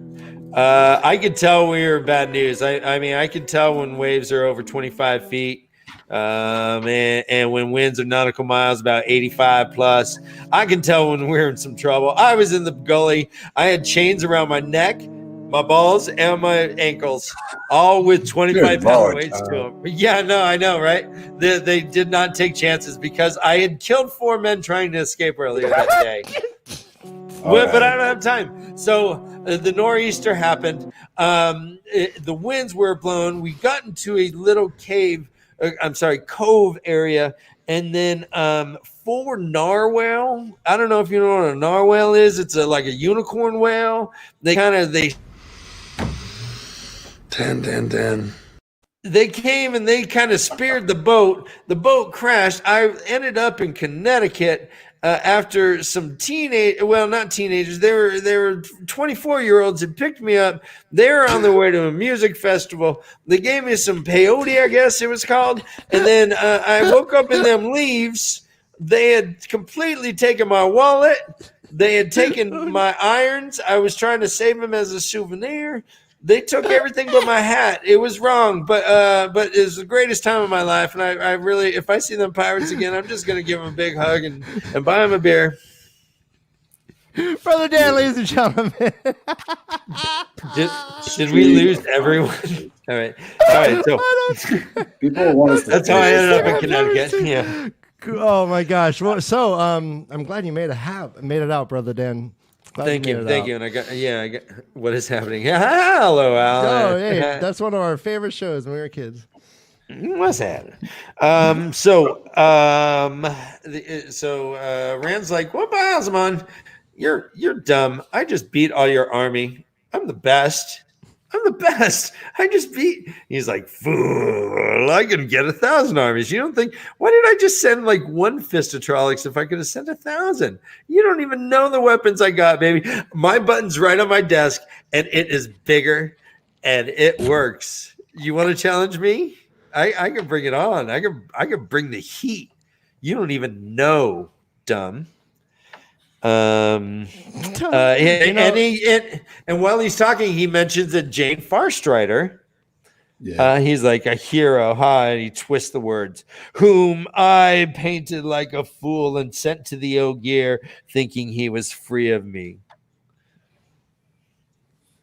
B: I could tell we were bad news. I mean, I could tell when waves are over 25 feet, and when winds are nautical miles about 85 plus. I can tell when we're in some trouble. I was in the gully. I had chains around my neck, my balls, and my ankles, all with 25-pound weights to them. Yeah, no, I know, right? They did not take chances because I had killed 4 men trying to escape earlier that day. But I don't have time. So the nor'easter happened. The winds were blown. We got into a little cove area. And then
C: 4 narwhal. I don't know if you know what a narwhal is. It's like a unicorn whale. They
F: 10.
C: They came and they kind of speared the boat. The boat crashed. I ended up in Connecticut after some not teenagers. They were 24-year-olds that picked me up. They were on their way to a music festival. They gave me some peyote, I guess it was called. And then I woke up in them leaves. They had completely taken my wallet. They had taken my irons. I was trying to save them as a souvenir. They took everything but my hat. It was wrong, but it was the greatest time of my life. And I really, if I see them pirates again, I'm just gonna give them a big hug and buy them a beer.
D: Brother Dan, ladies and gentlemen.
C: Did we lose everyone? All right. So
F: people want us.
C: That's how I ended up in Connecticut. Yeah.
D: Oh my gosh. Well, so I'm glad you made it out, Brother Dan.
C: Thank you. And I got what is happening? Hello, Al.
D: Oh, hey, that's one of our favorite shows when we were kids.
C: What's happening? Rand's like, "What, Balsamon? You're dumb. I just beat all your army. I'm the best. I just beat." He's like, "Fool! I can get 1,000 armies. You don't think? Why did I just send like 1 fist of Trollocs if I could have sent 1,000? You don't even know the weapons I got, baby. My button's right on my desk, and it is bigger, and it works. You want to challenge me? I can bring it on. I can bring the heat. You don't even know, dumb." And while he's talking, he mentions that Jane Farstrider. Yeah. He's like a hero, and he twists the words, "Whom I painted like a fool and sent to the Ogier, thinking he was free of me."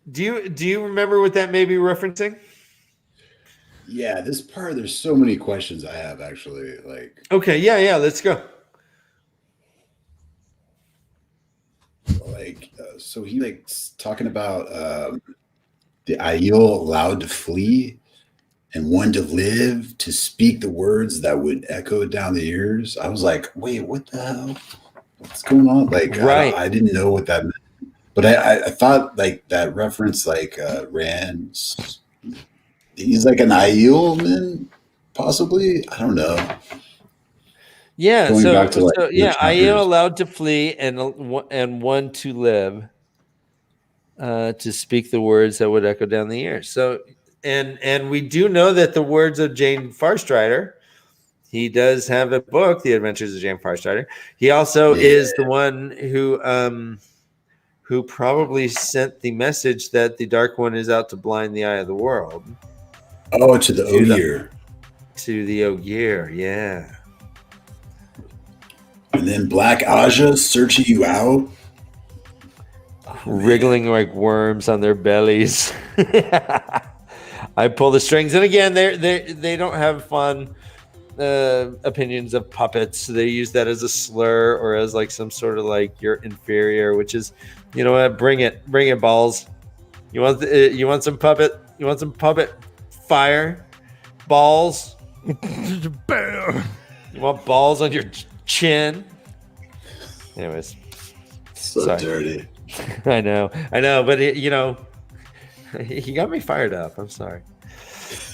C: Do you remember what that may be referencing?
F: Yeah, this part. There's so many questions I have actually. Like,
C: okay, yeah, let's go.
F: So he talking about the Aiel allowed to flee and one to live to speak the words that would echo down the ears. I was like, wait, what the hell? What's going on? Right. I didn't know what that meant, but I thought that reference Rand's. He's like an Aiel man, possibly. I don't know.
C: Yeah, Aiel allowed to flee and one to live, to speak the words that would echo down the ears. So, and we do know that the words of Jane Farstrider. He does have a book, The Adventures of Jane Farstrider. He also is the one who probably sent the message that the Dark One is out to blind the eye of the world.
F: Oh, to the Ogier.
C: To the Ogier, yeah.
F: And then Black Aja searching you out.
C: Wriggling like worms on their bellies. I pull the strings. And again, they don't have fun opinions of puppets. They use that as a slur or as some sort of you're inferior, which is, you know what, bring it balls. You want some puppet? You want some puppet fire? Balls? You want balls on your chin? Anyways,
F: so dirty.
C: I know, but he got me fired up. I'm sorry.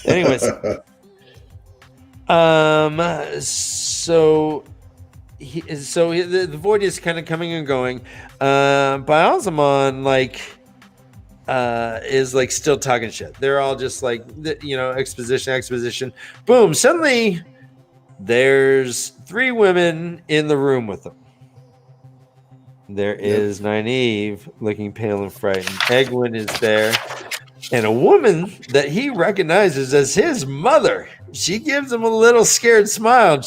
C: Anyways, so the void is kind of coming and going. Baalzamon is still talking shit. They're all just exposition. Boom! Suddenly, there's 3 women in the room with them. There is Nynaeve looking pale and frightened. Egwene is there. And a woman that he recognizes as his mother. She gives him a little scared smile. And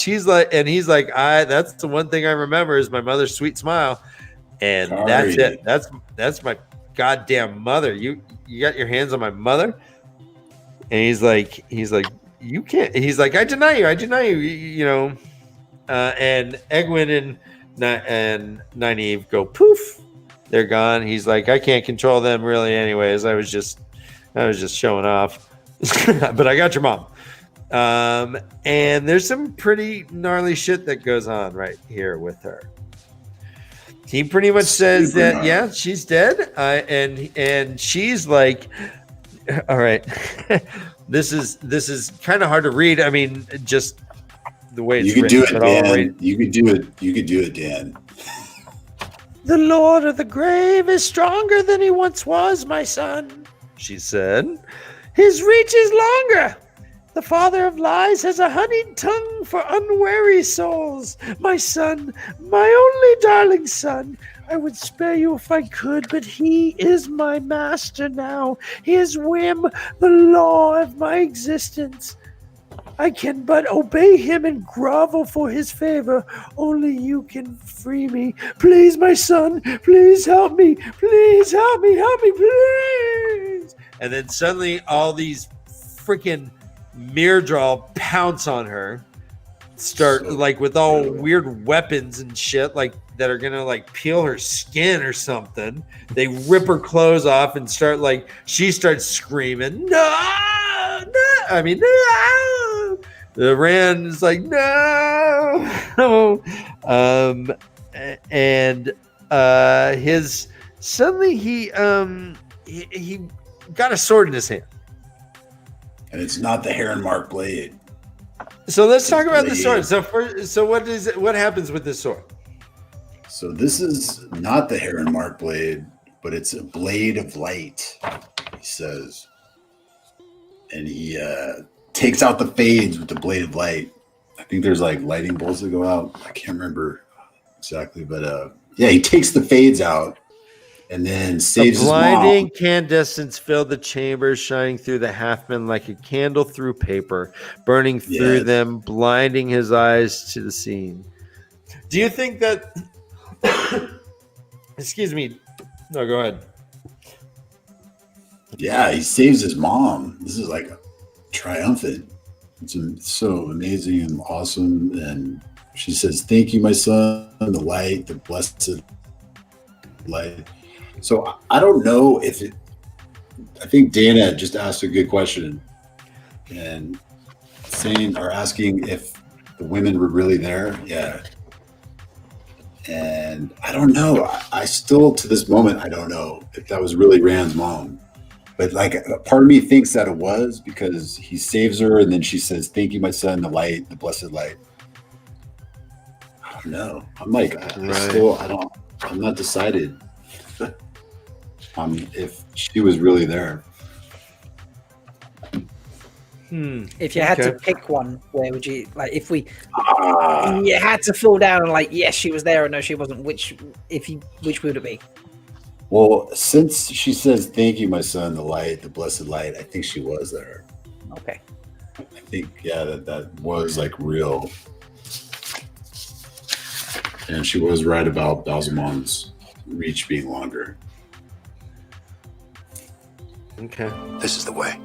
C: he's like, that's the one thing I remember is my mother's sweet smile. And that's it. That's my goddamn mother. You got your hands on my mother? And he's like, you can't. He's like, I deny you. And Egwene and Nynaeve go poof. They're gone. He's like, I can't control them really anyways. I was just showing off. But I got your mom.
B: And there's some pretty gnarly shit that goes on right here with her. He pretty much says that, yeah, she's dead. And she's like, all right, this is kind of hard to read. I mean, just the way it's
F: you could
B: written,
F: do it, Dan. You could do it. You could do it, Dan.
B: The Lord of the grave is stronger than he once was, my son, she said. His reach is longer. The father of lies has a honeyed tongue for unwary souls. My son, my only darling son, I would spare you if I could, but he is my master now. His whim, the law of my existence. I can but obey him and grovel for his favor. Only you can free me. Please, my son, please help me. Please help me, please. And then suddenly all these freaking Myrddraal pounce on her, start like with all weird weapons and shit like that are gonna like peel her skin or something. They rip her clothes off and start like she starts screaming, no. The Rand is like, no. And his suddenly he got a sword in his hand.
F: And it's not the Heron Mark blade.
B: So let's talk about the sword. So what happens with this sword?
F: So this is not the Heron Mark blade, but it's a blade of light, he says. And he takes out the fades with the blade of light. I think there's like lightning bolts that go out. I can't remember exactly, but yeah, he takes the fades out. And then saves his mom.
B: Blinding incandescence filled the chamber, shining through the halfman like a candle through paper, burning through them, blinding his eyes to the scene. Do you think that... Excuse me. No, go ahead.
F: Yeah, he saves his mom. This is like triumphant. It's so amazing and awesome. And she says, thank you, my son, the light, the blessed light. So I don't know if it, I think Dana just asked a good question and asking if the women were really there. Yeah. And I don't know. I still, to this moment, I don't know if that was really Rand's mom. But like a part of me thinks that it was because he saves her and then she says, thank you, my son, the light, the blessed light. I don't know. I'm like, I'm not decided. If she was really there.
E: If you had to pick one, where would you like? If you had to fall down and like, yes, she was there, or no, she wasn't. Which would it be?
F: Well, since she says, "Thank you, my son, the light, the blessed light," I think she was there.
E: Okay.
F: I think that was like real, and she was right about Balzamon's reach being longer.
B: Okay.
A: This is the way.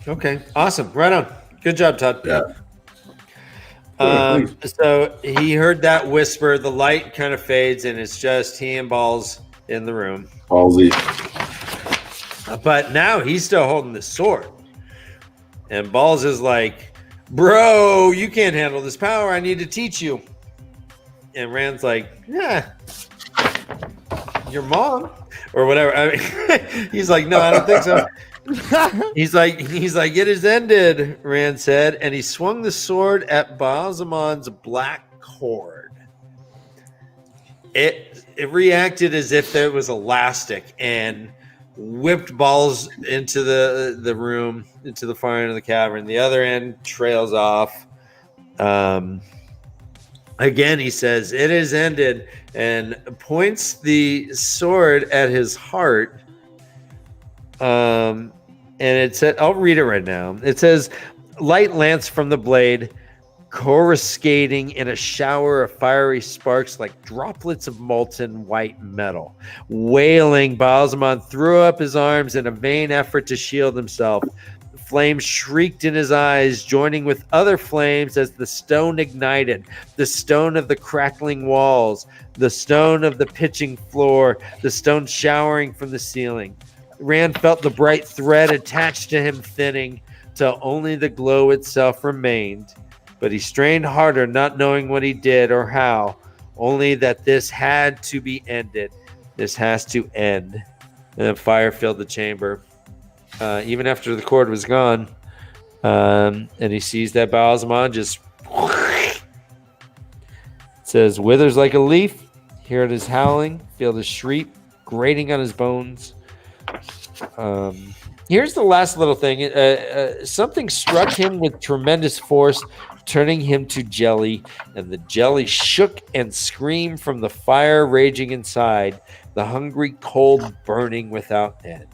B: Okay. Awesome. Right on. Good job, Todd.
F: Yeah.
B: So he heard that whisper. The light kind of fades, and it's just he and Balls in the room.
F: Ballsy.
B: But now he's still holding the sword. And Balls is like, bro, you can't handle this power. I need to teach you. And Rand's like, yeah, your mom. Or whatever. I mean, he's like, no, I don't think so. He's like, it is ended, Rand said, and he swung the sword at Balzamon's black cord. It reacted as if it was elastic and whipped Balls into the room, into the far end of the cavern. The other end trails off. Again, he says, it is ended, and points the sword at his heart. And it said, I'll read it right now. It says, light lanced from the blade, coruscating in a shower of fiery sparks like droplets of molten white metal. Wailing, Balzamon threw up his arms in a vain effort to shield himself. Flames shrieked in his eyes, joining with other flames as the stone ignited. The stone of the crackling walls, the stone of the pitching floor, the stone showering from the ceiling. Rand felt the bright thread attached to him thinning. till only the glow itself remained. But he strained harder, not knowing what he did or how, only that this had to be ended. This has to end. And then fire filled the chamber. Even after the cord was gone, and he sees that Baalzamon just says, withers like a leaf. Hear it is howling, feel the shriek grating on his bones. Here's the last little thing. Something struck him with tremendous force, turning him to jelly, and the jelly shook and screamed from the fire raging inside, the hungry cold burning without end.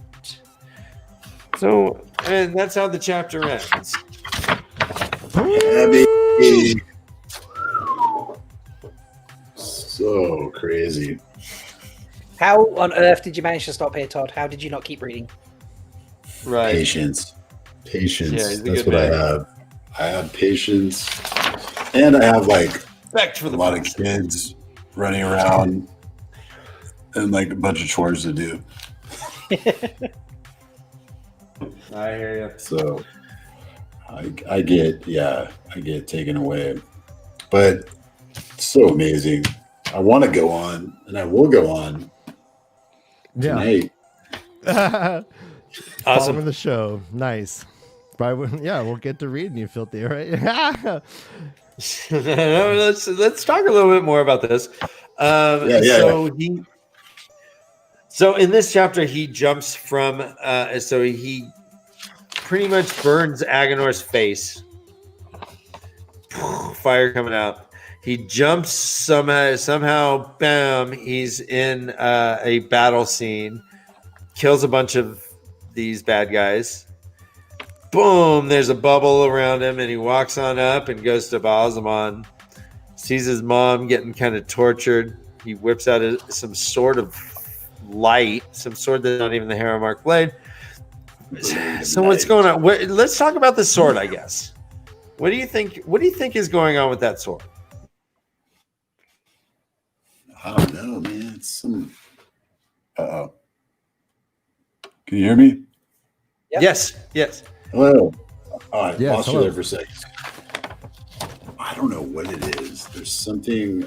B: So, and that's how the chapter ends.
F: Heavy. So crazy.
E: How on earth did you manage to stop here, Todd? How did you not keep reading?
B: Right.
F: Patience.
B: Yeah,
F: That's what I have. I have patience. And I have like
B: a
F: lot of kids running around and like a bunch of chores to do.
B: I hear you.
F: So I get taken away. But it's so amazing. I want to go on, and I will go on tonight.
D: Awesome.
B: Awesome.
D: The show. Nice. We'll get to reading you, Filthy, right?
B: Let's talk a little bit more about this. So in this chapter, he jumps from so he pretty much burns Agonor's face. Fire coming out. He jumps somehow, bam, he's in a battle scene, kills a bunch of these bad guys. Boom, there's a bubble around him, and he walks on up and goes to Baalzamon, sees his mom getting kind of tortured. He whips out some sort of light, some sword that's not even the Hero Mark blade. So what's going on? Let's talk about the sword, I guess. What do you think is going on with that sword?
F: I don't know, man. It's some. Uh-oh. Can you hear me?
E: Yep.
B: Yes.
F: Hello. I
D: Yes,
F: lost
D: hello.
F: you there for a second. I don't know what it is. There's something.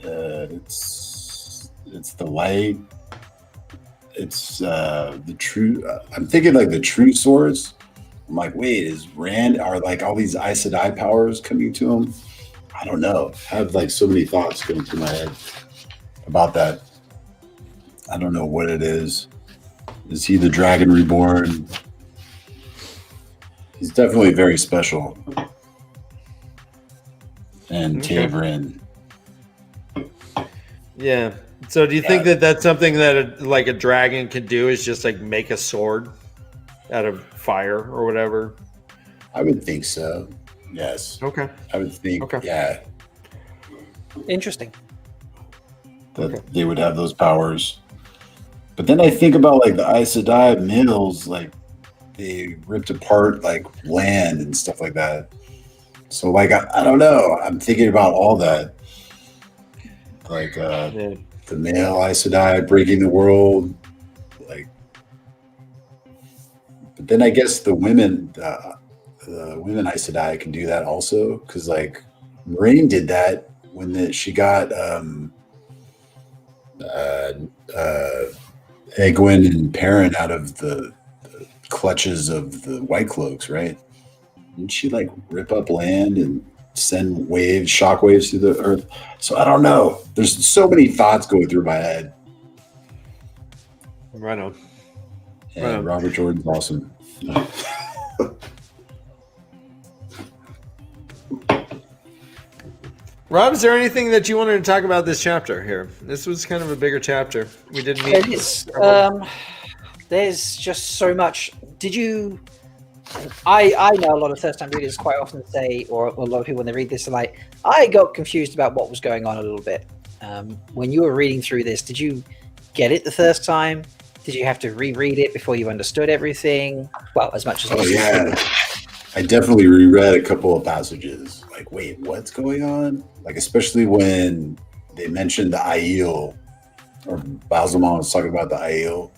F: It's the light. It's the true. I'm thinking like the true swords. I'm like, wait, are like all these Aes Sedai powers coming to him? I don't know. I have like so many thoughts going through my head about that. I don't know what it is. Is he the Dragon Reborn? He's definitely very special. And TAVERN.
B: Yeah. So do you think that that's something that like a dragon can do, is just like make a sword out of fire or whatever?
F: I would think so. Yes.
B: Okay.
F: I would think, yeah,
E: Interesting.
F: that they would have those powers. But then I think about like the Aes Sedai males, like they ripped apart like land and stuff like that. So like I don't know. I'm thinking about all that. Like the male Aes Sedai breaking the world. Like, but then I guess the women Aes Sedai can do that also, because like Moraine did that when she got Egwene and Perrin out of the clutches of the White Cloaks, right? Didn't she like rip up land and send shockwaves through the earth? So I don't know. There's so many thoughts going through my head.
B: Right on.
F: And Robert Jordan's awesome.
C: Rob, is there anything that you wanted to talk about this chapter here? This was kind of a bigger chapter. We didn't meet.
E: It is. There's just so much. Did you? I know a lot of first-time readers quite often say, or a lot of people when they read this are like, I got confused about what was going on a little bit. When you were reading through this, did you get it the first time? Did you have to reread it before you understood everything? Well, as much as
F: Oh yeah, I definitely reread a couple of passages. Like, wait, what's going on? Like, especially when they mentioned the Aiel, or Baalzamon was talking about the Aiel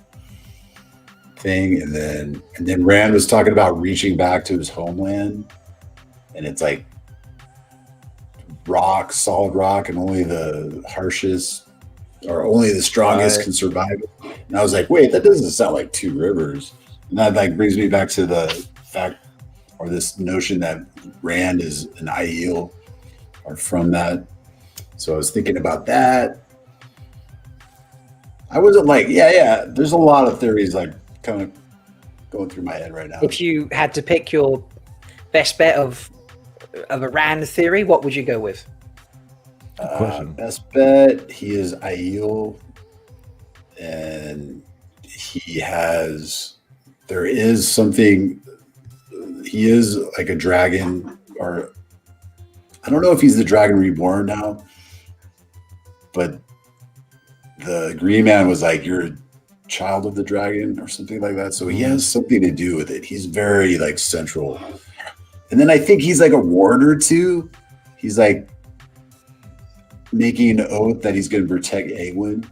F: thing, and then Rand was talking about reaching back to his homeland, and it's like rock, solid rock, and only the harshest or only the strongest can survive it. And I was like, wait, that doesn't sound like Two Rivers. And that like brings me back to the fact or this notion that Rand is an Aiel or from that. So I was thinking about that. I wasn't like, yeah. There's a lot of theories like kind of going through my head right now.
E: If you had to pick your best bet of a Rand theory, what would you go with?
F: Best bet, he is Aiel, and there is something, he is like a dragon, or I don't know if he's the Dragon Reborn now, but the Green Man was like, you're a child of the dragon or something like that. So he has something to do with it. He's very like central. And then I think he's like a warder too. He's like making an oath that he's going to protect Egwene.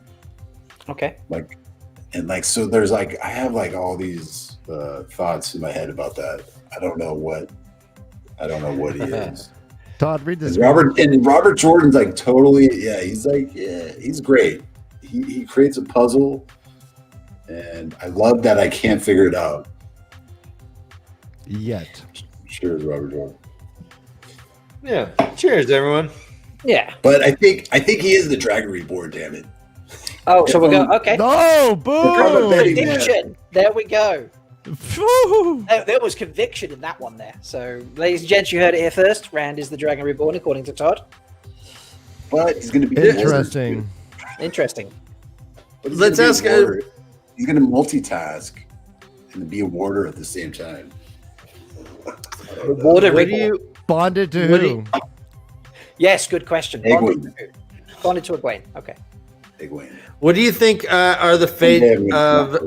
E: Okay.
F: So there's like, I have like all these thoughts in my head about that. I don't know what he is.
D: Todd, read this.
F: Robert Jordan's like totally, he's great. He creates a puzzle, and I love that I can't figure it out.
D: Yet.
F: Cheers, Robert Jordan.
C: Yeah. Cheers, everyone.
E: Yeah.
F: But I think he is the Dragon Reborn, damn it.
E: Oh, so we'll go, okay.
D: No, boom!
E: Conviction. There we go. There was conviction in that one there. So, ladies and gents, you heard it here first. Rand is the Dragon Reborn, according to Todd.
F: But he's going to be
D: interesting.
E: Interesting.
C: Let's ask.
F: He's going to multitask and be a warder at the same time.
E: Warder Reborn.
D: Bonded to who?
E: Yes, good question. Bonded to Egwene. Okay.
F: Egwene.
C: What do you think are the fate of?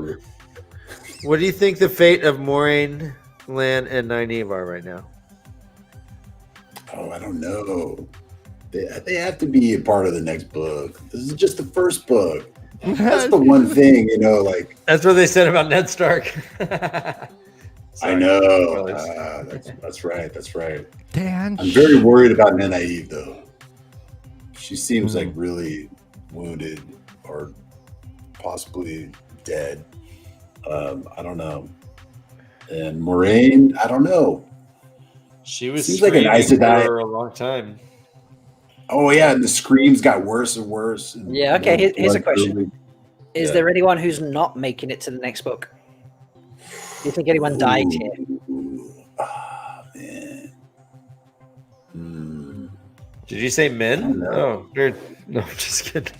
C: What do you think the fate of Moiraine, Lan, and Nynaeve are right now?
F: Oh, I don't know. They have to be a part of the next book. This is just the first book. That's the one thing, like.
C: That's what they said about Ned Stark.
F: I know. That's right. That's right.
D: Dan.
F: I'm very worried about Nynaeve, though. She seems like really wounded or possibly dead. I don't know. And Moiraine, I don't know.
C: She was
F: seems like a nice guy
C: for a long time.
F: Oh yeah, and the screams got worse and worse. And
E: yeah. Okay. Here's a question: Is
F: Yeah.
E: there anyone who's not making it to the next book? Do you think anyone died here?
F: Oh, man.
C: Did you say men?
F: No,
C: no, I'm just kidding.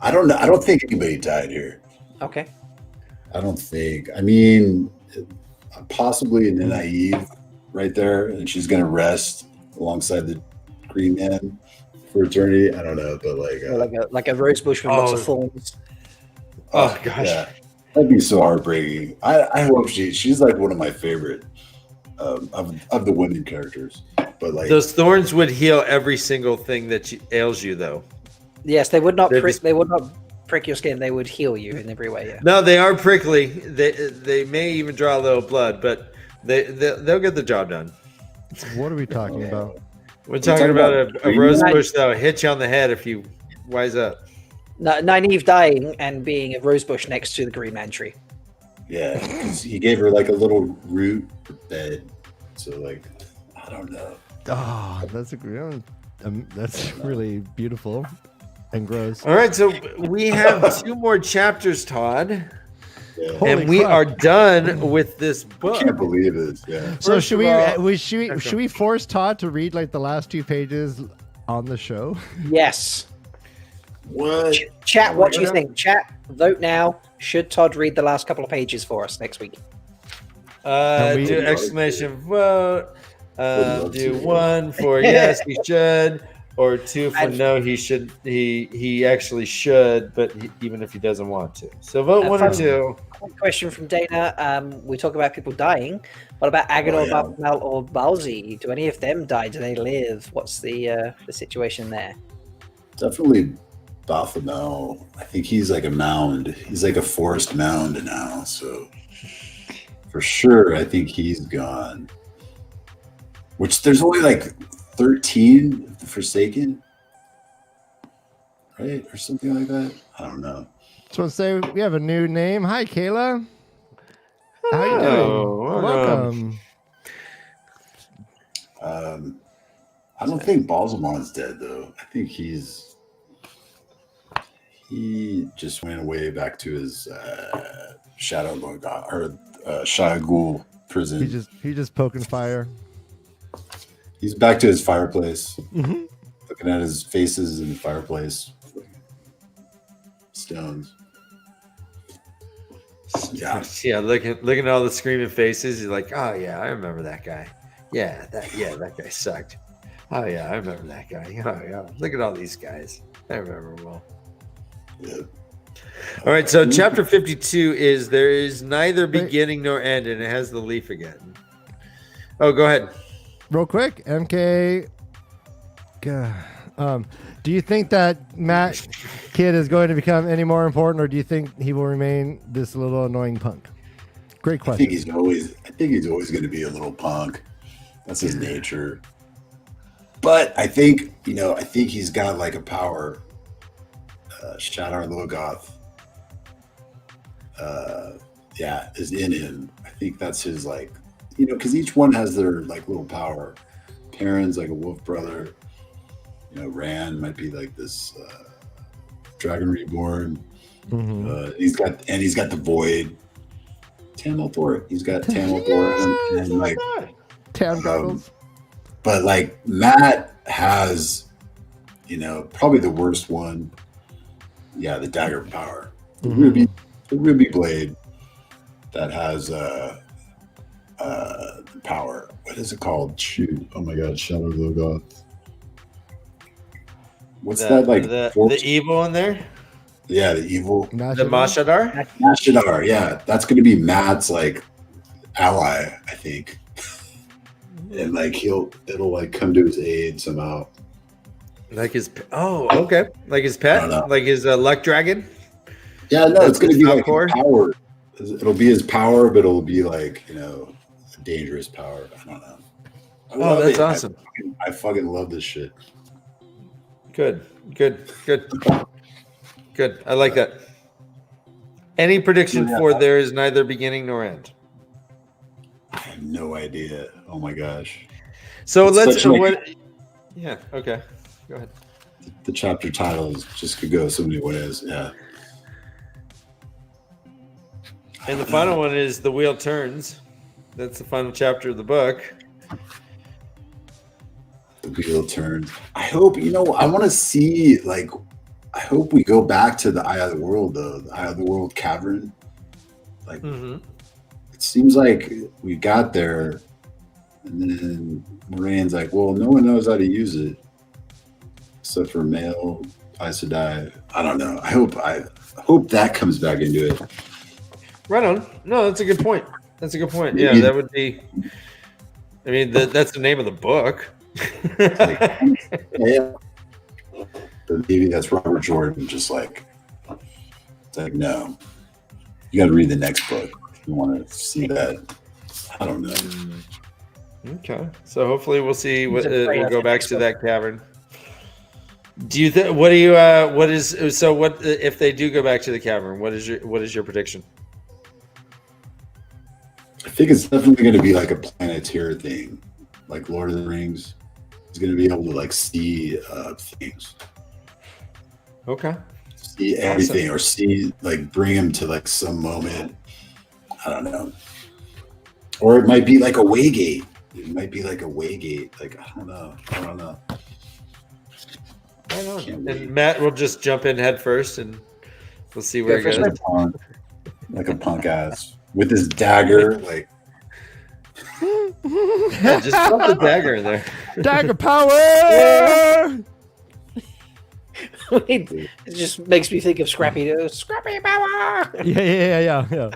F: I don't know. I don't think anybody died here.
E: Okay.
F: I don't think. I mean, possibly Nynaeve right there, and she's gonna rest alongside the Green Man for eternity. I don't know, but
E: like a rose bush with lots of thorns.
C: Oh gosh,
F: yeah, that'd be so heartbreaking. I hope she's like one of my favorite of the women characters. But like
C: those thorns would heal every single thing that ails you, though.
E: Yes, they would not prick your skin. They would heal you in every way. Yeah.
C: No, they are prickly. They may even draw a little blood, but they'll get the job done.
D: What are we talking about?
C: We're talking about a rose bush that'll hit you on the head if you wise up.
E: Nynaeve dying and being a rose bush next to the Green Man tree.
F: Yeah, because he gave her like a little root bed. So like, I don't know.
D: Oh, that's that's really beautiful and gross.
C: All right, so we have 2 more chapters, Todd.
F: Yeah.
C: And we are done with this book.
F: I can't believe it. Yeah.
D: So should we force Todd to read like the last 2 pages on the show?
E: Yes.
F: What?
E: Chat, what do you think? Chat, vote now. Should Todd read the last couple of pages for us next week?
C: Do exclamation vote. Do 1 for yes, he should, or 2 for no, he should. He actually should, but even if he doesn't want to. So vote 1 or 2.
E: Question from Dana. We talk about people dying. What about Agador, Bapmal, or Balzi? Do any of them die? Do they live? What's the situation there?
F: Definitely Baphomet. I think he's like a mound. He's like a forest mound now. So for sure, I think he's gone. Which there's only like 13 of the Forsaken, right? Or something like that. I don't know.
D: Just want to say we have a new name. Hi, Kayla. How you doing? Welcome.
F: I don't think Balzamon's dead though. I think he just went away back to his Shadow Morgan or Shagul prison.
D: He just poking fire.
F: He's back to his fireplace,
D: Mm-hmm.
F: looking at his faces in the fireplace. Stones. Yeah.
C: Yeah, looking at all the screaming faces, you're like, oh yeah, I remember that guy. Yeah, that guy sucked. Oh yeah, I remember that guy. Oh yeah, look at all these guys. I remember him well.
F: Yeah.
C: All right, so chapter 52 is there is neither beginning nor end, and it has the leaf again. Oh, go ahead.
D: Real quick, MK. Do you think that Matt Kid is going to become any more important, or do you think he will remain this little annoying punk? Great question.
F: I think he's always going to be a little punk. That's his nature. But I think he's got like a power. Shadar Logoth. Is in him. I think that's his like, because each one has their like little power. Perrin's like a wolf brother. Rand might be like this Dragon Reborn.
D: Mm-hmm.
F: He's got the Void. Tamil Thor. He's got Tamil Thor and like
D: Tam goggles.
F: But like Matt has, probably the worst one. Yeah, the dagger power. The ruby blade that has the power. What is it called? Shoot! Oh my God! Shadow Logoth. What's that like?
C: The evil in there?
F: Yeah, the evil.
C: The Mashadar?
F: Mashadar, yeah. That's going to be Matt's like ally, I think. And like it'll like come to his aid somehow.
C: Like his okay. Like his pet? Like his luck dragon?
F: Yeah, no, it's going to be like his power. It'll be his power, but it'll be like, a dangerous power. I don't know.
C: That's awesome.
F: I fucking love this shit.
C: Good. I like that. Any prediction for there is neither beginning nor end?
F: I have no idea. Oh my gosh.
C: So let's yeah, okay. Go ahead.
F: The chapter titles just could go so many ways. Yeah.
C: And the final one is The Wheel Turns. That's the final chapter of the book.
F: The Wheel Turns. I hope, I want to see, like, I hope we go back to the Eye of the World, though. The Eye of the World cavern. Like, It seems like we got there, and then Moiraine's like, well, no one knows how to use it. Except for male Aes Sedai. I don't know. I hope that comes back into it.
C: Right on. No, that's a good point. Yeah, that would be. I mean, that's the name of the book.
F: Yeah. But maybe that's Robert Jordan. Just like, it's like, no, you got to read the next book if you want to see that. I don't know.
C: Okay, so hopefully we'll see. We'll go back to that cavern. Do you think? What if they do go back to the cavern? What is your prediction?
F: I think it's definitely going to be like a Planeteer thing, like Lord of the Rings. He's going to be able to like see things.
C: Okay.
F: See everything, or see like bring him to like some moment. I don't know. Or it might be like a Waygate. Like I don't know.
C: And Matt will just jump in head first, and we'll see where it goes.
F: Like a punk ass with his dagger, like.
C: Yeah, just put the dagger in there.
D: Dagger power.
E: It just makes me think of Scrappy Doo. Scrappy power.
D: Yeah.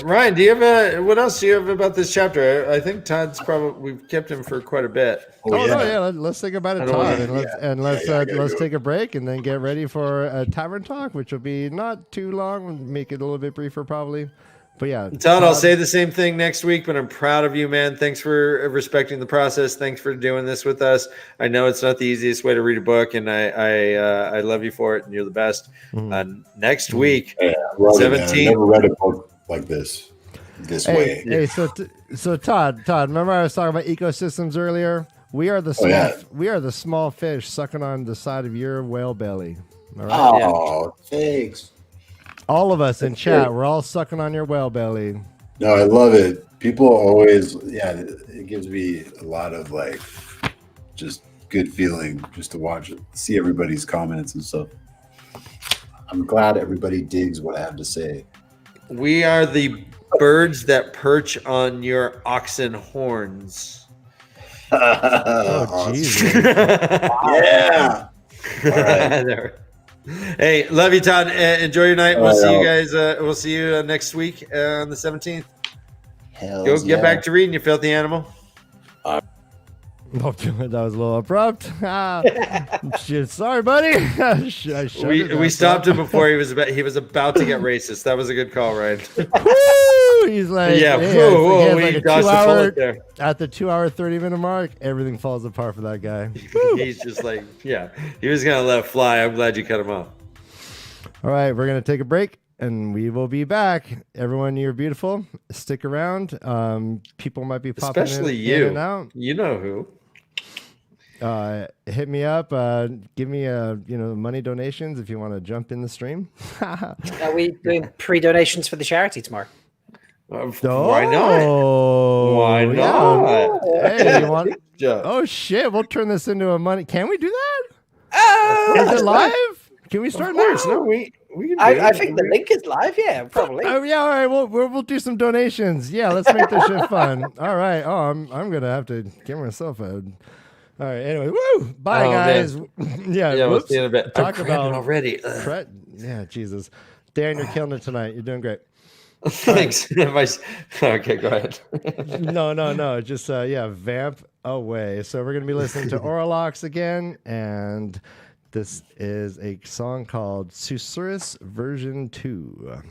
C: Ryan, do you have what else do you have about this chapter? I think Todd's we've kept him for quite a bit.
D: No, yeah. Let's think about it, Todd, and let's take a break and then get ready for a tavern talk, which will be not too long. We'll make it a little bit briefer, probably. But yeah,
C: Todd, I'll say the same thing next week, but I'm proud of you, man. Thanks for respecting the process. Thanks for doing this with us. I know it's not the easiest way to read a book, and I love you for it, and you're the best. Next week, 17.
F: I've never read a book like this way.
D: Hey, so Todd, remember I was talking about ecosystems earlier? We are the small fish sucking on the side of your whale belly. All right?
F: Thanks.
D: All of us in chat, we're all sucking on your whale belly.
F: No, I love it. People always, it gives me a lot of just good feeling just to watch it, see everybody's comments and stuff. I'm glad everybody digs what I have to say.
C: We are the birds that perch on your oxen horns.
D: Oh, Jesus.
F: Yeah. All right.
C: Hey, love you, Todd. Enjoy your night. We'll see you guys. We'll see you next week on the 17th. Go get back to reading, you filthy animal.
D: That was a little abrupt. Shit, sorry, buddy.
C: We stopped him before he was about to get racist. That was a good call, Ryan.
D: He's like,
C: yeah,
D: we dodged the bullet there. At the 2 hour 30-minute mark, everything falls apart for that guy.
C: He's just like, he was gonna let it fly. I'm glad you cut him off.
D: All right, we're gonna take a break and we will be back. Everyone, you're beautiful. Stick around. People might be popping
C: especially
D: in and out.
C: You know who.
D: Hit me up. Give me money donations if you want to jump in the stream.
E: Are we doing pre-donations for the charity tomorrow?
C: Why not? Why not?
D: Hey, you want? Oh shit! We'll turn this into a money. Can we do that? Is it live? Can we start now?
C: No, we can.
E: I think the link is live. Yeah, probably.
D: Oh yeah, all right. We'll do some donations. Yeah, let's make this shit fun. All right. Oh, I'm gonna have to give myself a. All right. Anyway, woo! Bye, guys.
C: Yeah. We'll see you in a bit.
D: Talk about
C: already.
D: Yeah, Jesus, Dan, you're killing it tonight. You're doing great.
C: Thanks. Okay, go ahead.
D: No. Just vamp away. So we're gonna be listening to Oralox again, and this is a song called Susurrus version 2.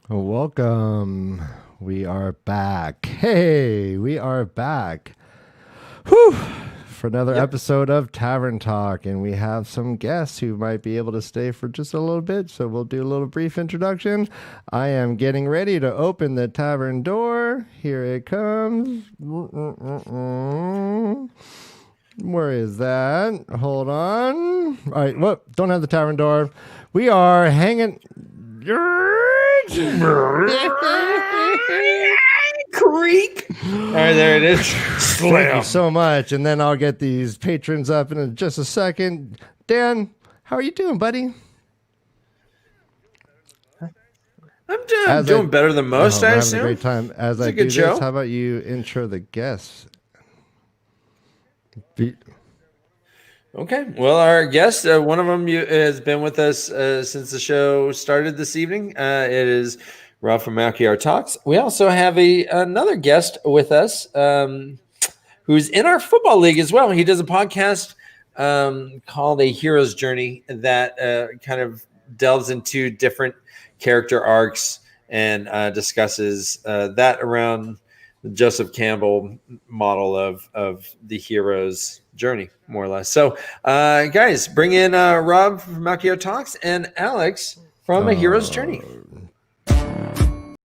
D: Welcome. We are back. Hey, we are back. Whew. For another episode of Tavern Talk, and we have some guests who might be able to stay for just a little bit, so we'll do a little brief introduction. I am getting ready to open the tavern door. Here it comes. Where is that? Hold on. All right, whoop, don't have the tavern door. We are hanging...
C: Creak. All right, there it is.
D: Thank you so much. And then I'll get these patrons up in just a second. Dan, how are you doing, buddy?
C: I'm doing better than most, I
D: I'm
C: assume.
D: having a great time. As I do this, how about you intro the guests?
C: Okay. Well, our guest, one of them has been with us since the show started this evening. It is Rob from Malkier Talks. We also have another guest with us who's in our football league as well. He does a podcast called A Hero's Journey that kind of delves into different character arcs and discusses that around the Joseph Campbell model of the hero's journey, more or less. So, guys, bring in Rob from Malkier Talks and Alex from A Hero's Journey.